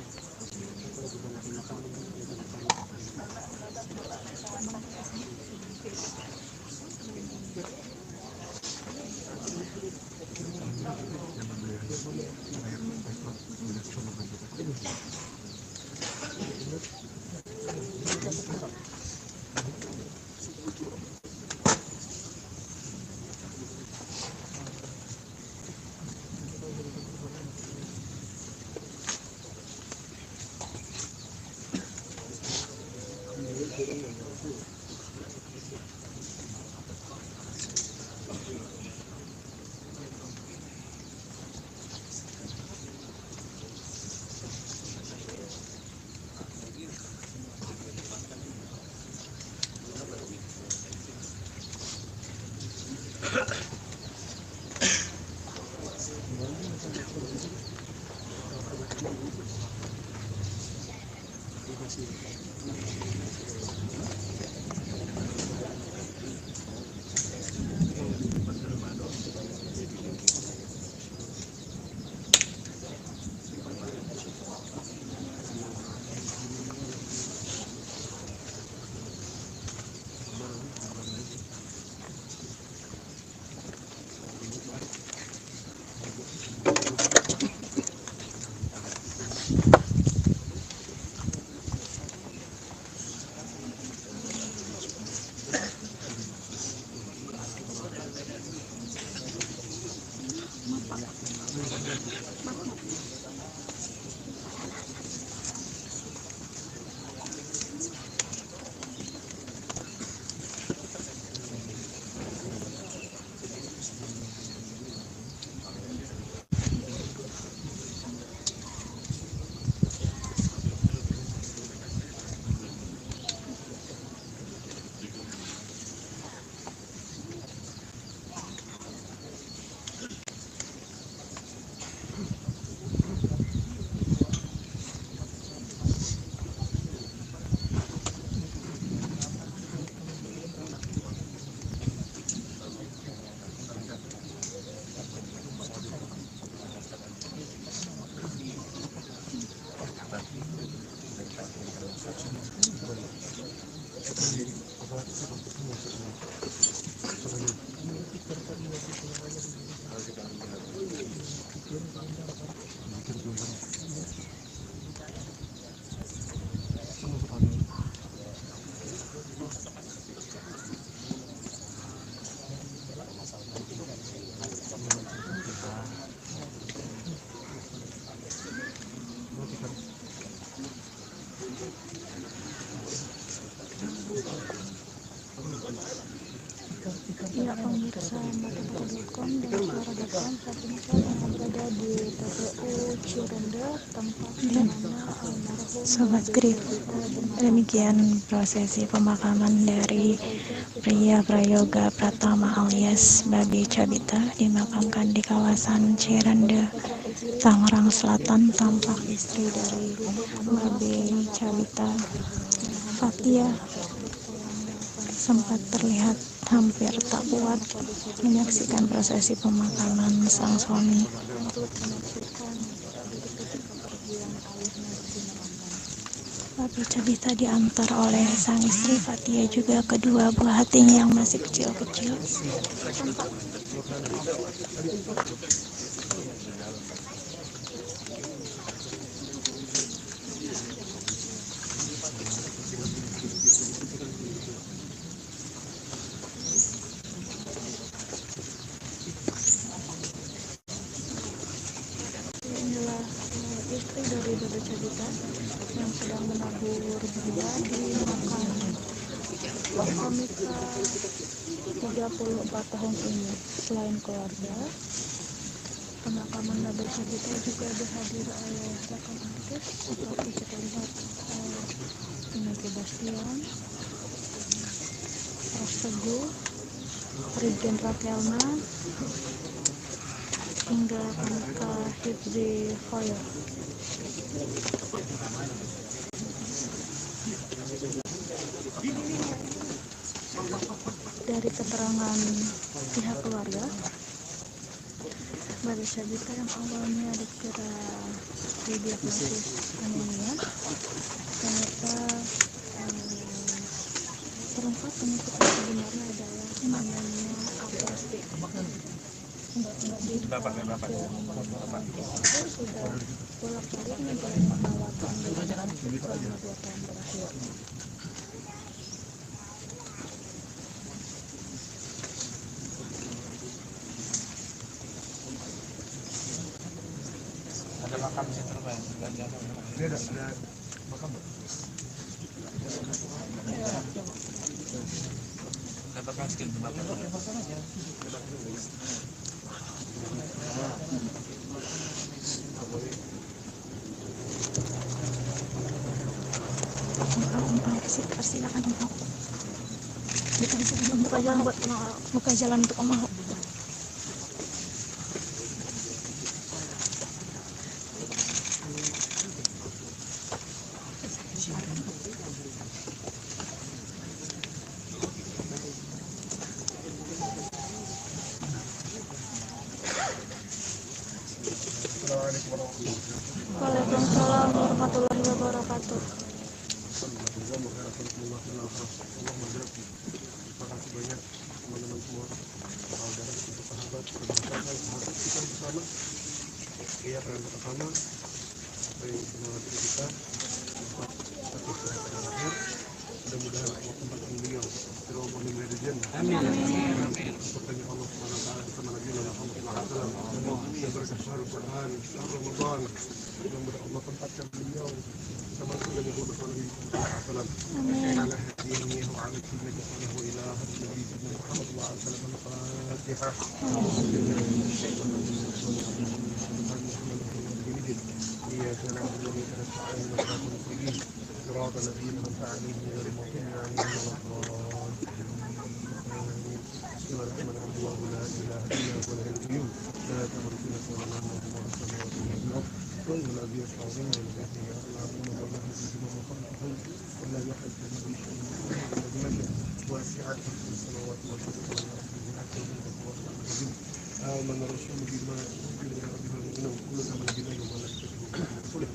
Ya pemirsa Mata.com dan Suara.com, saat ini saya berada di TPU Cirende, tempat di mana almarhum Sobat Grip, demikian prosesi pemakaman dari pria Prayoga Pratama alias Babe Cabita dimakamkan di kawasan Cirende, Tangerang Selatan. Tampak istri dari Babe Cabita, Fatia, sempat terlihat hampir tak kuat menyaksikan prosesi pemakaman sang suami. Babe Cabita diantar oleh sang istri Fatia, juga kedua buah hatinya yang masih kecil-kecil. Inilah istri dari Babe Cabita yang sedang menabur bunga di makam komika 34 tahun ini. Selain keluarga, pemakaman Babe Cabita juga dihadiri oleh rekan artis seperti kita lihat Inneke Bastian, Ros Teguh, Brigjen Rakelna, hingga Kanka Hibzi Khoyr. Dari keterangan pihak keluarga, Baru Sabita yang awalnya dikira didiagnosis anemia, ternyata terungkap penyakit yang sebenarnya adalah namanya aplastik. Enggak sih, sudah bolak-balik menjalani perawatan selama 2 tahun terakhir. Ada makam situ Pak, Dia ada makam. dapatkan skill Bapak. Silakan buka jalan buat buka jalan untuk Om Ahok. Waalaikumsalam warahmatullahi wabarakatuh. Terima kasih banyak teman-teman semua, saudara, sahabat, sahabat kita bersama. Iya, perangkat bersama. Apa yang semangat kita, satu terakhir. Mudah-mudahan Allah tempatkan beliau terobos min ridwan. Amin. Seperti Allah Subhanahu wa taala bersama Nabi Muhammad sallallahu alaihi wasallam. Ya berkah syahrul Quran, syahrul Ramadan. Mudah-mudahan Allah tempatkan beliau sama Nabi Muhammad sallallahu alaihi wasallam. Ala hadihi wa ala kulli sallallahu ila Nabi Muhammad sallallahu alaihi wasallam. Al-Fatihah. إياك نعبد وإياك نستعين اهدنا الصراط المستقيم صراط الذين أنعمت عليهم غير المغضوب عليهم ولا الضالين. بسم الله الرحمن الرحيم. الله لا إله إلا هو الحي القيوم لا تأخذه سنة ولا نوم له ما في السماوات وما في الأرض وهو الذي يشفع بين يديه يعلم ما بين أيديهم وما خلفهم ولا يحد به شيء من واسعة في السماوات والأرض آمن الرسول بما أنزل إلى ربه والمؤمنون كل آمن بالله وملائكته ورسله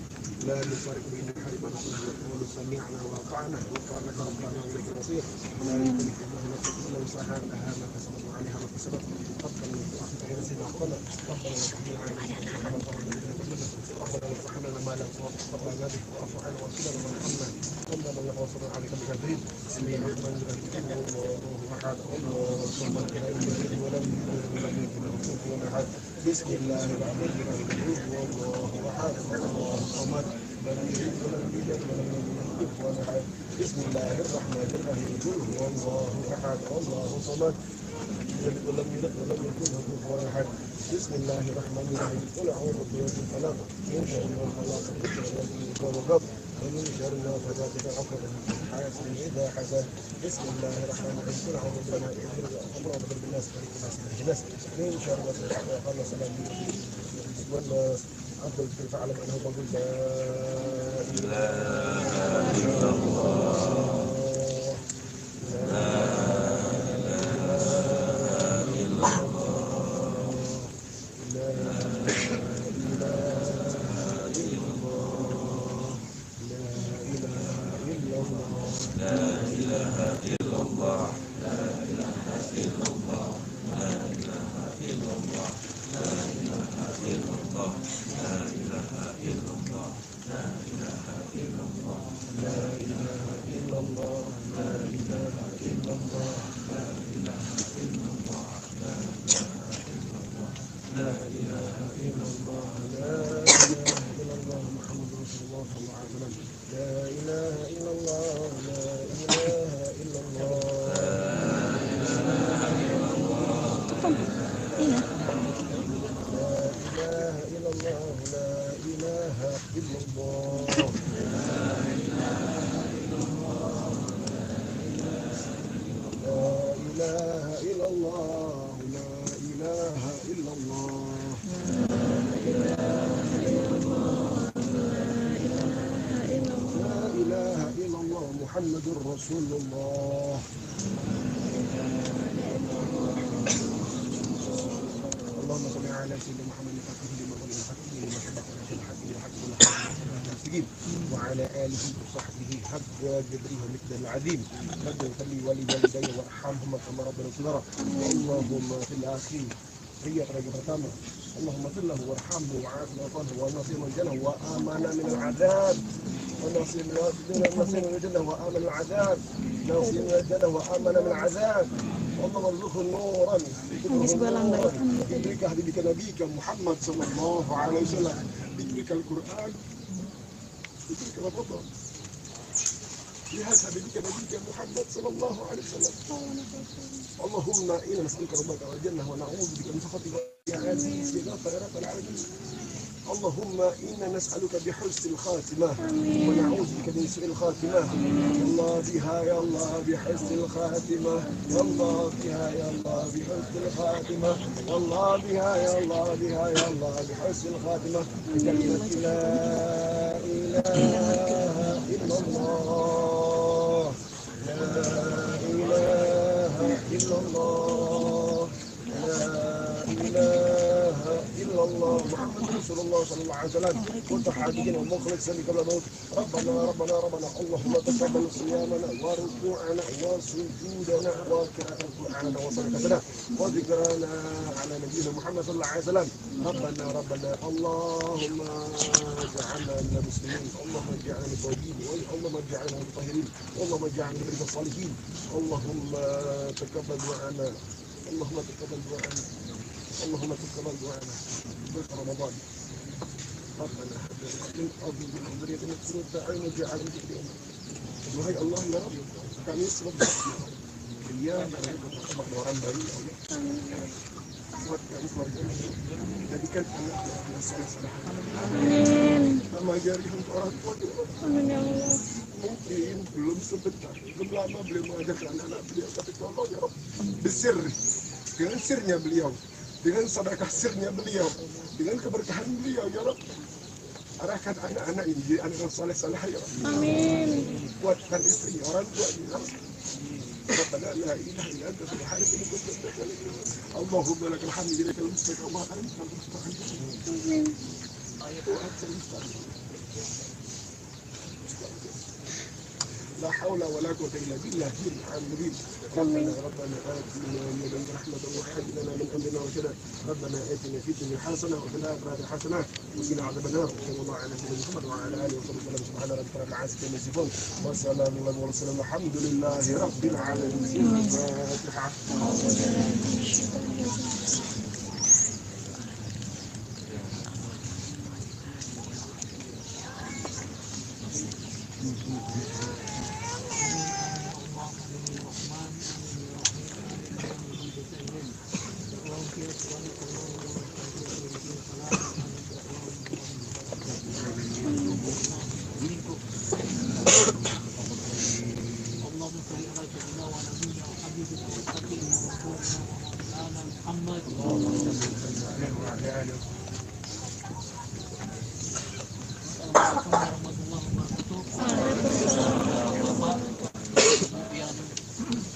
لا نفرق بين أحد من رسله وقالوا سمعنا وأطعنا وغفرانك ربنا وإليك المصير ولا يكلف الله نفسا إلا وسعها لها ما كسبت وعليها ما كسبت ربنا لا تؤاخذنا إن نسينا أخطأنا ربنا لا تحمل علينا ربنا لا تحملنا ما لا طاقة لنا به واعف عنا واغفر لنا وارحمنا إنا من يغفر عليك بكثير بسم الله الرحمن الرحيم الله أحد الله الصمد لم يلد ولم يولد ولم يكن له كفوا أحد بسم الله الرحمن الرحيم الله أحد الله الصمد لم يلد ولم يولد ولم يكن له كفوا أحد بسم الله الرحمن الرحيم الله أحد الله الصمد يلد ولم يولد ولم يكن له كفوا أحد بسم الله الرحمن الرحيم قل أعوذ برب الفلق من شر ما خلق وقب ومن شر النفاثات في العقد حاسد إذا حسد بسم الله الرحمن الرحيم قل أعوذ برب الناس ملك الناس إله الناس من شر وسوسة خلص والناس أفضل فاعلم أنه بقول لا إله إلا الله محمد رسول الله. اللهم صل على سيدنا محمد الفاتح لما أغلق الحق لما سبق ناصر الحق بالحق والحق المسلمين وعلى آله وصحبه حق قدره ومقداره العظيم. رب اغفر لي ولوالدي وارحمهما كما ربنا صغيرا. اللهم في الآخرين هي درجة pertama. اللهم اغفر له وارحمه وعافه وعافه ونصير من الجنة وآمنا من العذاب ونصير من الجنة وآمن العذاب نصير من الجنة وآمن من العذاب. اللهم ارزقه نورا بك هديك نبيك محمد صلى الله عليه وسلم بك القرآن بك رمضان بهذا بك نبيك محمد صلى الله عليه وسلم. اللهم إنا نسألك ربك والجنة ونعوذ بك من سخطك يا عزيز يا غفار يا رب العالمين. اللهم إنا نسألك بحسن الخاتمة ونعوذ بك من سوء الخاتمة. يا الله بها يا الله بحسن الخاتمة. يا الله بها يا الله بحسن الخاتمة. يا الله بها يا الله بها يا الله بحسن الخاتمة. بكلمة لا إله إلا الله لا إله إلا الله لا إله إلا الله محمد رسول الله صلى الله عليه وسلم. كنت حاجين ومخلصا قبل الموت. ربنا ربنا ربنا اللهم تقبل صيامنا وركوعنا وسجودنا وقراءة القرآن وصدقتنا وذكرنا على نبينا محمد صلى الله عليه وسلم. ربنا ربنا اللهم اجعلنا من المسلمين. اللهم اجعلنا من التوابين. اللهم اجعلنا من الطاهرين. اللهم اجعلنا من الصالحين. اللهم تقبل دعاءنا. اللهم تقبل دعاءنا. اللهم تقبل دعاءنا في رمضان. ربنا هب لنا من أزواجنا وذريتنا قرة أعين واجعلنا متقين. وهي الله يا رب kami selalu dia bersama orang baik buat kami keluarga jadikan anak yang soleh. Nama jari untuk orang tua mungkin belum sebentar belum lama beliau mengajarkan anak-anak beliau, tapi tolong ya Rabb besir dengan sirnya beliau, dengan sedekah sirnya beliau, dengan keberkahan beliau ya Rabb. Arahkan anak-anak ini jadi anak yang saleh-saleh ya Rabb. Amin. Kuatkan istri orang tua ini ya Rabb. Rabbana la ilaha illa anta subhanaka inni kuntu minadh dhalimin. Allahumma lakal hamdu lakal mulku wa anta al-musta'an. Amin. لا حول ولا قوة إلا بالله العظيم. ربنا ربنا آتنا من لدنك رحمة وهب لنا من أمرنا رشدا. ربنا آتنا في الدنيا حسنة وفي الآخرة حسنة وقنا عذاب النار. صلى الله على سيدنا محمد وعلى آله وصحبه وسلم. سبحان ربك رب العزة عما يصفون والسلام على المرسلين والحمد لله رب العالمين. الفاتحة.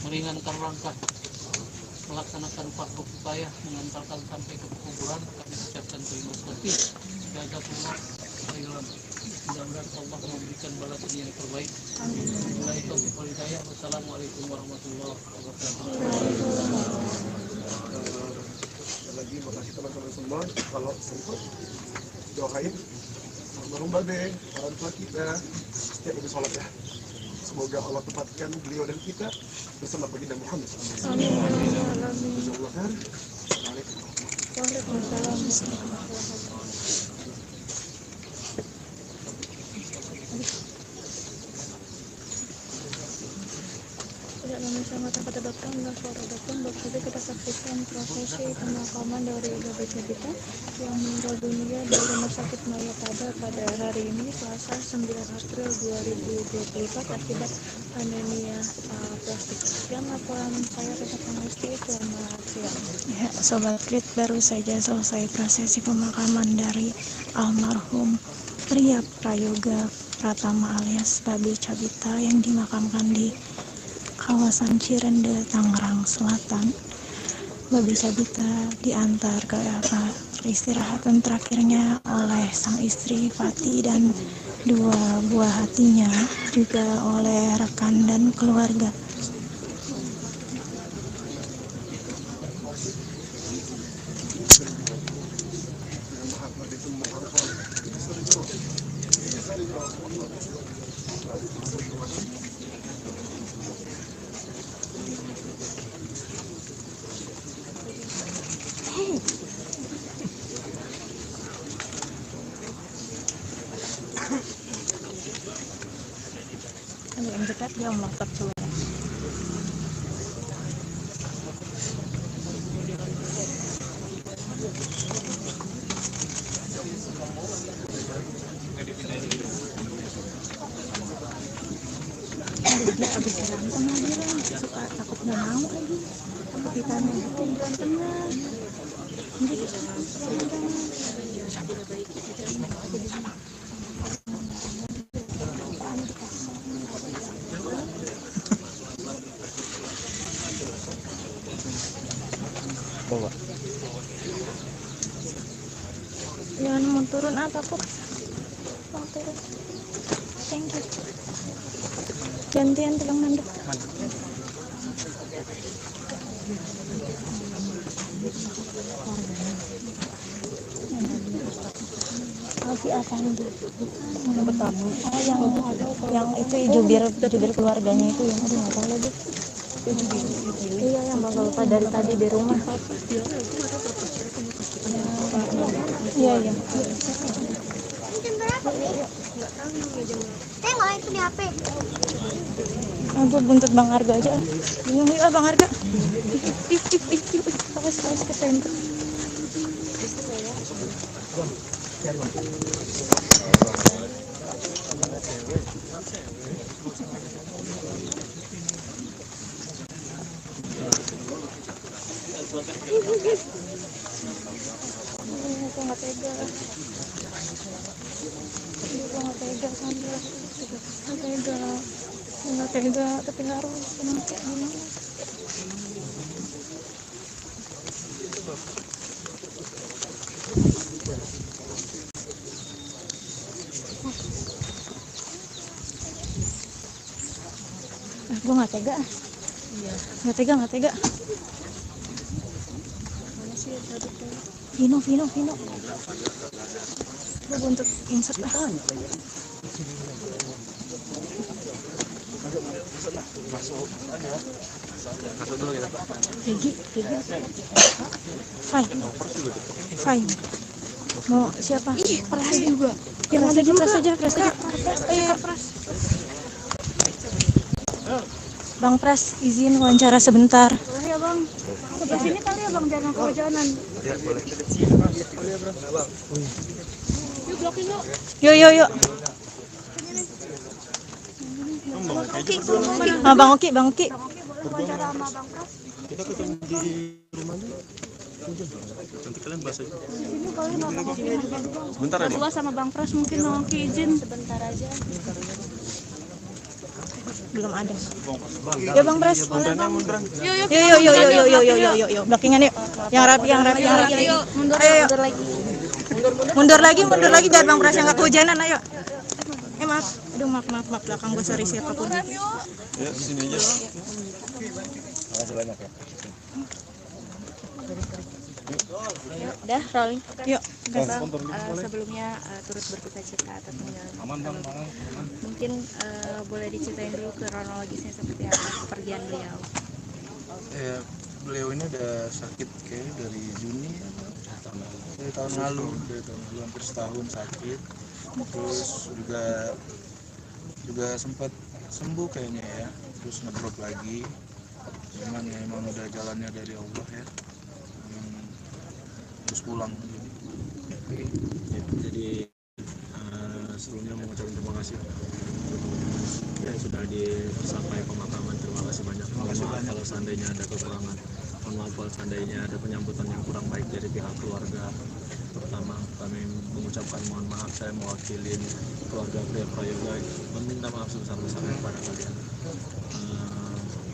Meringankan langkah melaksanakan fardu kifayah mengantarkan sampai ke kuburan, kami ucapkan terima kasih. Jazakumullah khairan. Mudah-mudahan Allah memberikan balasan yang terbaik. Wassalamualaikum warahmatullahi wabarakatuh. Lagi makasih teman-teman semua. Kalau sempat doain almarhum Babe, orang tua kita setiap habis sholat ya. Semoga Allah tempatkan beliau dan kita bersama baginda Muhammad. Amin. Tidak memisah mata kata dokter, enggak suara dokter. Baru saja kita saksikan prosesi pemakaman dari Babe Cabita yang meninggal dunia di Rumah Sakit Mayapada pada hari ini Selasa 9 April 2024 akibat anemia plastik. Sekian laporan saya Rita Pangusti, selamat siang. Ya, Sobat Krit, baru saja selesai prosesi pemakaman dari almarhum pria Prayoga Pratama alias Babe Cabita yang dimakamkan di kawasan Cirende, Tangerang Selatan. Babi Cabita diantar ke peristirahatan terakhirnya oleh sang istri Fati dan dua buah hatinya, juga oleh rekan dan keluarga. Kalau yang dekat dia melotot keluar. Dia habis berantem sama dia, suka takut nggak mau lagi. Takut ditanya gitu, berantemnya. Jangan mau turun apa kok? Mau turun. Thank you. Gantian tolong mandek. Si Afandi yang pertama, yang itu jubir keluarganya itu yang aduh nggak tahu lagi. Iya yang bakal dari tadi di rumah. Iya. Tengok itu di HP. Aku buntut Bang Arga aja. Bingung ya Bang Arga. Awas ke center. Aku nggak tega. Aku nggak tega sampai nggak tega tapi harus kenapa gimana? Gue nggak tega. Nggak tega. Vino. Gue buntut insert lah. Masuk dulu ya. Pegi. Fine. Mau siapa? Pras juga. Pras aja. Bang Pras, izin wawancara sebentar. Boleh ya bang. Sebelah sini kali ya bang, jangan kehujanan. Ya boleh. Yuk blokin yuk. Yuk. Bang Oki. Boleh wawancara sama bang Pras. Kita ketemu di rumah dulu. Nanti kalian bahas aja. Ini boleh bang Oki. Sebentar ya, Berdua sama bang Pras mungkin bang Oki izin. Sebentar aja. Belum ada. Ya Bang Pras. Yuk. Blockingan yuk. Yang rapi. Yuk, mundur lagi. Mundur lagi biar Bang Pras yang nggak kehujanan. Ayo. Maaf. Aduh maaf belakang gue sorry siapapun. Ya, sini aja. Makasih banyak ya. Udah rolling. Yuk. Bang, sebelumnya turut berduka cita atas meninggalnya. Aman. Mungkin boleh diceritain dulu kronologisnya seperti apa kepergian beliau. Ya, beliau ini udah sakit kayak dari Juni ya, dari tahun lalu hampir setahun sakit. Terus juga sempat sembuh kayaknya ya, terus ngedrop lagi. Cuman ya emang udah jalannya dari Allah ya, terus pulang. Ya, jadi sebelumnya mengucapkan terima kasih ya sudah disampai pemakaman. Terima kasih banyak. Mohon maaf kalau seandainya ada kekurangan. Mohon maaf kalau seandainya ada penyambutan yang kurang baik dari pihak keluarga. Pertama kami mengucapkan mohon maaf, saya mewakili keluarga Pria Prayoga meminta maaf sebesar-besarnya kepada kalian.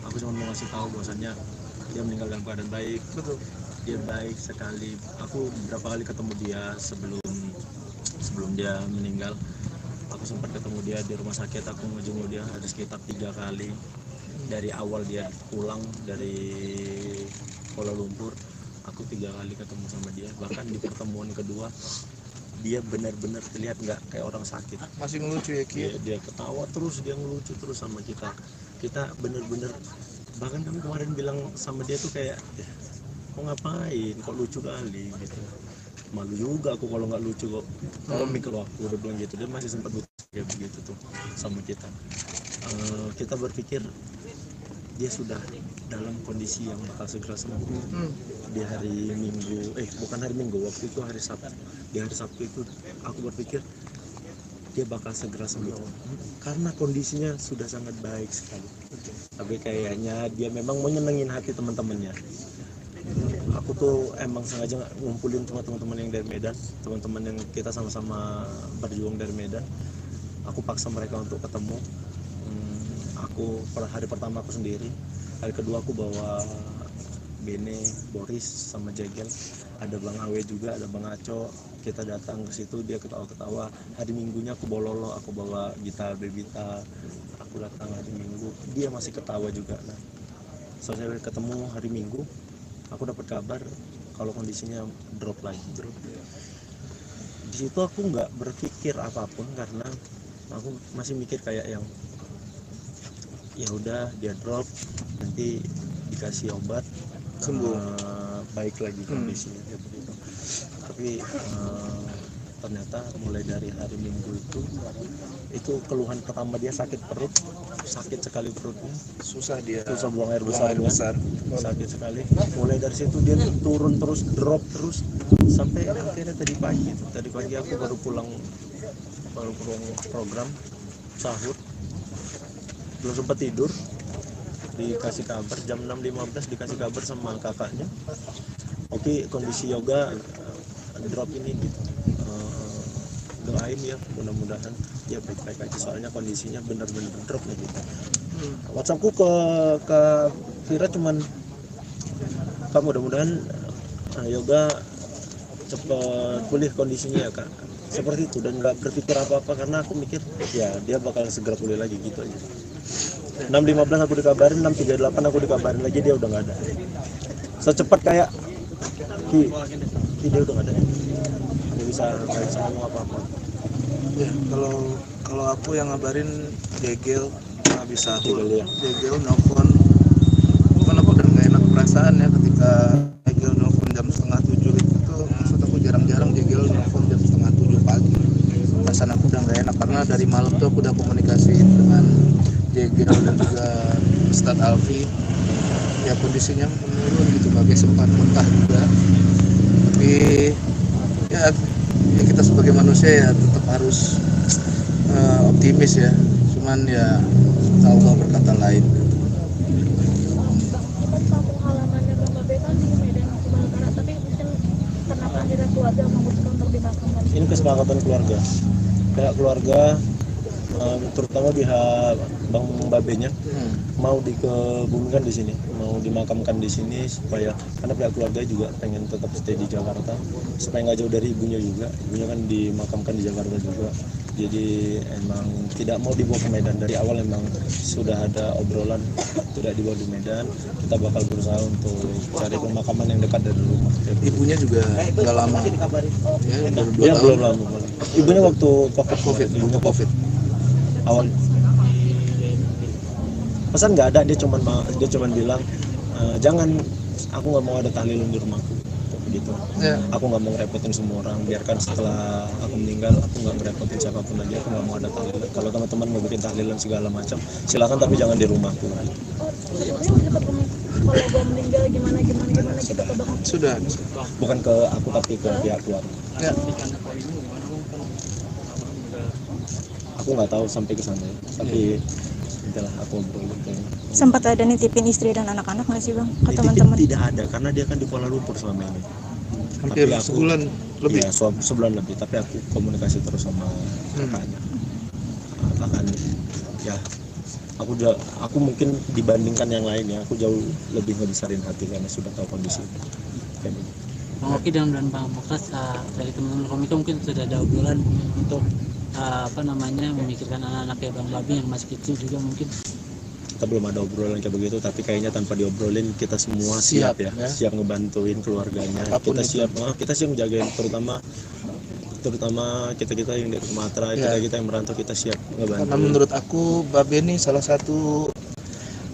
Aku cuma mau ngasih tahu bahwasannya dia meninggal dalam keadaan baik. Betul. Dia baik sekali. Aku beberapa kali ketemu dia sebelum dia meninggal. Aku sempat ketemu dia di rumah sakit. Aku ngejenguk dia ada sekitar 3 kali. Dari awal dia pulang dari Kuala Lumpur, aku 3 kali ketemu sama dia. Bahkan di pertemuan kedua dia benar-benar terlihat nggak kayak orang sakit. Masih ngelucu ya Ki. Dia ketawa terus, dia ngelucu terus sama kita. Kita bener-bener, bahkan kami kemarin bilang sama dia tuh kayak, kok ngapain, kok lucu kali gitu. Malu juga aku kalau nggak lucu kok. Kalau mikir aku udah bilang gitu, dia masih sempat lucu kayak begitu tuh sama kita. Kita berpikir dia sudah dalam kondisi yang bakal segera sembuh. Di hari Minggu, bukan hari Minggu, waktu itu hari Sabtu. Di hari Sabtu itu aku berpikir dia bakal segera sembuh karena kondisinya sudah sangat baik sekali. Tapi kayaknya dia memang menyenengin hati teman-temannya. Aku tuh emang sengaja ngumpulin cuma teman-teman yang dari Medan, teman-teman yang kita sama-sama berjuang dari Medan. Aku paksa mereka untuk ketemu. Aku hari pertama aku sendiri, hari kedua aku bawa Bene, Boris sama Jegel, ada Bang Awe juga, ada Bang Aco. Kita datang ke situ, dia ketawa-ketawa. Hari Minggunya aku bawa Lolo, aku bawa Gita, Bebita. Aku datang hari Minggu, dia masih ketawa juga. Nah, selesai ketemu hari Minggu, aku dapat kabar kalau kondisinya drop lagi. Di situ aku nggak berpikir apapun karena aku masih mikir kayak yang ya udah dia drop, nanti dikasih obat Sembuh. Baik lagi kondisinya gitu. Tapi ternyata mulai dari hari Minggu itu keluhan pertama dia sakit perut, sakit sekali perutnya, Susah dia. susah buang air Buang air besar, sakit sekali. Mulai dari situ dia turun terus, drop terus sampai akhirnya tadi pagi aku baru pulang program sahur, belum sempat tidur, dikasih kabar jam 6.15 dikasih kabar sama kakaknya, oke, kondisi Yoga drop ini gitu. Doain ya, mudah-mudahan ya baik-baik aja, soalnya kondisinya benar-benar drop nih gitu. WhatsAppku ke Vira cuman, Kak mudah-mudahan Yoga cepat pulih kondisinya ya Kak, seperti itu. Dan nggak berpikir apa-apa karena aku mikir ya dia bakal segera pulih lagi gitu aja. 6.15 aku dikabarin, 6.38 aku dikabarin lagi dia udah nggak ada. Secepat kayak dia udah nggak ada, nggak bisa ngomong apa-apa. Ya, kalau aku yang ngabarin Jegel nggak bisa. Jegel nelfon, bukan aku udah nggak enak perasaan ya ketika Jegel nelfon jam 6:30 itu maksud aku jarang-jarang Jegel nelfon jam 6:30 pagi. Perasaan aku udah nggak enak karena dari malam tuh aku udah komunikasi dengan Jegel dan juga Ustadz Alfi. Ya kondisinya menurun gitu, bagai sempat muntah juga. Tapi ya kita sebagai manusia ya tetap harus optimis ya. Cuman ya Allah berkata lain. Kan kampung halamannya Bang Babe kan di Medan Sumatera Utara, tapi mungkin kenapa akhirnya keluarga memutuskan untuk dimakamkan? Ini kesepakatan keluarga, kayak keluarga terutama pihak Bang Babenya mau dikebumikan di sini, mau dimakamkan di sini supaya karena pihak keluarga juga pengen tetap stay di Jakarta supaya nggak jauh dari ibunya juga. Ibunya kan dimakamkan di Jakarta juga, jadi emang tidak mau dibawa ke Medan. Dari awal emang sudah ada obrolan tidak dibawa di Medan. Kita bakal berusaha untuk cari pemakaman yang dekat dari rumah. Ibunya juga nggak lama, ya, baru 2 Dia tahun. belum lama. Ibunya waktu COVID. Ibunya COVID. Awal pesan nggak ada, dia cuman bilang jangan, aku nggak mau ada tahlilan di rumahku gitu. Ya. Aku nggak mau ngerepotin semua orang, biarkan setelah aku meninggal aku nggak ngerepotin siapapun lagi. Aku nggak mau ada tahlilan. Kalau teman-teman mau bikin tahlilan segala macam silakan, tapi jangan di rumahku. Ibunya udah sempat ngomong kalau gua meninggal gimana gitu ke Bang. Sudah. Bukan ke aku tapi ke pihak keluarga. Ya. Aku nggak tahu sampai ke sana ya. Tapi itulah aku ngobrol gitu. Sempat ada nitipin istri dan anak-anak nggak sih Bang ke Nitipin teman-teman? tidak ada karena dia kan di Kuala Lumpur selama ini. Hampir Tapi aku- sebulan lebih. Iya, sebulan lebih. Tapi aku komunikasi terus sama kakaknya. Kakaknya, ya aku mungkin dibandingkan yang lain ya, aku jauh lebih ngebesarin hati karena sudah tahu kondisi kayak begini. Bang Oki dan Bang Mokras, dari teman-teman komika mungkin sudah ada obrolan untuk memikirkan anak-anak kayak Bang Babi yang masih kecil juga mungkin. Kita belum ada obrolan kayak begitu, tapi kayaknya tanpa diobrolin kita semua siap ya, siap ngebantuin keluarganya. Apapun Kita siap menjagain, terutama kita yang dari Sumatera, kita yang merantau, kita siap ngebantu. Karena menurut aku Babe ini salah satu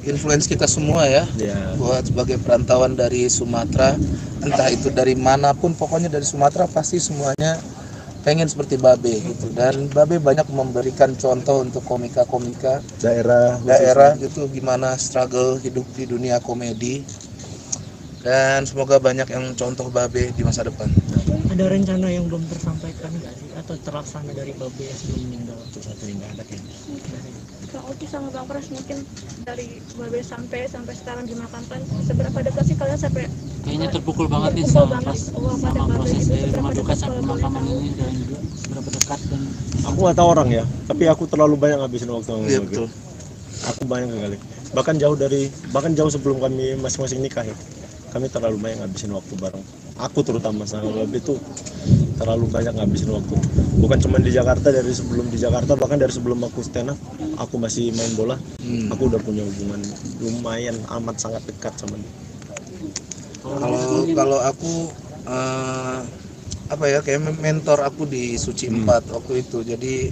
influence kita semua ya, buat sebagai perantauan dari Sumatera, entah itu dari manapun, pokoknya dari Sumatera pasti semuanya pengen seperti Babe gitu. Dan Babe banyak memberikan contoh untuk komika-komika daerah gitu, gimana struggle hidup di dunia komedi. Dan semoga banyak yang contoh Babe di masa depan. Ada rencana yang belum tersampaikan nggak sih atau terlaksana dari Babe yang sebelum meninggal? Untuk satu ini nggak ada kayaknya. Kang Oki sama Bang Pras, mungkin dari Babe sampai sekarang dimakamkan, seberapa dekat sih kalian sampai? Kayaknya terpukul banget nih sama proses dari rumah duka sampai pemakaman ini, dan juga seberapa dekat. Dan Aku nggak tahu orang ya, tapi aku terlalu banyak ngabisin waktu sama Iya Babe. betul. Aku banyak kali, bahkan jauh sebelum kami masing-masing nikah ya, kami terlalu banyak ngabisin waktu bareng. Aku terutama sama Babe itu terlalu banyak ngabisin waktu, bukan cuma di Jakarta, bahkan dari sebelum aku stand up, aku masih main bola, aku udah punya hubungan lumayan amat sangat dekat sama dia. Kalau aku kayak mentor aku di Suci 4 waktu itu. Jadi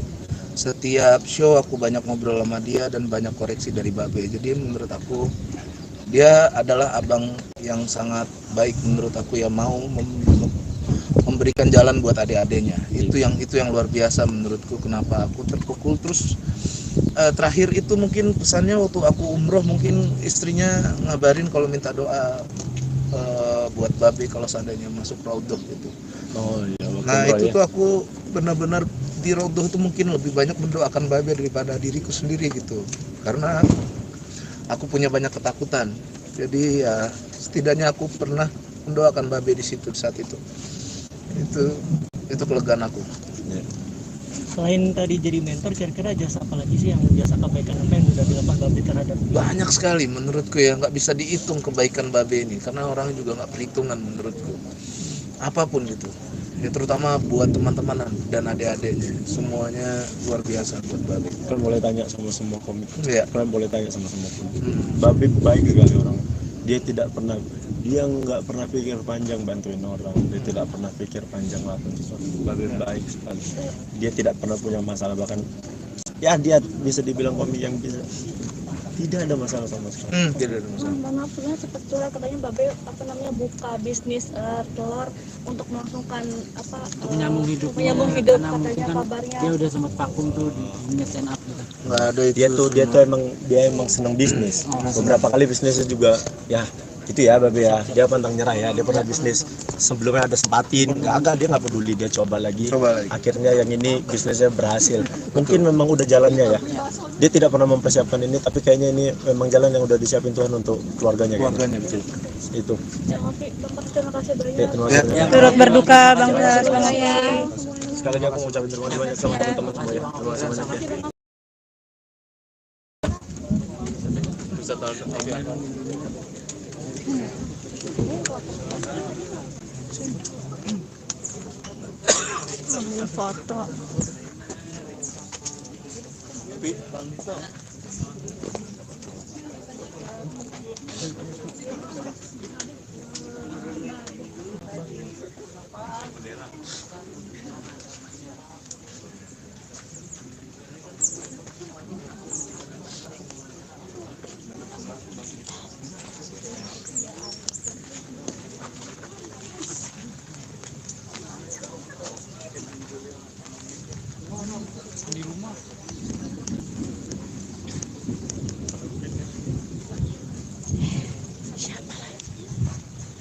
setiap show aku banyak ngobrol sama dia dan banyak koreksi dari Babe. Jadi menurut aku dia adalah abang yang sangat baik menurut aku, ya, mau memberikan jalan buat adik-adiknya. Itu yang luar biasa menurutku, kenapa aku terpukul. Terus terakhir itu mungkin pesannya waktu aku umroh, mungkin istrinya ngabarin kalau minta doa buat Babe kalau seandainya masuk raudhah gitu. Oh iya. Nah itu tuh aku benar-benar di raudhah tuh mungkin lebih banyak mendoakan Babe daripada diriku sendiri gitu, karena aku punya banyak ketakutan. Jadi ya setidaknya aku pernah mendoakan Babe di situ saat itu. Itu kelegaan aku. Selain tadi jadi mentor, kira-kira jasa apa lagi sih yang jasa kebaikan apa yang sudah dilakukan Babe terhadap? Banyak sekali menurutku ya, nggak bisa dihitung kebaikan Babe ini, karena orang juga nggak perhitungan menurutku. Apapun gitu ya, terutama buat teman-teman dan adik-adiknya, semuanya luar biasa buat Babe. Kalian boleh tanya sama semua komik. Iya. Kalian boleh tanya sama semua komik. Babe baik sekali orang. Dia nggak pernah pikir panjang bantuin orang. Dia tidak pernah pikir panjang lakukan sesuatu. Babe baik sekali. Dia tidak pernah punya masalah, bahkan ya dia bisa dibilang komik yang bisa tidak ada masalah sama sekali. Tidak ada masalah. Maaf, sempat curhat katanya Babe buka bisnis telur untuk melangsungkan menyambung hidup katanya, mungkin kan kabarnya. dia udah sempat vakum tuh di dunia stand up gitu. Nggak ada itu. Dia emang senang bisnis. Beberapa kali bisnisnya juga ya itu ya Babe ya, dia pantang nyerah ya. Dia pernah bisnis sebelumnya ada sempatin, dia nggak peduli, dia coba lagi. Akhirnya yang ini bisnisnya berhasil. Mungkin memang udah jalannya ya. Dia tidak pernah mempersiapkan ini, tapi kayaknya ini memang jalan yang udah disiapin Tuhan untuk keluarganya betul. Itu. Oke, Bapak, terima kasih banyak. Ya, terima kasih. Turut berduka Bang Pras, Bang Oki. Sekali lagi aku mengucapkan terima kasih banyak sama teman-teman semua ya. Terima kasih banyak ya. Bisa tahu. Ambil foto.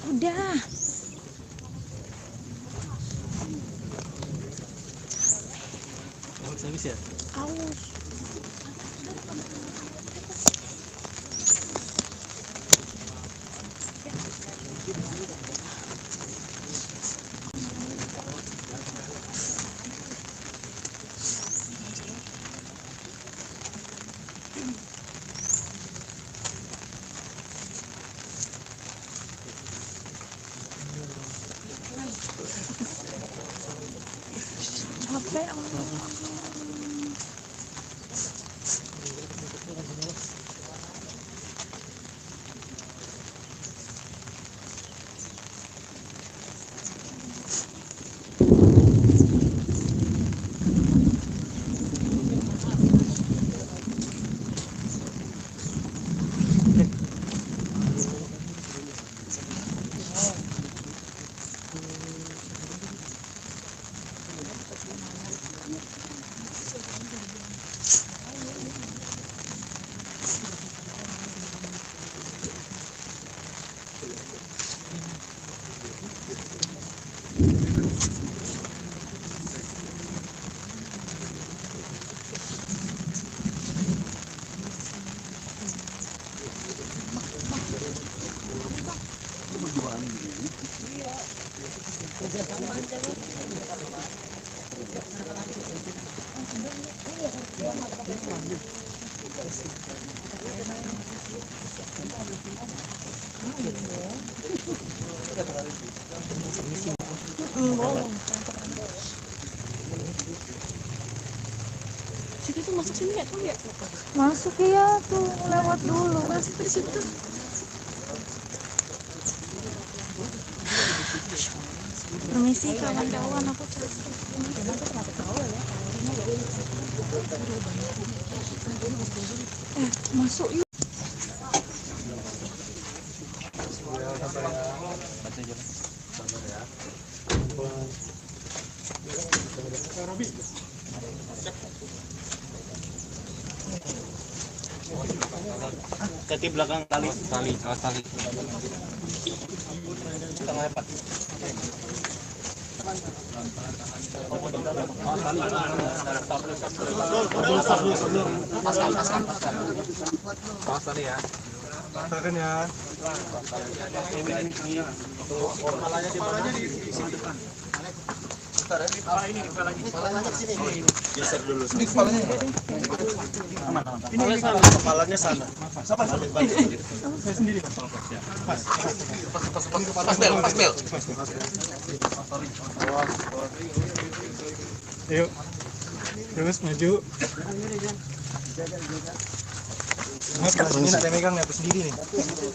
Udah. Habis ya? Aus. capek. Situ tuh masuk sini nggak tuh ya? Masuk ya tuh, lewat dulu. Masuk di situ. Permisi kawan-kawan, aku terus. Masuk yuk. Kaki belakang tali. Tali. Tengah Pak. Pas tadi ya. Paskan ya. Kepalanya di sini depan. Geser dulu. Ini kepalanya. Aman. Ini kepalanya sana. Saya sendiri. Pas bel. Yuk. Terus maju. Mas, ini nak megang nih, aku sendiri nih.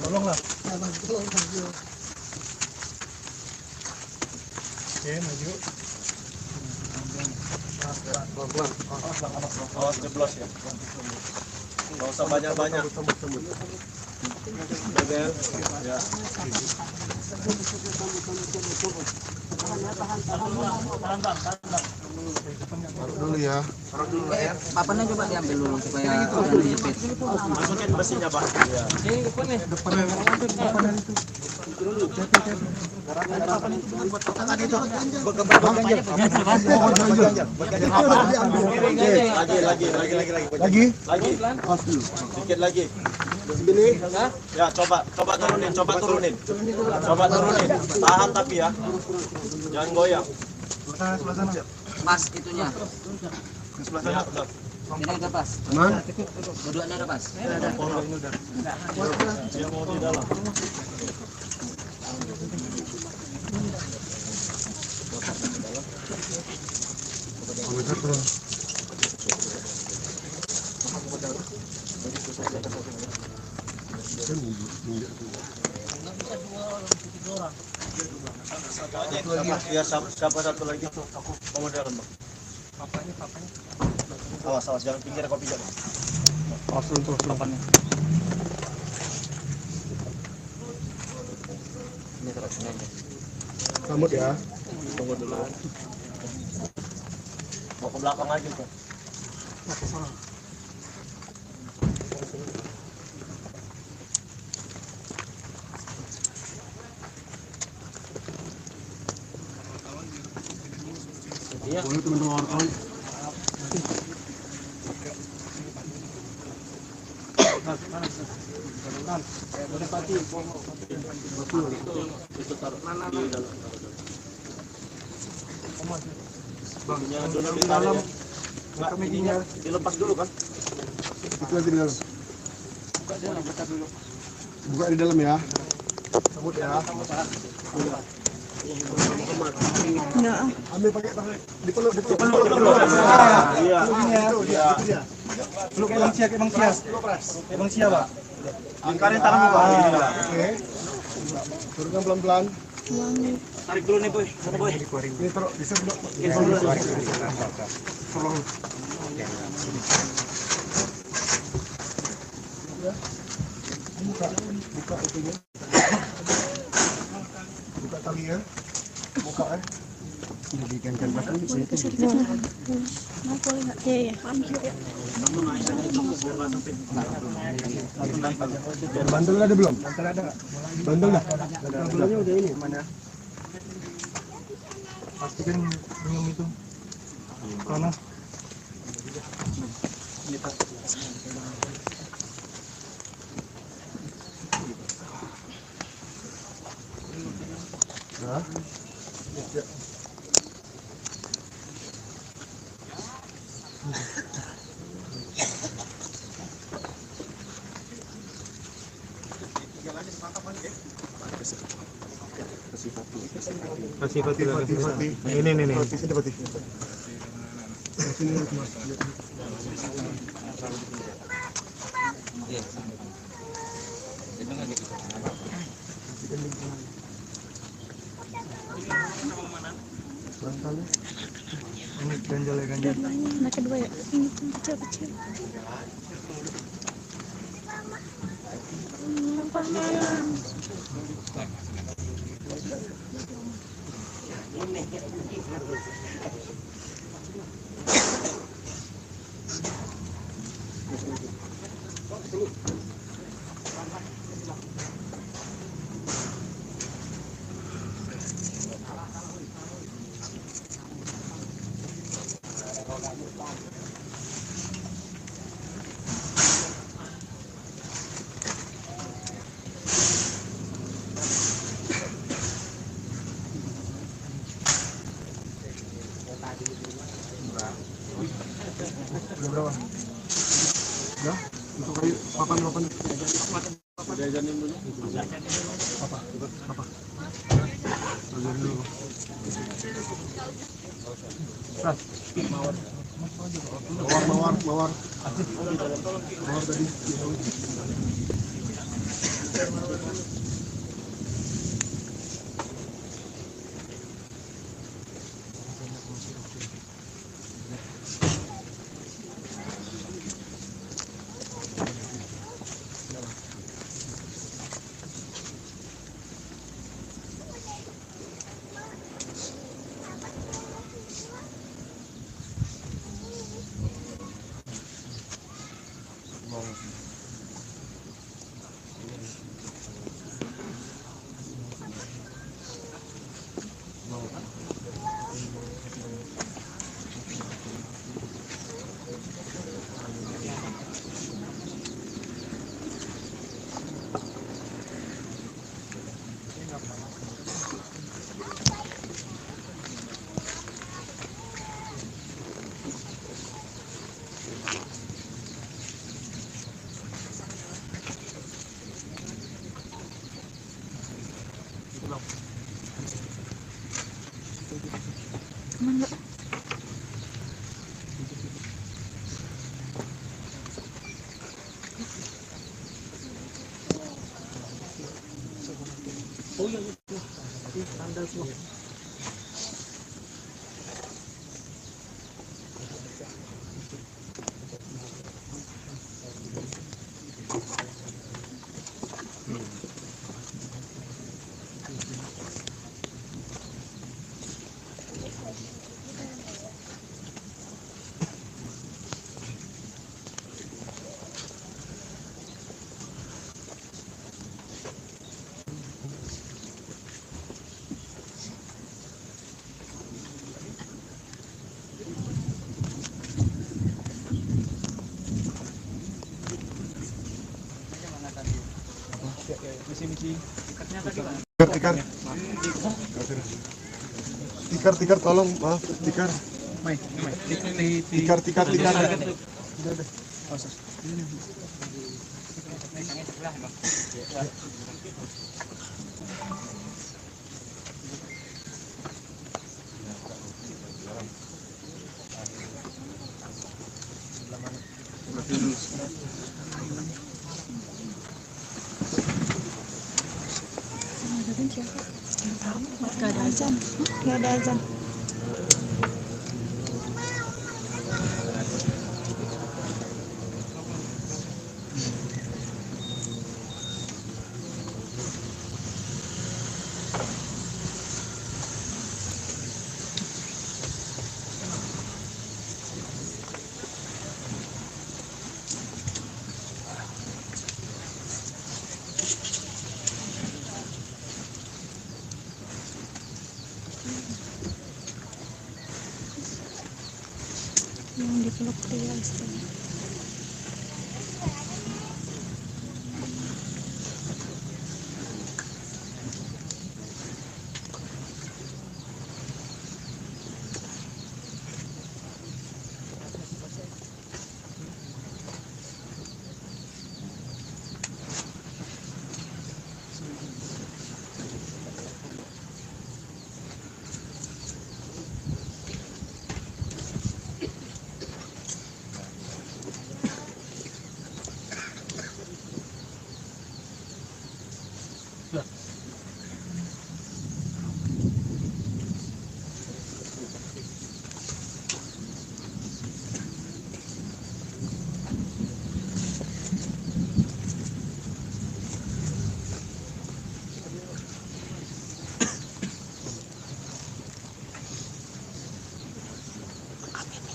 Tolonglah. Oke, maju. Awas jeblos ya. Nggak usah banyak-banyak. Bebel. Ya. Taruh dulu ya. Papannya coba diambil dulu supaya udah dijepit. Masukin besinya Pak. Ya. Lagi. Sedikit lagi. Segini. Ya, coba turunin. Tahan tapi ya. Jangan goyang. Pas itunya. Ya, udah. Ini udah pas. Aman. Dua-duanya udah pas. Dia mau di dalam. Ya, siapa satu lagi? Komandan Bang. Awas, jangan pinggir kopi jangan. Terus. Ini terus aja. Sambut ya. Tunggu dulu. Mau ke belakang aja tuh. Iya. Boleh teman-teman wartawan. Itu taruh di dalam. Bangnya dulu di dalam. Enggak, ininya dilepas dulu kan? Itu lagi di dalam. Buka di dalam ya. Sambut ya. Enggak. Ambil pakai tangan, dipeluk. Iya. Itu dia. Peluk Bang Sia, Bang Sia. Bang Sia, Pak. Angkarin tanganmu, Pak. Oke. Turunkan pelan-pelan. Tarik dulu nih, Boy. Mana, Boy? Ini taruh di sini. Tolong. Buka itunya. Buka talinya. Buka Boleh nggak? Iya. Bantul ada belum? Bantul dah. Bantulannya udah ini mana? Pastikan minum itu. Panas. Nah. Ya. Kasih pati. Ini. Sini pati. Sini Mas. Bantalnya. Ini ganjal. Anak kedua ya. Ini kecil. Berapa? Udah? Untuk kayu papan. Jajanin dulu. Apa? Jajanin dulu. Mawar. Mawar tadi. Oh iya, tanda semua. Tikar tolong, maaf, tikar. Tikar. Gak ada azan. Gak ada azan. Yang dipeluk pria istrinya.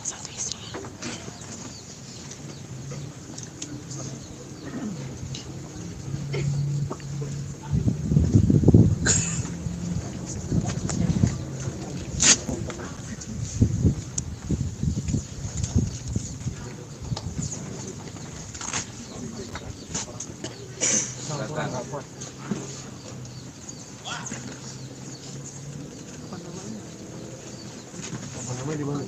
Satu istrinya. Apa namanya di mana?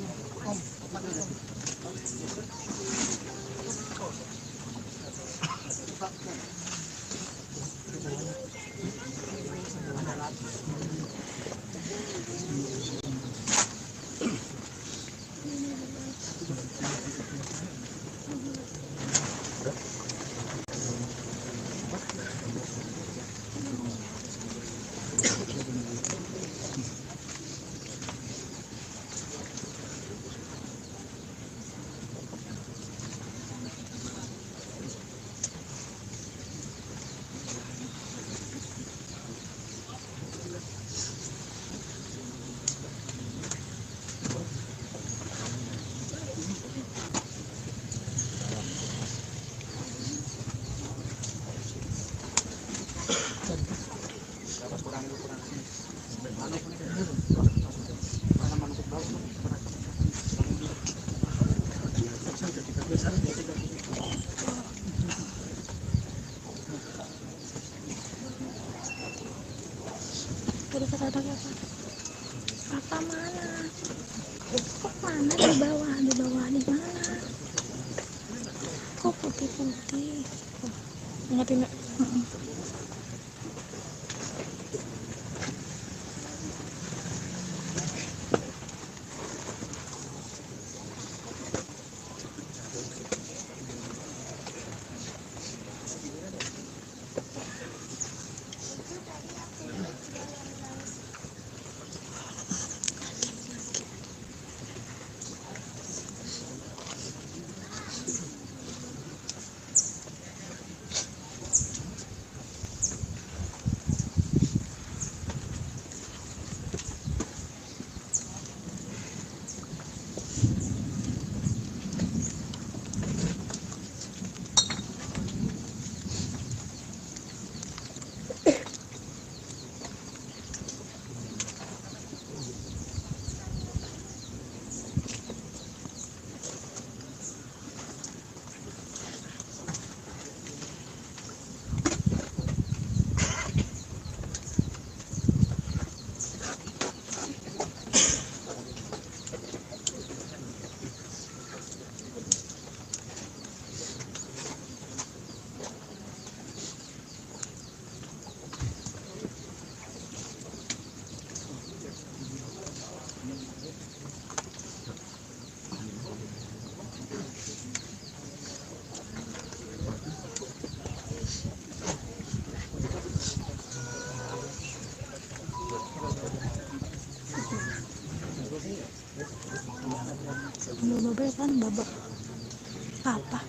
Tadi kata anaknya apa? Papa mana? Kok mana di bawah? Di bawah di mana? Kok putih-putih? Oh, ngerti nggak? babe kan babak apa?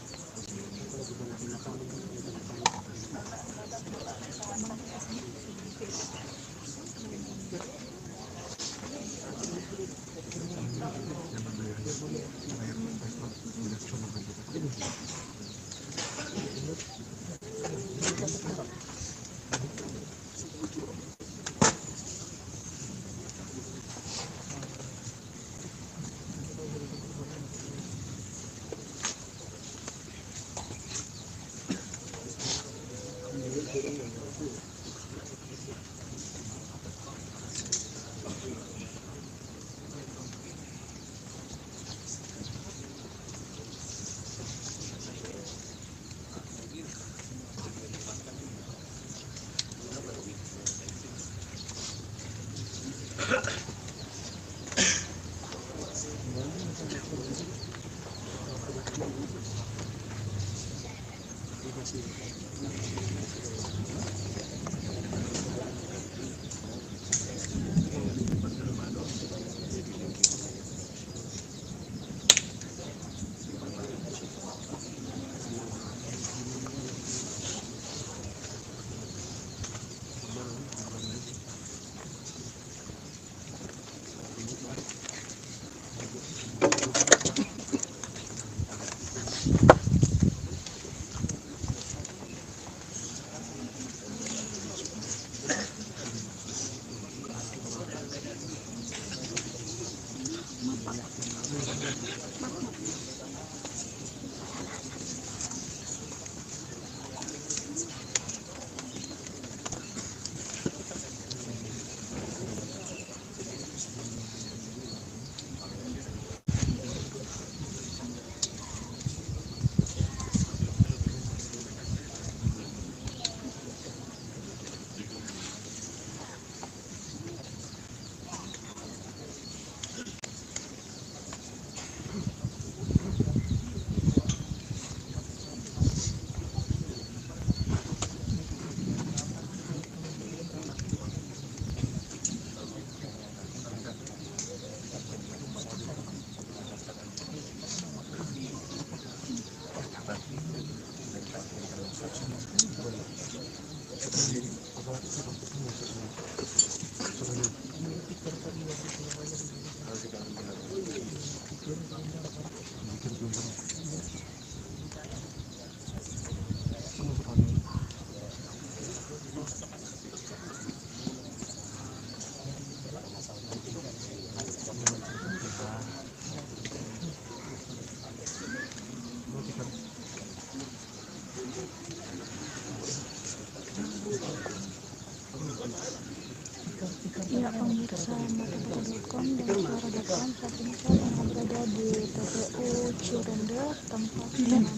Ya pemirsa mata.com dan suara.com, saat ini saya berada di TPU Cirende, tempat di mana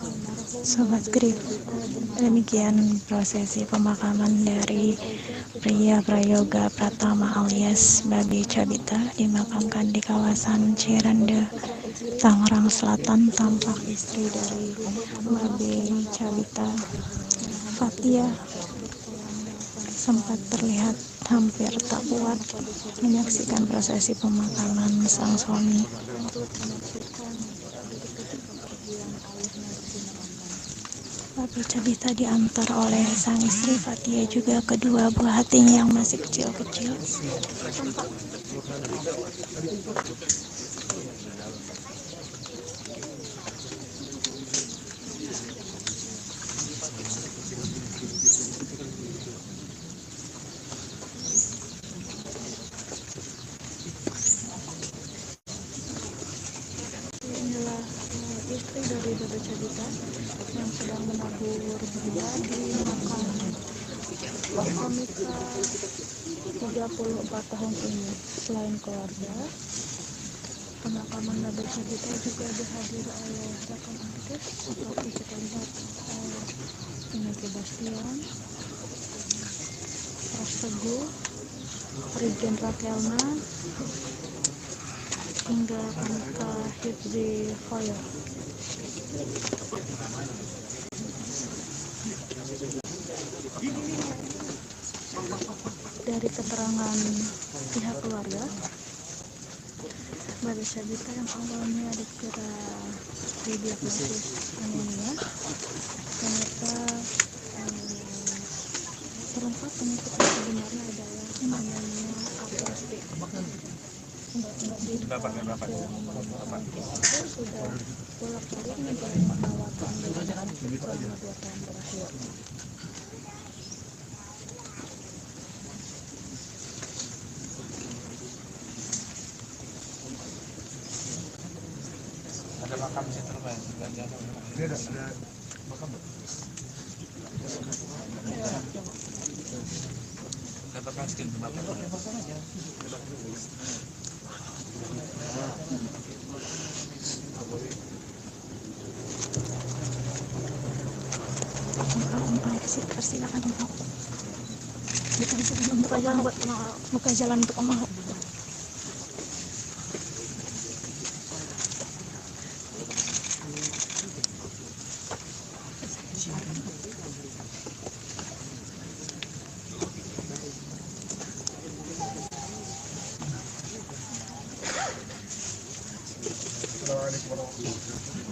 almarhum Sobat Grip, demikian prosesi pemakaman dari pria Prayoga Pratama alias Babe Cabita dimakamkan di kawasan Cirende, Tangerang Selatan. Tampak istri dari Babe Cabita, Fatia, sempat terlihat hampir tak kuat menyaksikan prosesi pemakaman sang suami. Babe Cabita diantar oleh sang istri Fatia, juga kedua buah hatinya yang masih kecil-kecil. Inilah istri dari Babe Cabita yang sedang menabur benda di makam komika 34 tahun ini. Selain keluarga, pemakaman Babe Cabita juga dihadiri oleh rekan artis seperti kita lihat Inneke Bastian, Ras Teguh, Rigen Rakelna, hingga komika Hifzi Khoyr. Dari keterangan pihak keluarga, Baru Sabita yang awalnya dikira didiagnosis anemia, ternyata terungkap penyakit yang sebenarnya adalah anemia aplastik. Sudah bolak-balik menjalani perawatan selama 2 tahun terakhir. Ada makam situ Pak, Dia ada makam. katakan skill makam. Silakan buka jalan buat buka jalan untuk mau.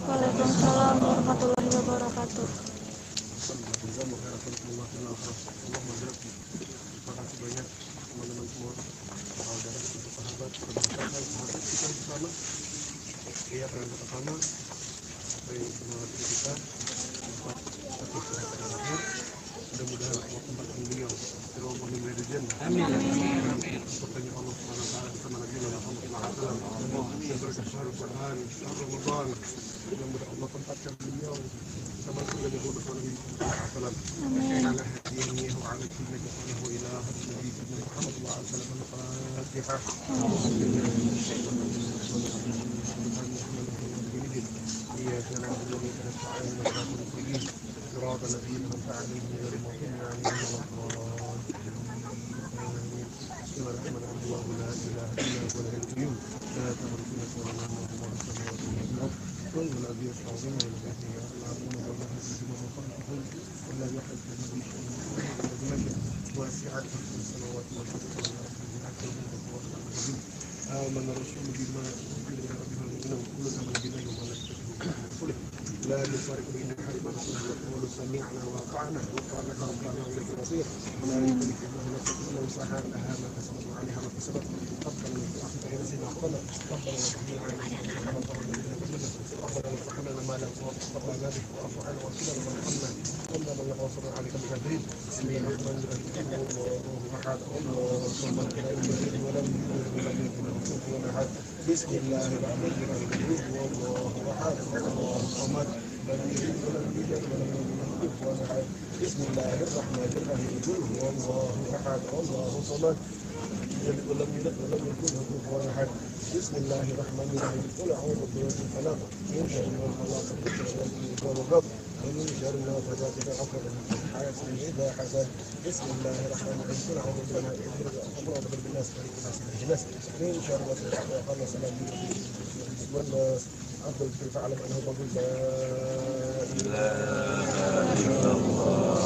Waalaikumsalam warahmatullahi wabarakatuh. Terima kasih banyak teman-teman semua, saudara, sahabat, perbankan, sahabat kita bersama. Iya, perangkat bersama. Baik, semangat kita. Satu kesehatan akhir. Mudah-mudahan Allah tempatkan beliau Firman min al-jannah. Amin. Sepertinya Allah SWT bersama Nabi Muhammad SAW yang berkesyarat Quran, Ramadan. Mudah-mudahan Allah tempatkan beliau bersama Nabi Muhammad SAW. على هديه وعلى سنة صلى إلى النبي محمد صلى الله عليه وسلم. الفاتحة. إياك نعبد وإياك نستعين صراط المستقيم صراط الذين أنعمت عليهم غير المغضوب عليهم ولا الضالين. بسم الله الرحمن الرحيم. الله لا إله إلا هو الحي القيوم لا تأخذه سنة ولا نوم له ما في السماوات وما في الأرض وهو العزيز العظيم والذين يعلمون والله يحبهم وخلقهم ولا يحب به شيء واسعة السماوات والأرض ولا يحب به آمن الرسول بما أنزل إلى ربه المؤمنون كلنا من بالله وملائكته ورسله لا نفرق بين أحد من رسله وقولوا سمعنا وأطعنا وقالنا ربنا وإليك المصير ولا يكلف الله نفسا إلا وسعها لها ما كسبت وعليها ما كسبت ربنا لا تؤاخذنا إن نسينا أخطأنا ربنا لا تحمل علينا ربنا لا تحملنا ما لا تقدر لنا به واعف عنا واغفر لنا وارحمنا إنا من يغفر عليك الكافرين بسم الله الرحمن الرحيم الله أحد الله الصمد لم يلد ولم يولد ولم يكن له كفوا أحد بسم الله الرحمن الرحيم الله أحد الله الصمد لم يلد ولم يولد ولم يكن له كفوا أحد بسم الله الرحمن الرحيم قل هو الله أحد الله الصمد يلد ولم يولد ولم يكن له كفوا أحد بسم الله الرحمن الرحيم قل أعوذ برب الفلق من شر ما خلق من شر ما خلق ومن شر النفاثات في العقد من حاسد إذا حسد بسم الله الرحمن الرحيم قل أعوذ برب الناس ملك الناس إله الناس من شر وسوسة الخناس الذي يوسوس والناس أفضل كيف أعلم أنه رجل لا إله إلا الله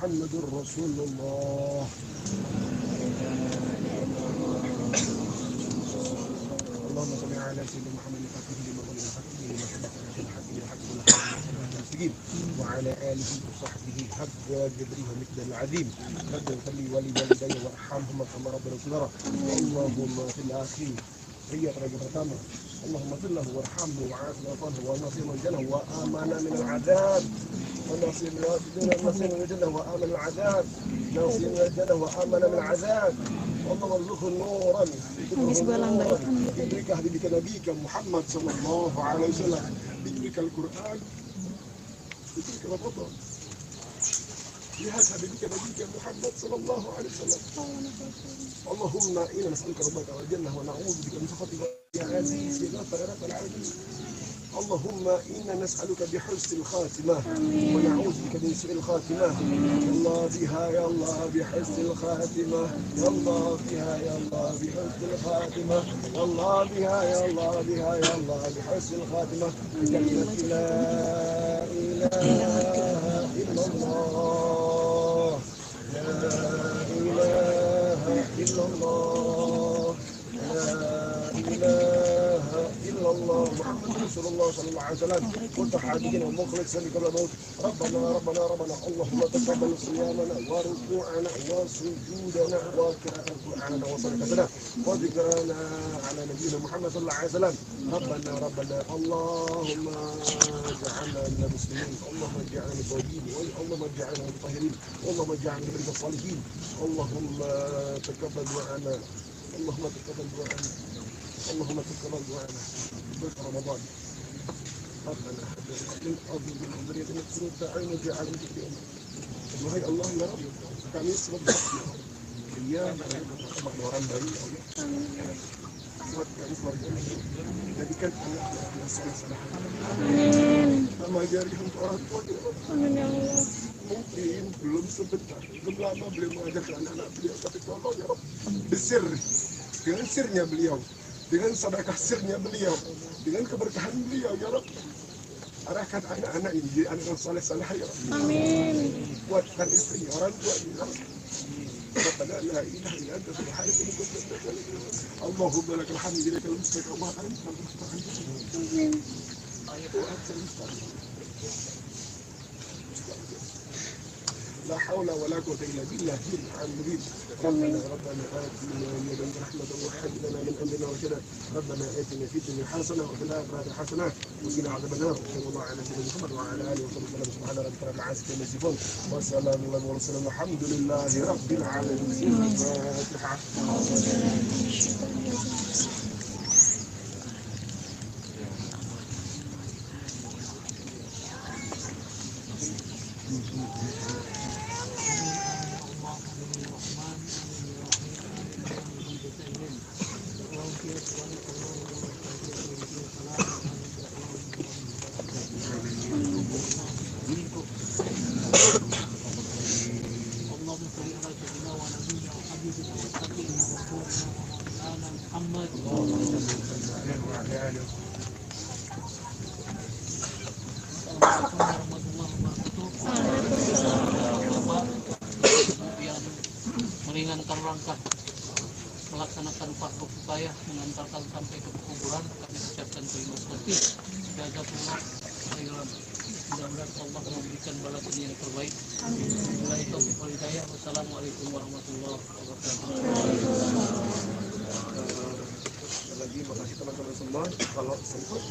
محمد رسول الله. اللهم صل على سيدنا محمد الفاتح لما أغلق الحق لما سبق الحق بالحق والحق المستقيم وعلى آله وصحبه حق قدره ومقدار العظيم رب اغفر لي ولوالدي وارحمهما كما ربنا صغيرا اللهم في الآخرين هي رجل pertama اللهم اغفر له وارحمه وعافه وعافه ونصير من الجنة وآمنا من العذاب ونصير من الجنة وآمن العذاب نصير من الجنة وآمن من العذاب اللهم ارزقه نورا بذكرك حبيبك نبيك محمد صلى الله عليه وسلم بذكرك القرآن بذكرك رمضان بهذا حبيبك نبيك محمد صلى الله عليه وسلم اللهم إنا نسألك ربك والجنة ونعوذ بك من سخطك يا عزيز يا غفر يا رب العالمين اللهم إنا نسألك بحسن الخاتمة ونعوذ بك من سوء الخاتمة يا الله بها يا الله بحسن الخاتمة يا الله بها يا الله بحسن الخاتمة يا الله بها يا الله بها يا الله بحسن الخاتمة بكلمة لا إله إلا الله لا إله إلا الله لا إله إلا الله محمد رسول الله صلى الله عليه وسلم كنت حاجين ومخلصا قبل الموت ربنا اللهم تقبل صيامنا وركوعنا وسجودنا وقراءة القرآن وصدقتنا وذكرنا على نبينا محمد صلى الله عليه وسلم ربنا اللهم اجعلنا من المسلمين اللهم اجعلنا من التوابين اللهم اجعلنا من الطاهرين اللهم اجعلنا من الصالحين اللهم تقبل دعاءنا اللهم تقبل دعاءنا اللهم تقبل دعاءنا في رمضان ربنا هب لنا من أرض من ذريتنا قرة أعين واجعلنا متقين وهي الله يا رب kami sebagai dia bersama orang baik Allah buat kami keluarga jadikan anak yang soleh. Sama jari untuk orang tua kita. Mungkin belum sebentar, belum lama beliau mengajarkan anak-anak beliau, tapi tolong ya Rabb, besir dengan sirnya beliau, dengan sedekah sirnya beliau, dengan keberkahan beliau ya Rabb. Arahkan anak-anak ini jadi anak yang saleh-saleh ya Rabb. Amin. Kuatkan istri, orang tua ya Rabb. ربنا لا اله الا انت سبحانك اني كنت من الظالمين اللهم لك الحمد لك المستقيم وما انت المستقيم وانت المستقيم لا حول ولا قوة إلا بالله العظيم ربنا آتنا من لدنك رحمة وهب لنا من أمرنا رشدا ربنا آتنا في الدنيا حسنة وفي الآخرة حسنة وقنا عذاب النار صلى الله على سيدنا محمد وعلى آله وصحبه وسلم سبحان ربك رب العزة عما يصفون وسلام على المرسلين والحمد لله رب العالمين الفاتحة meringankan langkah melaksanakan fardu kifayah mengantarkan sampai ke kuburan, kami ucapkan terima kasih. Jazakumullah khairan. Mudah-mudahan Allah memberikan balasan yang terbaik. Wabillahi taufiq wal hidayah. Wassalamualaikum warahmatullahi wabarakatuh. Lagi makasih teman-teman semua, kalau sempat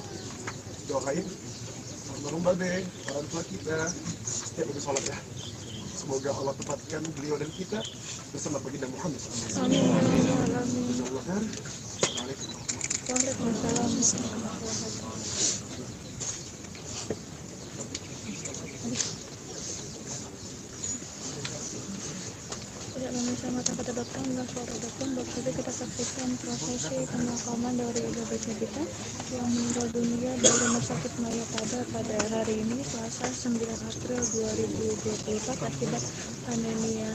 doain almarhum Babe, orang tua kita setiap habis sholat ya. Semoga Allah tempatkan beliau dan kita bersama baginda Muhammad. Amin. Insyaallah kan. Waalaikumsalam. Tidak memisah mata kata datang dan suara datang, baru saja kita saksikan prosesi pemakaman dari BPC kita yang meninggal dunia dari rumah sakit Maya pada hari ini Selasa 9 April 2024 akibat anemia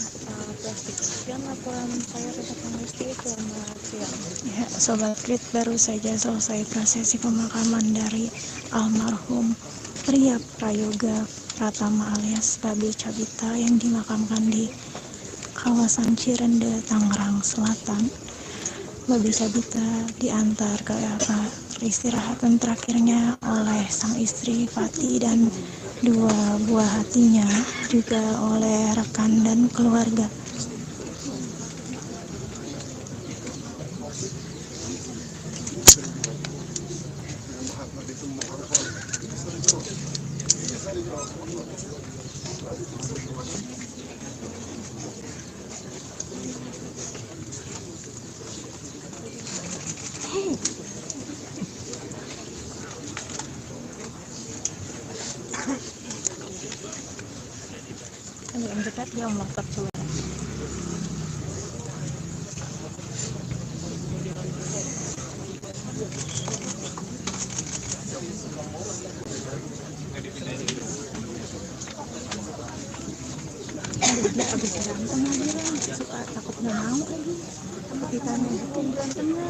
plastik. Sekian laporan saya Tata Pangestu, selamat siang. Ya, Sobat Krit, baru saja selesai prosesi pemakaman dari almarhum pria Prayoga Pratama alias Babe Cabita yang dimakamkan di kawasan Cirende, Tangerang Selatan. Babe Cabita diantar ke peristirahatan terakhirnya oleh sang istri Fati dan dua buah hatinya, juga oleh rekan dan keluarga. Yang dekat dia motor coba. Dia habis berantem lagi lah, suka takut nggak mau lagi. Kita nunjukin berantemnya.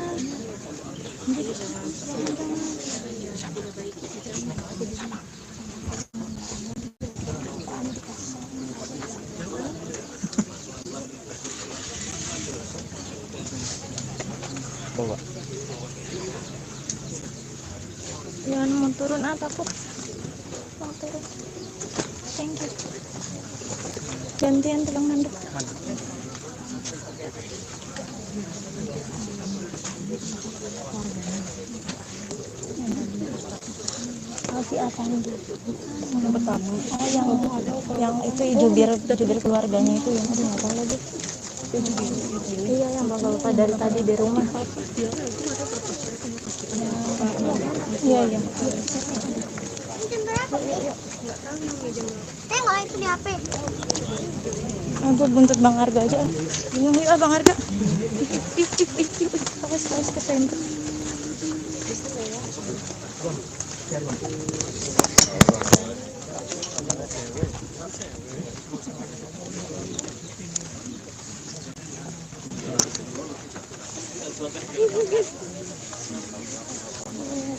Jadi Bawa. jangan mau turun takut. Mau turun. Thank you. Gantian tukang mandek. Si apa nih? Yang pertama. Oh, yang itu jubir keluarganya itu yang aduh nggak tahu lagi. Iya yang bapak lupa dari tadi di rumah. Iya. Tengok itu di HP. Aku buntut Bang Arga aja. Bingung ya Bang Arga. Awas kesentuh.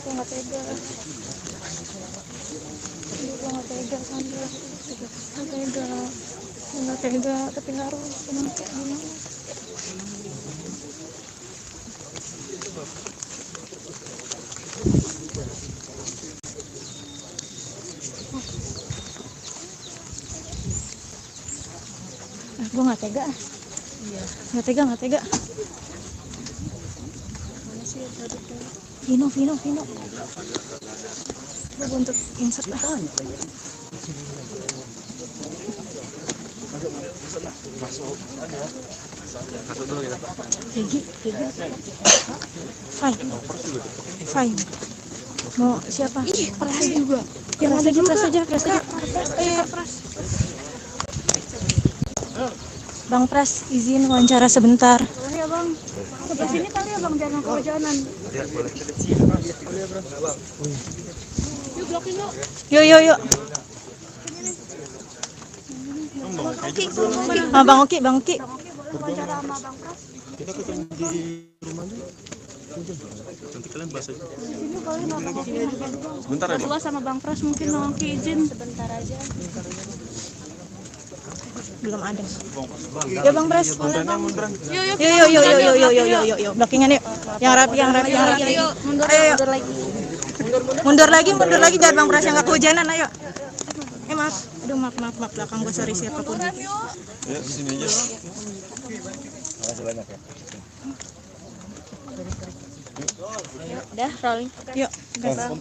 Aku nggak tega. Nggak tega, tapi harus kayak gimana? Gue nggak tega. Iya. Nggak tega. Vino. Gue buntut insert lah. Masuk dulu ya. Gigi. Fine. Mau siapa? Pras juga. Yang ada juga. Pras aja. Bang Pras, izin wawancara sebentar. Boleh ya bang. Sebelah sini kali ya bang, biar nggak kehujanan. Ya, boleh. Yuk blokin yuk. Yuk. Bang Oki. Bang Oki wawancara sama Bang Pras. Kita ketemu di rumah dulu. Nanti kalian bahas aja. Ini kali sama Bang Oki. Sebentar ya, Bang. Berdua sama Bang Pras mungkin Bang Oki izin sebentar aja. Belum ada. Ya Bang Pras. Yuk. Blockingan yuk. Yang rapi. Yuk, mundur lagi. Mundur lagi biar Bang Pras yang nggak kehujanan, ayo. Maaf. Aduh, maaf belakang gue, sorry siapapun. Ya, di sini aja. Makasih banyak ya. Udah rolling. Yuk. Bang,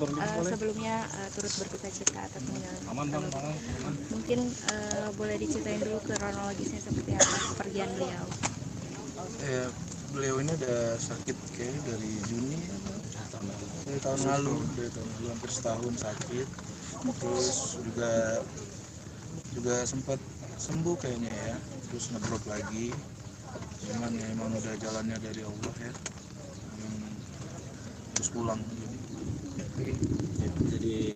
sebelumnya turut berduka cita atas meninggalnya. Mungkin boleh diceritain dulu kronologisnya seperti apa kepergian beliau. Beliau ini udah sakit kayaknya dari Juni dari tahun lalu hampir setahun sakit, terus juga sempat sembuh kayaknya ya, terus ngedrop lagi, cuman ya emang udah jalannya dari Allah ya, terus pulang. Jadi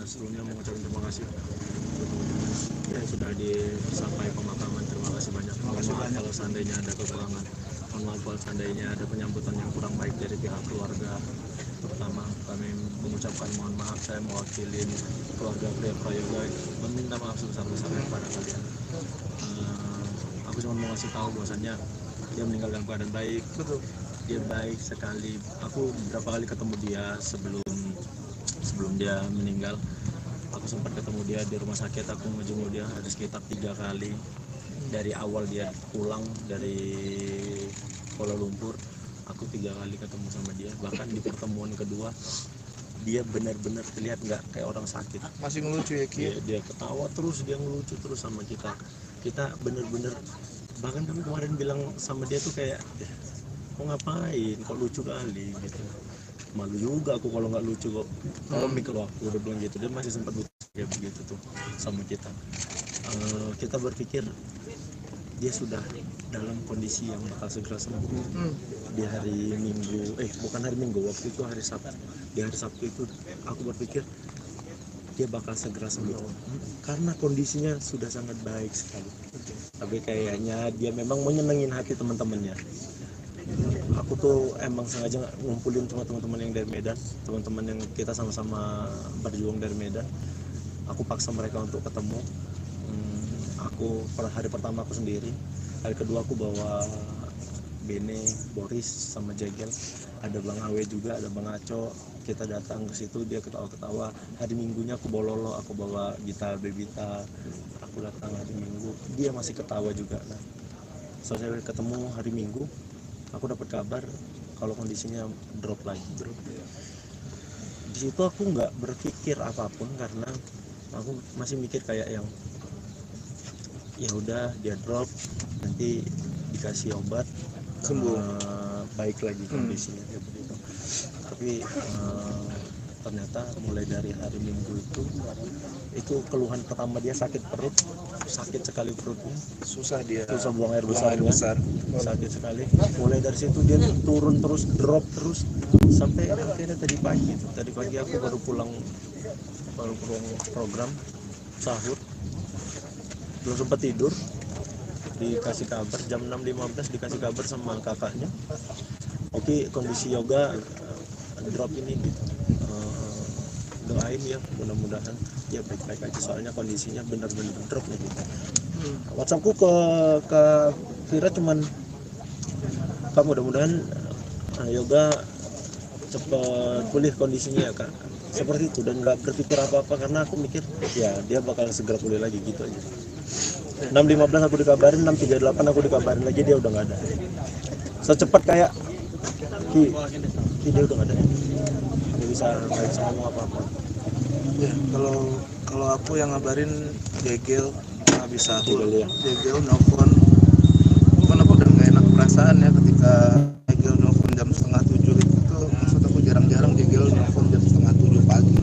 sebelumnya mengucapkan terima kasih ya sudah disampai pemakaman. Terima kasih banyak. Kalau seandainya ada kekurangan, mohon maaf kalau seandainya ada penyambutan yang kurang baik dari pihak keluarga. Pertama kami mengucapkan mohon maaf, saya mewakili keluarga Pria Prayoga meminta maaf sebesar-besarnya kepada kalian. Aku cuma mau kasih tahu bahwasannya dia meninggal dalam keadaan baik. Betul. dia baik sekali. Aku berapa kali ketemu dia sebelum dia meninggal. Aku sempat ketemu dia di rumah sakit, aku menjenguk dia ada sekitar 3 kali. Dari awal dia pulang dari Kuala Lumpur, aku 3 kali ketemu sama dia. Bahkan di pertemuan kedua dia benar-benar terlihat nggak kayak orang sakit. Masih ngelucu ya Ki? Dia ketawa terus, dia ngelucu terus sama kita. Kita benar-benar, bahkan kami kemarin bilang sama dia tuh kayak, kok ngapain, kok lucu kali gitu. Malu juga aku kalau nggak lucu kok. Kalau mikir aku udah bilang gitu, dia masih sempat lucu kayak begitu tuh sama kita. Kita berpikir dia sudah dalam kondisi yang bakal segera sembuh. Di hari Minggu, bukan hari Minggu, waktu itu hari Sabtu. Di hari Sabtu itu aku berpikir dia bakal segera sembuh karena kondisinya sudah sangat baik sekali. Tapi kayaknya dia memang mau nyenengin hati teman-temannya. Aku tuh emang sengaja ngumpulin cuma teman-teman yang dari Medan, teman-teman yang kita sama-sama berjuang dari Medan. Aku paksa mereka untuk ketemu. Aku hari pertama aku sendiri, hari kedua aku bawa Bene, Boris sama Jegel, ada Bang Awe juga, ada Bang Aco. Kita datang ke situ, dia ketawa-ketawa. Hari Minggunya aku bawa Lolo, aku bawa Gita, Bebita. Aku datang hari Minggu, dia masih ketawa juga. Nah, selesai ketemu hari Minggu, aku dapat kabar kalau kondisinya drop lagi. Di situ aku nggak berpikir apapun karena aku masih mikir kayak yang ya udah dia drop, nanti dikasih obat Sembuh. Baik lagi kondisinya kayak begitu. Tapi ternyata mulai dari hari Minggu itu keluhan pertama dia sakit perut, sakit sekali perutnya, Susah buang air besar, sakit sekali. Mulai dari situ dia turun terus, drop terus sampai akhirnya tadi pagi aku baru pulang program sahur, belum sempat tidur, dikasih kabar jam 6.15 dikasih kabar sama kakaknya, oke, kondisi Yoga drop ini gitu. Doain ya, mudah-mudahan ya baik-baik aja, soalnya kondisinya benar-benar drop nih gitu. WhatsAppku ke Vira cuman, Kak mudah-mudahan Yoga cepat pulih kondisinya ya Kak, seperti itu. Dan nggak berpikir apa-apa karena aku mikir ya dia bakal segera pulih lagi gitu aja. 6.15 aku dikabarin, 6.38 aku dikabarin lagi dia udah nggak ada. Secepat kayak Ki dia udah nggak ada, nggak bisa ngomong apa-apa. Ya, kalau aku yang ngabarin Jegel nggak bisa aku. Jegel nelfon, cuman aku udah nggak enak perasaan ya ketika Jegel nelfon jam 6:30 itu tuh, maksud aku jarang-jarang Jegel nelfon jam 6:30 pagi.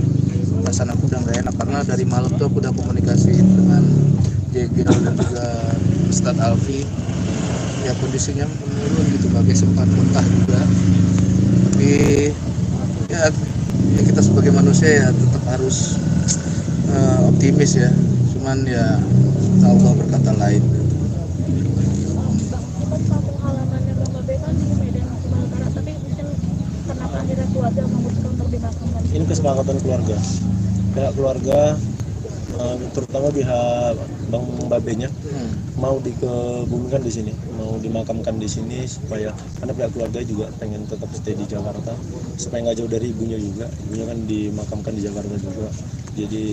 Perasaan aku udah nggak enak karena dari malam tuh aku udah komunikasi dengan Jegel dan juga Ustadz Alfi. Ya kondisinya menurun gitu, bagai sempat muntah juga. Tapi ya kita sebagai manusia ya tetap harus optimis ya, cuman ya Allah berkata lain. Kan kampung halamannya Bang Babe kan di Medan, Sumatera Utara, tapi mungkin kenapa akhirnya keluarga memutuskan untuk dimakamkan? Ini kesepakatan keluarga, pihak keluarga terutama pihak Bang Babenya mau dikebumikan di sini, mau dimakamkan di sini supaya, karena pihak keluarga juga pengen tetap stay di Jakarta supaya nggak jauh dari ibunya juga. Ibunya kan dimakamkan di Jakarta juga, jadi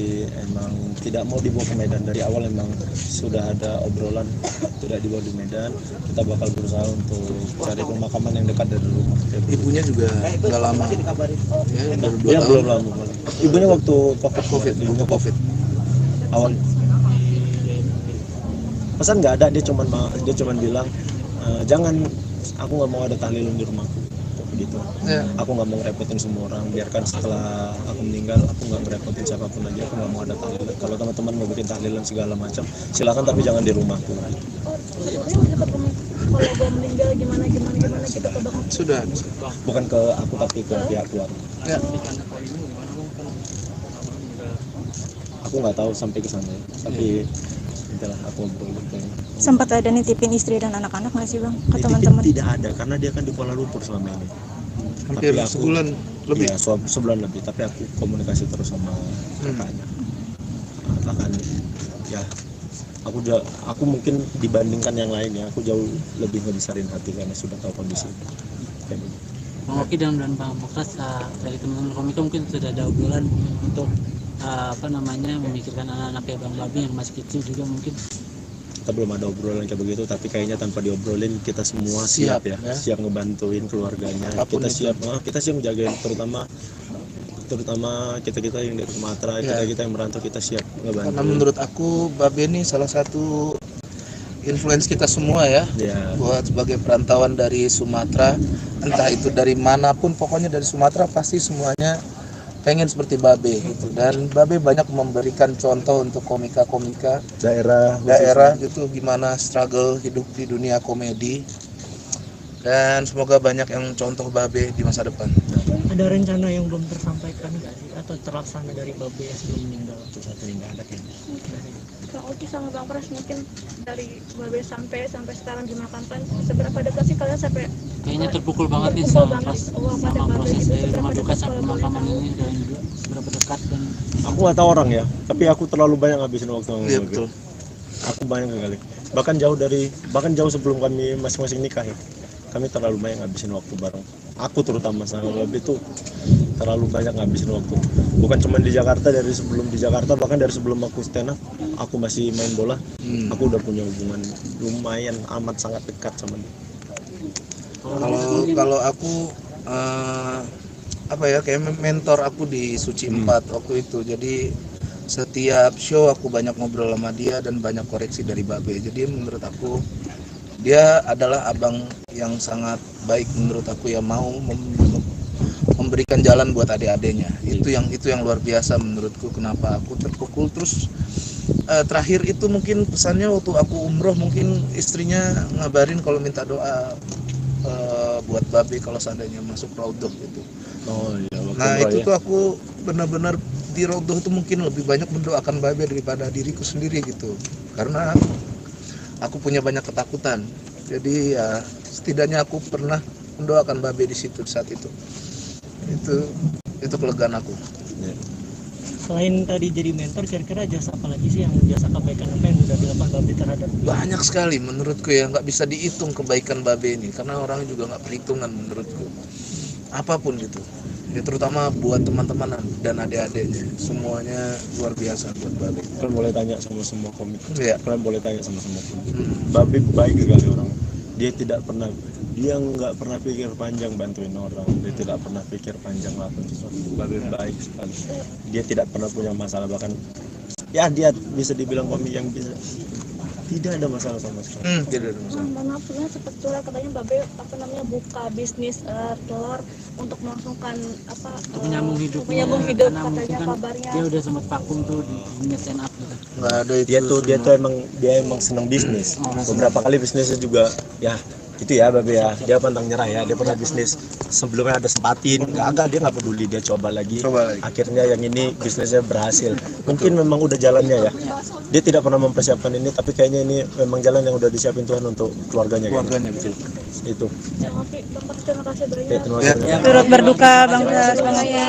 emang tidak mau dibawa ke Medan. Dari awal emang sudah ada obrolan tidak dibawa di Medan. Kita bakal berusaha untuk cari pemakaman yang dekat dari rumah. Ibunya juga nggak lama ya, baru 2 Dia tahun. belum lama. Ibunya waktu COVID. Ibunya COVID. Awal pesan nggak ada, dia cuman bilang jangan, aku nggak mau ada tahlilan di rumahku begitu. Aku nggak mau ngerepotin semua orang, biarkan setelah aku meninggal aku nggak ngerepotin siapapun lagi, aku nggak mau ada tahlilan. Kalau teman-teman mau bikin tahlilan segala macam silakan, tapi jangan di rumahku gitu. Sebelumnya udah ketemu kalau gue meninggal gimana gitu ke Bang? Sudah. Bukan ke aku tapi ke pihak keluarga. Ya. Aku nggak tahu sampai ke sana ya. Tapi itulah aku ngobrol. Sempat ada nitipin istri dan anak-anak nggak sih Bang ke Nitipin teman-teman? tidak ada karena dia kan di Kuala Lumpur selama ini. Hampir Tapi aku- sebulan lebih. Iya, sebulan lebih, tapi aku komunikasi terus sama kakaknya. Kakaknya ya aku mungkin dibandingkan yang lainnya aku jauh lebih ngebesarin hati karena sudah tahu kondisi. kayak begitu. Bang Oki dan Bang Muklas, dari teman-teman komika mungkin sudah ada obrolan untuk memikirkan anak-anak kayak Bang Babi yang masih kecil juga mungkin. Kita belum ada obrolan kayak begitu, tapi kayaknya tanpa diobrolin kita semua siap ya, siap ngebantuin keluarganya. Apapun Kita itu. kita siap menjagain, terutama kita yang dari Sumatera, kita yang merantau, kita siap ngebantu. Karena menurut aku Babe ini salah satu influence kita semua ya, buat sebagai perantauan dari Sumatera, entah itu dari manapun, pokoknya dari Sumatera pasti semuanya pengen seperti Babe gitu. Dan Babe banyak memberikan contoh untuk komika-komika daerah gitu, gimana struggle hidup di dunia komedi. Dan semoga banyak yang contoh Babe di masa depan. Ada rencana yang belum tersampaikan nggak sih atau terlaksana dari Babe sebelum meninggal? Satu-satunya nggak ada kayaknya. Bang Oki sama Bang Pras mungkin dari Babe sampai sekarang dimakamkan, seberapa dekat sih kalian sampai Kayaknya terpukul banget nih terpukul sama banget sama Babe proses itu, dari seberapa rumah duka dekat sampai kalau boleh pemakaman tahu? ini dan juga seberapa dekat dan Aku nggak tahu orang ya, tapi aku terlalu banyak ngabisin waktu sama Iya Babe. betul. Aku banyak kali, bahkan jauh sebelum kami masing-masing nikah ya, kami terlalu banyak ngabisin waktu bareng. Aku terutama sama Babe itu terlalu banyak ngabisin waktu, bukan cuma di Jakarta, bahkan dari sebelum aku stand up, aku masih main bola, aku udah punya hubungan lumayan amat sangat dekat sama dia. Kalau aku kayak mentor aku di Suci 4 waktu itu. Jadi setiap show aku banyak ngobrol sama dia dan banyak koreksi dari Babe. Jadi menurut aku dia adalah abang yang sangat baik menurut aku, yang mau memberikan jalan buat adik-adiknya. Itu yang luar biasa menurutku, kenapa aku terpukul. Terus terakhir itu mungkin pesannya waktu aku umroh, mungkin istrinya ngabarin kalau minta doa buat Babe kalau seandainya masuk raudhah gitu. Oh iya, Nah itu tuh aku benar-benar di raudhah itu mungkin lebih banyak mendoakan Babe daripada diriku sendiri gitu, karena aku punya banyak ketakutan. Jadi ya setidaknya aku pernah mendoakan Babe di situ saat itu. Itu kelegaan aku. Selain tadi jadi mentor, kira-kira jasa apa lagi sih yang jasa kebaikan apa yang udah dilakukan Babe terhadap? Banyak sekali menurutku ya, nggak bisa dihitung kebaikan Babe ini, karena orang juga nggak perhitungan menurutku. Apapun gitu ya, terutama buat teman-teman dan adik-adiknya, semuanya luar biasa buat Babe. Kalian boleh tanya sama semua komik. Iya. Kalian boleh tanya sama semua komik. Babe baik sekali orang. Dia nggak pernah pikir panjang bantuin orang. Dia tidak pernah pikir panjang lakukan sesuatu. Babe baik sekali. Dia tidak pernah punya masalah, bahkan ya dia bisa dibilang komik yang bisa tidak ada masalah sama sekali. Tidak ada masalah. Bang Abdullah sempat curhat katanya Babe buka bisnis telur untuk melangsungkan menyambung hidup katanya mungkin kan kabarnya. dia udah sempat vakum tuh di dunia stand up gitu. Nggak ada itu. Dia emang senang bisnis. Beberapa kali bisnisnya juga ya itu ya Babe ya, dia pantang nyerah ya. Dia pernah bisnis sebelumnya ada sempatin, dia nggak peduli, dia coba lagi. Akhirnya yang ini bisnisnya berhasil. Mungkin memang udah jalannya ya. Dia tidak pernah mempersiapkan ini, tapi kayaknya ini memang jalan yang udah disiapin Tuhan untuk keluarganya. Betul. Itu. Oke, Bang Pras, terima kasih banyak. Terima kasih. Turut berduka Bang Pras, Bang Oki.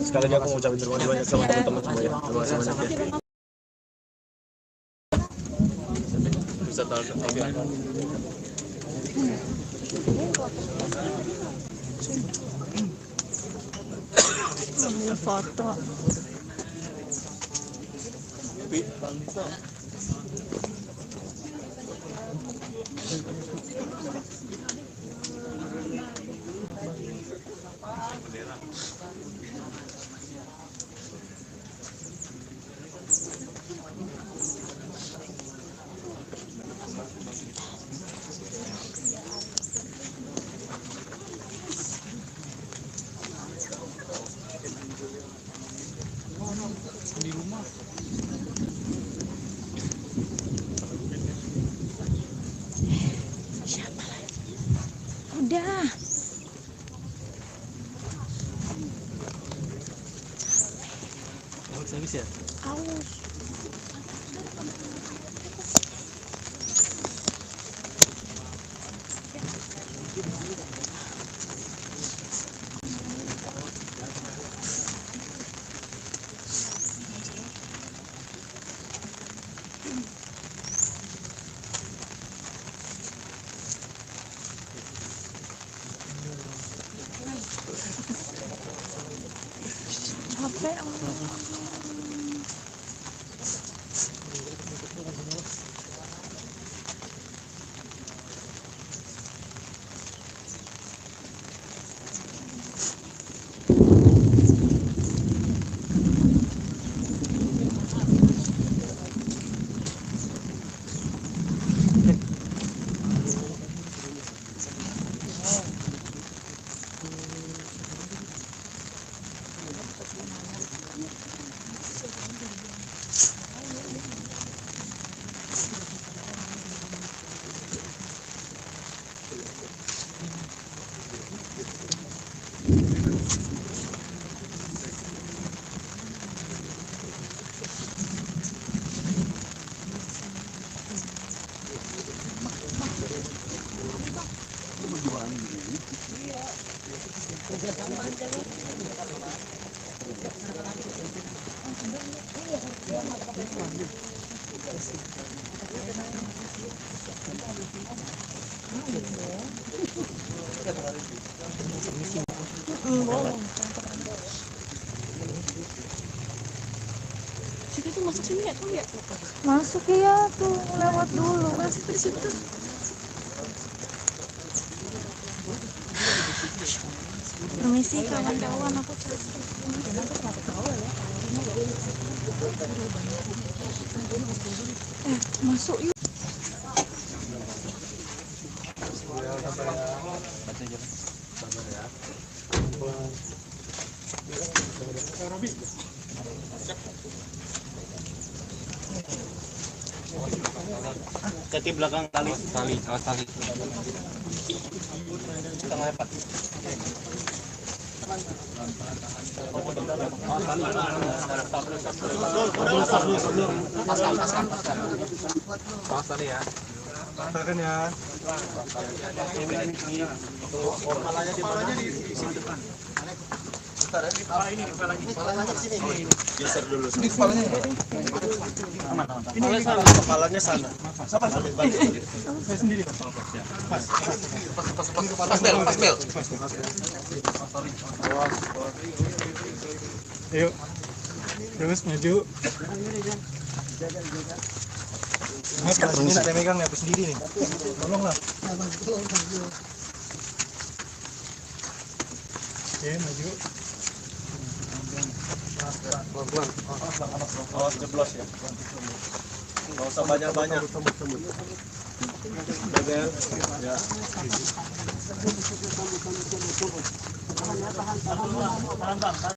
Sekali lagi aku ngucapin terima kasih banyak sama teman-teman semua ya. Terima kasih banyak ya. Bisa tahu. Ambil foto. Siapa lagi? Udah. Habis ya? Aus. capek. Boleh. Situ tuh masuk sini ya tuh ya. Masuk ya tuh, lewat dulu. Masuk di situ. Permisi kawan-kawan, aku masuk yuk. Kaki belakang tali. Tali. Tengah Pak. Pas tali ya. Kan ya. Kepalanya di sini depan. Geser dulu. Kepalanya sana. Saya sendiri. Pas bel. Ayo. Terus maju. Mas, ini saya megang nih, aku sendiri nih. Tolonglah. Oke, maju. Awas jeblos ya. Nggak usah banyak-banyak. Bebel. Ya.